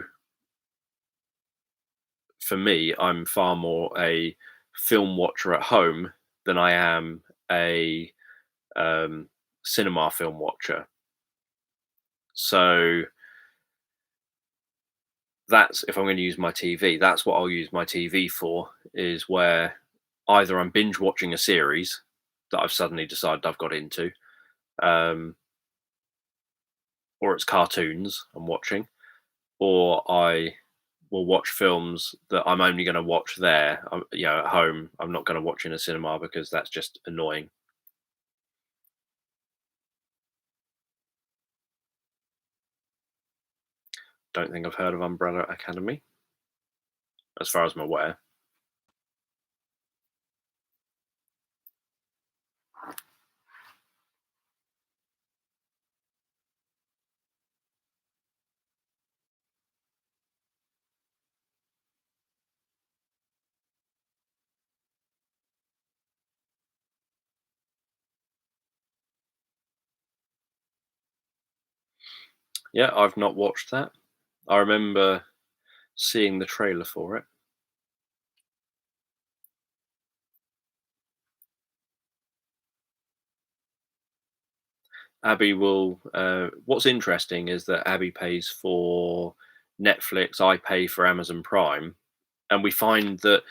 for me, I'm far more a film watcher at home than I am a cinema film watcher. So that's, if I'm going to use my TV, that's what I'll use my TV for, is where either I'm binge watching a series that I've suddenly decided I've got into, um, or it's cartoons I'm watching, or I will watch films that I'm only going to watch there, at home. I'm not going to watch in a cinema because that's just annoying. Don't think I've heard of Umbrella Academy, as far as I'm aware. Yeah, I've not watched that. I remember seeing the trailer for it. Abby will. What's interesting is that Abby pays for Netflix, I pay for Amazon Prime, and we find that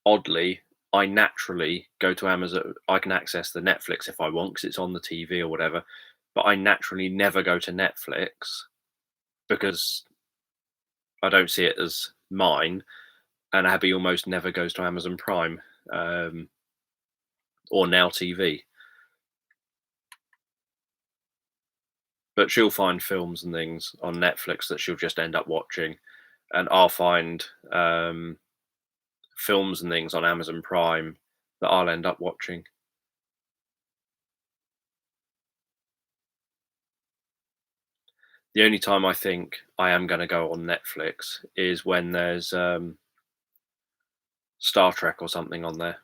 oddly, I naturally go to Amazon. I can access the Netflix if I want because it's on the TV or whatever, but I naturally never go to Netflix because I don't see it as mine. And Abby almost never goes to Amazon Prime or Now TV. But she'll find films and things on Netflix that she'll just end up watching, and I'll find films and things on Amazon Prime that I'll end up watching. The only time I think I am going to go on Netflix is when there's Star Trek or something on there.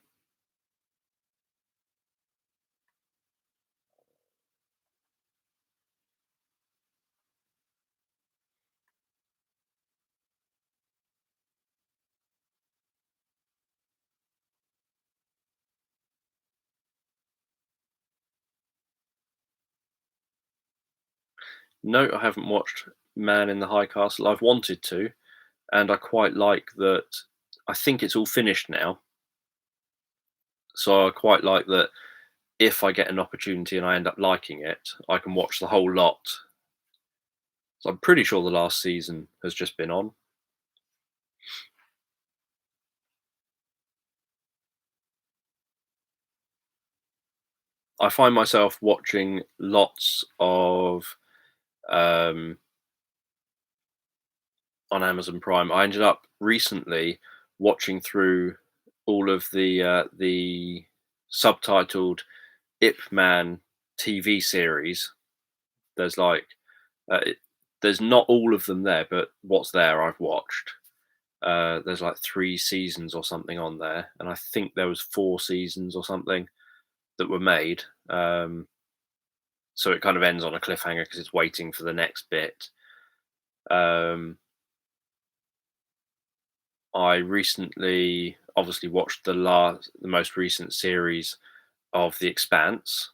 No, I haven't watched Man in the High Castle. I've wanted to. and I quite like that. I think it's all finished now, so I quite like that. If I get an opportunity and I end up liking it, I can watch the whole lot. So I'm pretty sure the last season has just been on. I find myself watching lots of on Amazon Prime. I ended up recently watching through all of the subtitled Ip Man TV series. There's like there's not all of them there, but what's there I've watched. There's like 3 seasons or something on there, and I think there was 4 seasons or something that were made. So it kind of ends on a cliffhanger because it's waiting for the next bit. I recently obviously watched the most recent series of The Expanse.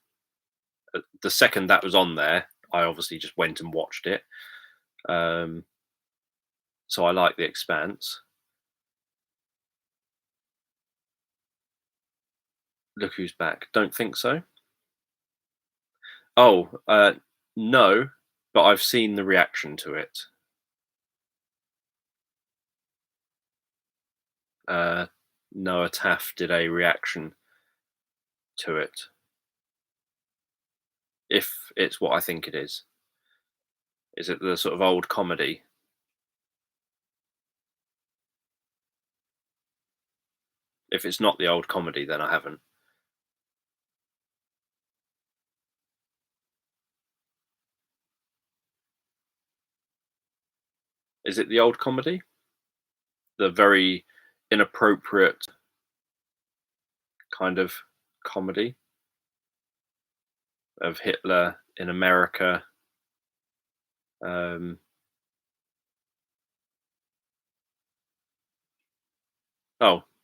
The second that was on there, I obviously just went and watched it. So I like The Expanse. Look Who's Back. Don't think so. Oh, no, but I've seen the reaction to it. Noah Taff did a reaction to it. If it's what I think it is. Is it the sort of old comedy? If it's not the old comedy, then I haven't. Is it the old comedy? The very inappropriate kind of comedy of Hitler in America. Oh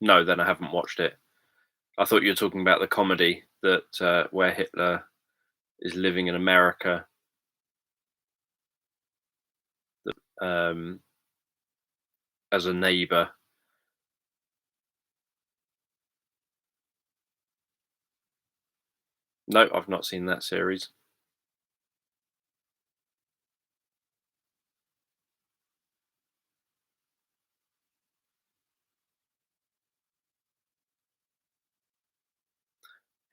no, then I haven't watched it. I thought you were talking about the comedy that where Hitler is living in America. As a neighbor. No, I've not seen that series.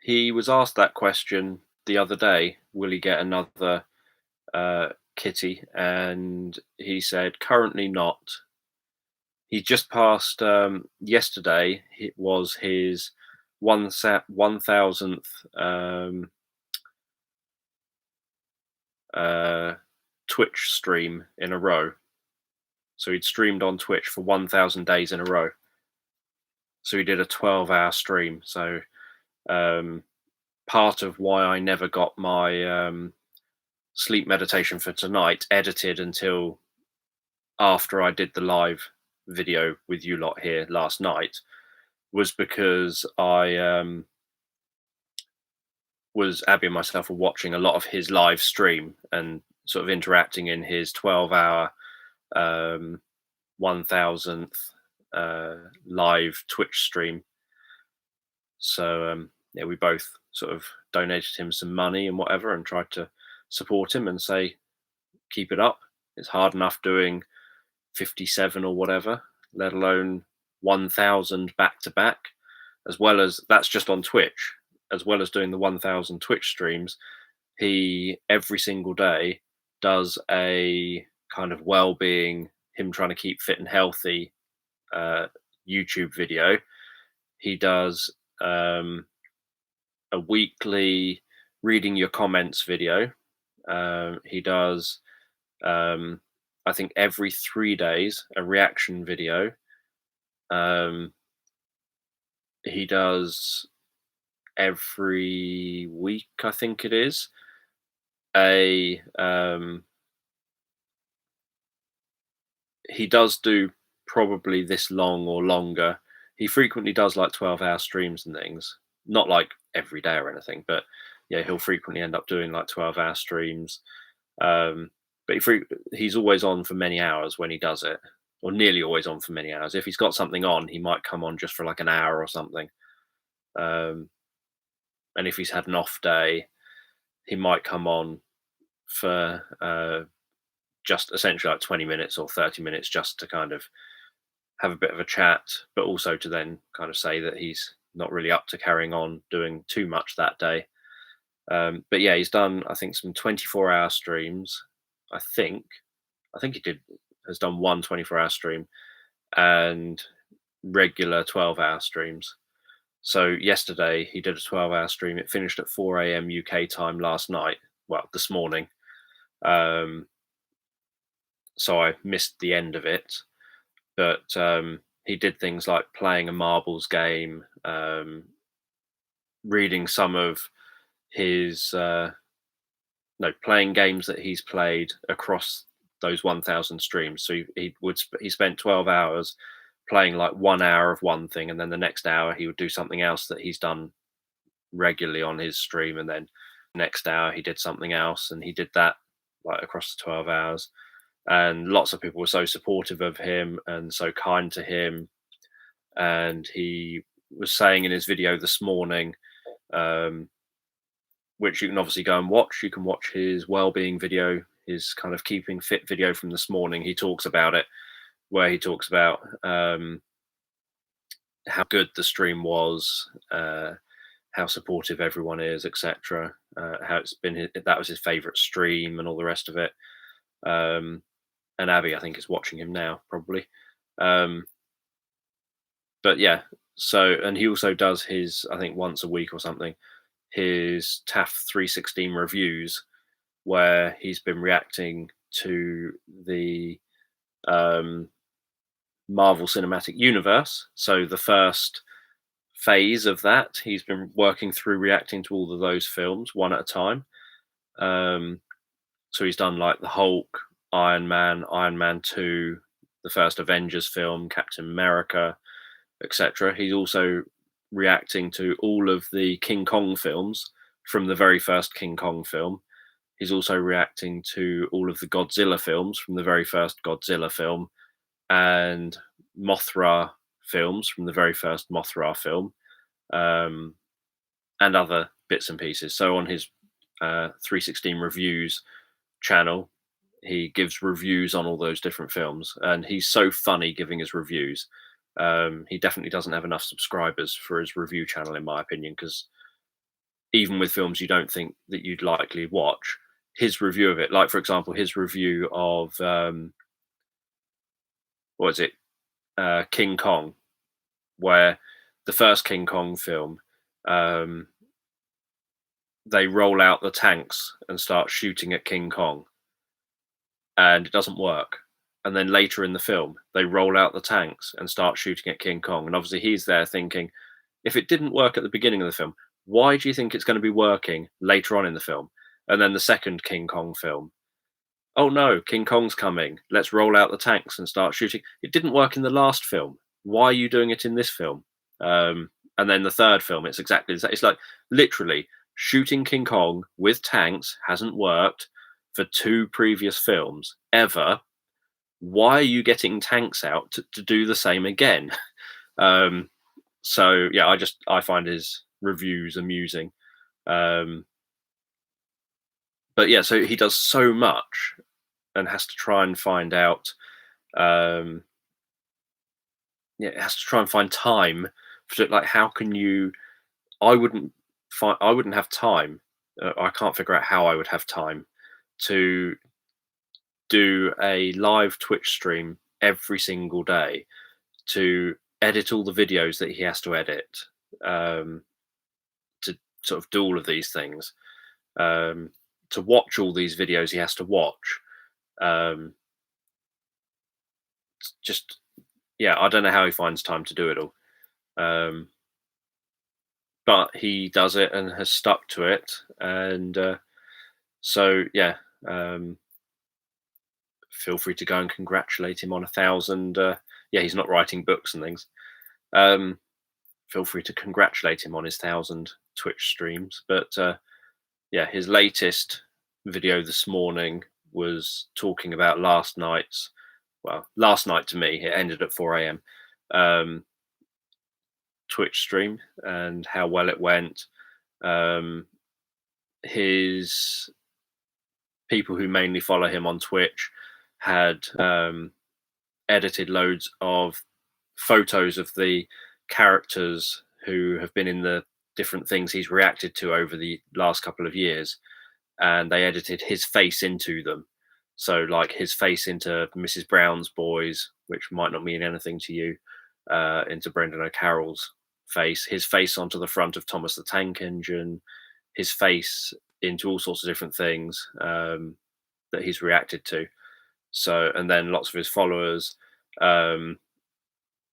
He was asked that question the other day, will he get another kitty? And he said, currently not. He just passed yesterday. It was his 1000th Twitch stream in a row. So he'd streamed on Twitch for 1000 days in a row. So he did a 12-hour stream. So part of why I never got my sleep meditation for tonight edited until after I did the live video with you lot here last night was because I was Abby and myself were watching a lot of his live stream and sort of interacting in his 12-hour 1000th live Twitch stream. So yeah, we both sort of donated him some money and whatever and tried to support him and say, keep it up. It's hard enough doing 57 or whatever, let alone 1000 back to back, as well as that's just on Twitch, as well as doing the 1000 Twitch streams. He every single day does a kind of well-being, him trying to keep fit and healthy YouTube video. He does a weekly reading your comments video. He does I think every 3 days a reaction video. He does every week, I think it is, he does do probably this long or longer. He frequently does like 12-hour streams and things, not like every day or anything, but yeah, he'll frequently end up doing like 12-hour streams. But he's always on for many hours when he does it. or nearly always on for many hours. If he's got something on, he might come on just for like an hour or something. And if he's had an off day, he might come on for just essentially like 20 minutes or 30 minutes just to kind of have a bit of a chat, but also to then kind of say that he's not really up to carrying on doing too much that day. But yeah, he's done, I think, some 24-hour streams. I think has done one 24-hour stream and regular 12-hour streams. So yesterday he did a 12-hour stream. It finished at 4 a.m. UK time last night. Well, this morning. So I missed the end of it. But he did things like playing a marbles game, reading some of his playing games that he's played across those 1,000 streams. So he spent 12 hours playing like 1 hour of one thing, and then the next hour he would do something else that he's done regularly on his stream, and then next hour he did something else, and he did that like across the 12 hours. And lots of people were so supportive of him and so kind to him. And he was saying in his video this morning, which you can obviously go and watch. You can watch his well-being video, his kind of keeping fit video from this morning. He talks about it, where he talks about how good the stream was, how supportive everyone is, etc. How it's been that was his favorite stream and all the rest of it. And Abby, I think, is watching him now, probably. But yeah, so, and he also does his, I think, once a week or something, his TAF 316 reviews, where he's been reacting to the Marvel Cinematic Universe. So the first phase of that, he's been working through reacting to all of those films one at a time. So he's done like the Hulk, Iron Man 2, the first Avengers film, Captain America, etc. He's also reacting to all of the King Kong films from the very first King Kong film. He's also reacting to all of the Godzilla films from the very first Godzilla film, and Mothra films from the very first Mothra film, and other bits and pieces. So on his 316 reviews channel, he gives reviews on all those different films, and he's so funny giving his reviews. He definitely doesn't have enough subscribers for his review channel, in my opinion, because even with films you don't think that you'd likely watch, his review of it, like for example his review of King Kong, where the first King Kong film, they roll out the tanks and start shooting at King Kong, and it doesn't work. And then later in the film, they roll out the tanks and start shooting at King Kong. And obviously he's there thinking, if it didn't work at the beginning of the film, why do you think it's going to be working later on in the film? And then the second King Kong film, oh no, King Kong's coming. Let's roll out the tanks and start shooting. It didn't work in the last film. Why are you doing it in this film? And then the third film, it's exactly the same. It's like literally shooting King Kong with tanks hasn't worked for 2 previous films ever. Why are you getting tanks out to do the same again? So yeah, I find his reviews amusing. But yeah, so he does so much and has to try and find out. Has to try and find time for, like, how can you? I wouldn't have time. I can't figure out how I would have time to do a live Twitch stream every single day, to edit all the videos that he has to edit, to sort of do all of these things, to watch all these videos he has to watch. Just, yeah, I don't know how he finds time to do it all. But he does it and has stuck to it. And so, yeah, feel free to go and congratulate him on 1,000. Yeah, he's not writing books and things. Feel free to congratulate him on his 1,000 Twitch streams. But yeah, his latest video this morning was talking about last night's well, last night to me, it ended at 4 a.m. Twitch stream and how well it went. His people who mainly follow him on Twitch had edited loads of photos of the characters who have been in the different things he's reacted to over the last couple of years, and they edited his face into them. So, like his face into Mrs. Brown's Boys, which might not mean anything to you, into Brendan O'Carroll's face, his face onto the front of Thomas the Tank Engine, his face into all sorts of different things that he's reacted to. So, and then lots of his followers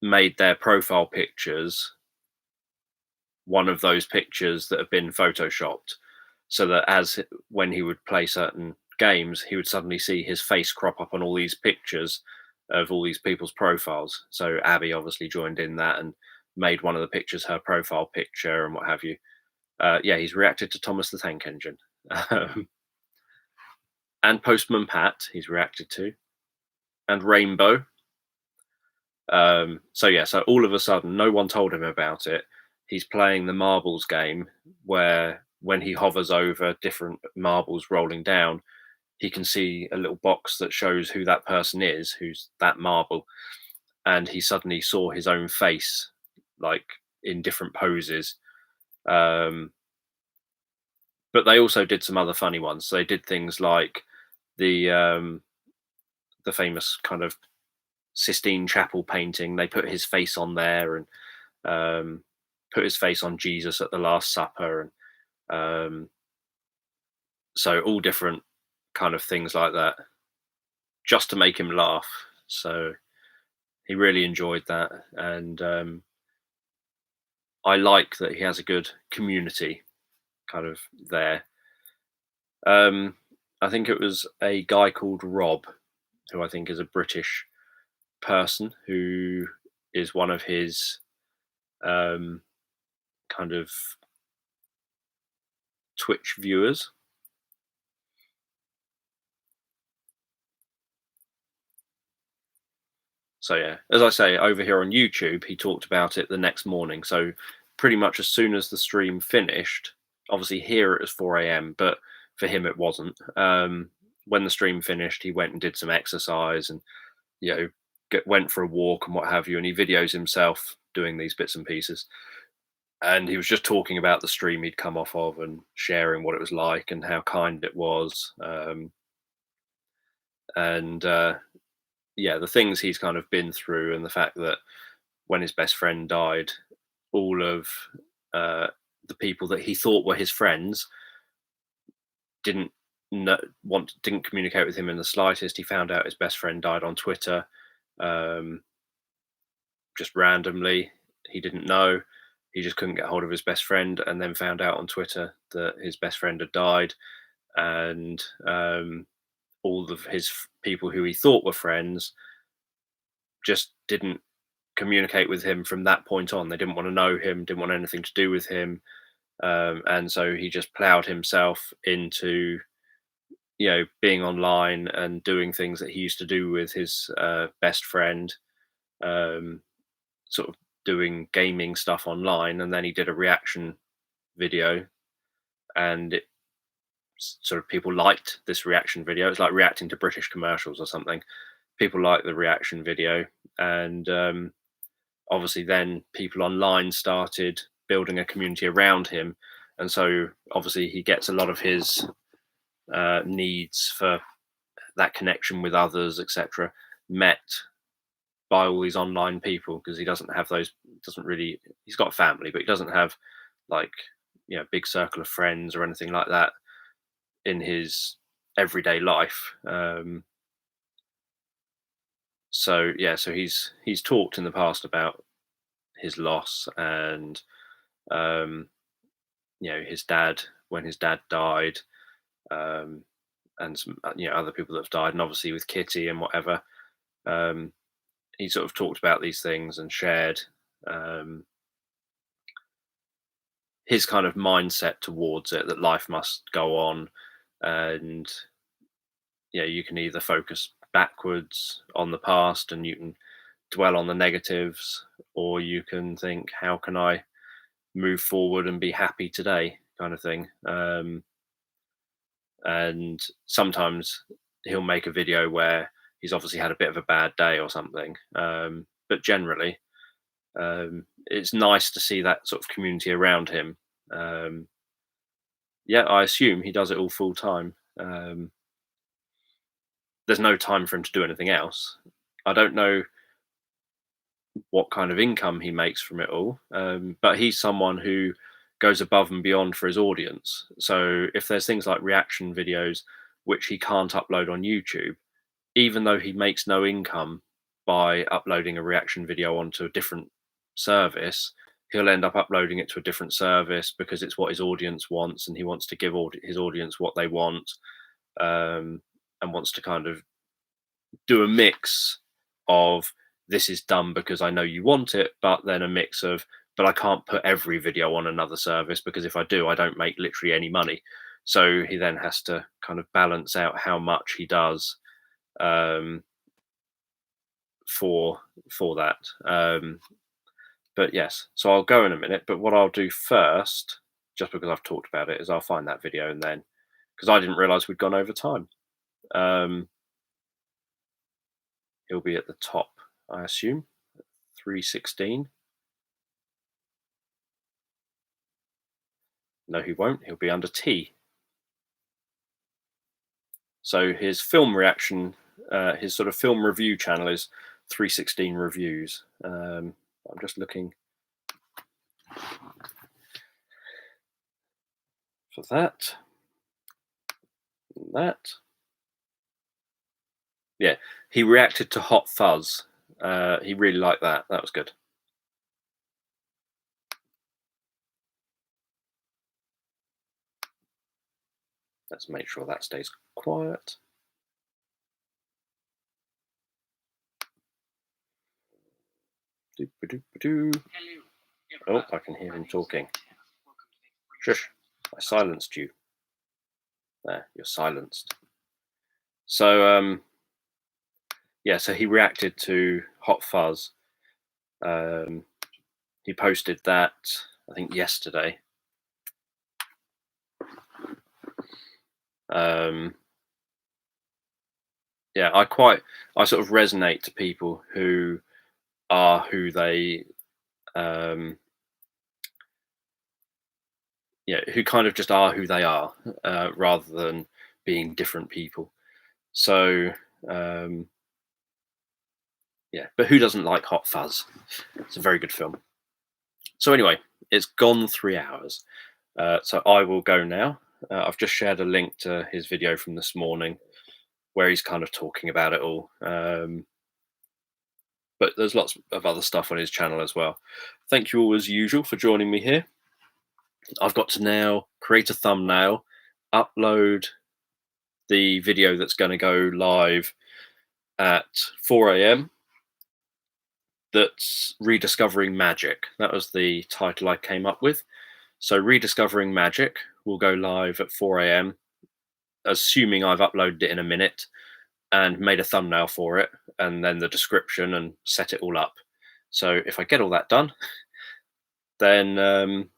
made their profile pictures one of those pictures that have been photoshopped, so that as when he would play certain games, he would suddenly see his face crop up on all these pictures of all these people's profiles. So Abby obviously joined in that and made one of the pictures her profile picture and what have you. Yeah, he's reacted to Thomas the Tank Engine. And Postman Pat he's reacted to, and Rainbow. So all of a sudden, no one told him about it. He's playing the marbles game where when he hovers over different marbles rolling down, he can see a little box that shows who that person is, who's that marble. And he suddenly saw his own face, like in different poses. But they also did some other funny ones. So they did things like the famous kind of Sistine Chapel painting. They put his face on there and put his face on Jesus at the Last Supper, and so all different kind of things like that, just to make him laugh. So he really enjoyed that, and I like that he has a good community kind of there. I think it was a guy called Rob, who I think is a British person, who is one of his kind of Twitch viewers. So yeah, as I say, over here on YouTube, he talked about it the next morning. So pretty much as soon as the stream finished, obviously here it was 4 a.m., but for him it wasn't. When the stream finished, he went and did some exercise and, went for a walk and what have you. And he videos himself doing these bits and pieces. And he was just talking about the stream he'd come off of and sharing what it was like and how kind it was. The things he's kind of been through, and the fact that when his best friend died, all of the people that he thought were his friends didn't communicate with him in the slightest. He found out his best friend died on Twitter, just randomly. He didn't know. He just couldn't get hold of his best friend, and then found out on Twitter that his best friend had died, and all of his people who he thought were friends just didn't communicate with him from that point on. They didn't want to know him, didn't want anything to do with him. And so he just plowed himself into, being online and doing things that he used to do with his best friend, sort of doing gaming stuff online. And then he did a reaction video, and it sort of, people liked this reaction video. It's like reacting to British commercials or something. People liked the reaction video, and obviously then people online started building a community around him, and so obviously he gets a lot of his needs for that connection with others, etc., met by all these online people, because he doesn't have those, he's got a family, but he doesn't have like big circle of friends or anything like that in his everyday life. So he's talked in the past about his loss, and his dad, when his dad died, and some other people that have died, and obviously with Kitty and whatever. He sort of talked about these things and shared his kind of mindset towards it, that life must go on, and you can either focus backwards on the past and you can dwell on the negatives, or you can think, how can I move forward and be happy today, kind of thing. And sometimes he'll make a video where he's obviously had a bit of a bad day or something. But generally, it's nice to see that sort of community around him. Yeah, I assume he does it all full time. There's no time for him to do anything else. I don't know what kind of income he makes from it all, but he's someone who goes above and beyond for his audience. So if there's things like reaction videos which he can't upload on YouTube, even though he makes no income by uploading a reaction video onto a different service, he'll end up uploading it to a different service because it's what his audience wants, and he wants to give his audience what they want, and wants to kind of do a mix of, this is done because I know you want it, but then a mix of, but I can't put every video on another service because if I do, I don't make literally any money. So he then has to kind of balance out how much he does for that. But yes, so I'll go in a minute. But what I'll do first, just because I've talked about it, is I'll find that video, and then, because I didn't realize we'd gone over time. He'll be at the top, I assume, 3:16. No, he won't. He'll be under T. So his film reaction, his sort of film review channel is 3:16 Reviews. I'm just looking for that. That. Yeah, he reacted to Hot Fuzz. He really liked that. That was good. Let's make sure that stays quiet. Oh, I can hear him talking. Shush, I silenced you. There, you're silenced. So, yeah, so he reacted to Hot Fuzz. He posted that, I think, yesterday. Yeah, I sort of resonate to people who are who they, yeah, who kind of just are who they are, rather than being different people. So, yeah, but who doesn't like Hot Fuzz? It's a very good film. So anyway, it's gone 3 hours. So I will go now. I've just shared a link to his video from this morning where he's kind of talking about it all. But there's lots of other stuff on his channel as well. Thank you all as usual for joining me here. I've got to now create a thumbnail, upload the video that's going to go live at 4 a.m. That's Rediscovering Magic. That was the title I came up with. So Rediscovering Magic will go live at 4 a.m. assuming I've uploaded it in a minute and made a thumbnail for it, and then the description, and set it all up. So if I get all that done, then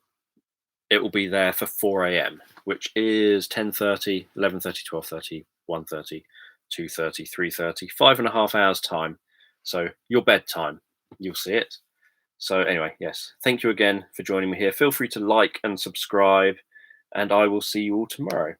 it will be there for 4 a.m, which is 10:30, 11:30, 12:30, 1:30, 2:30, 3:30, 5.5 hours time. So your bedtime, you'll see it. So anyway, yes, thank you again for joining me here. Feel free to like and subscribe, and I will see you all tomorrow.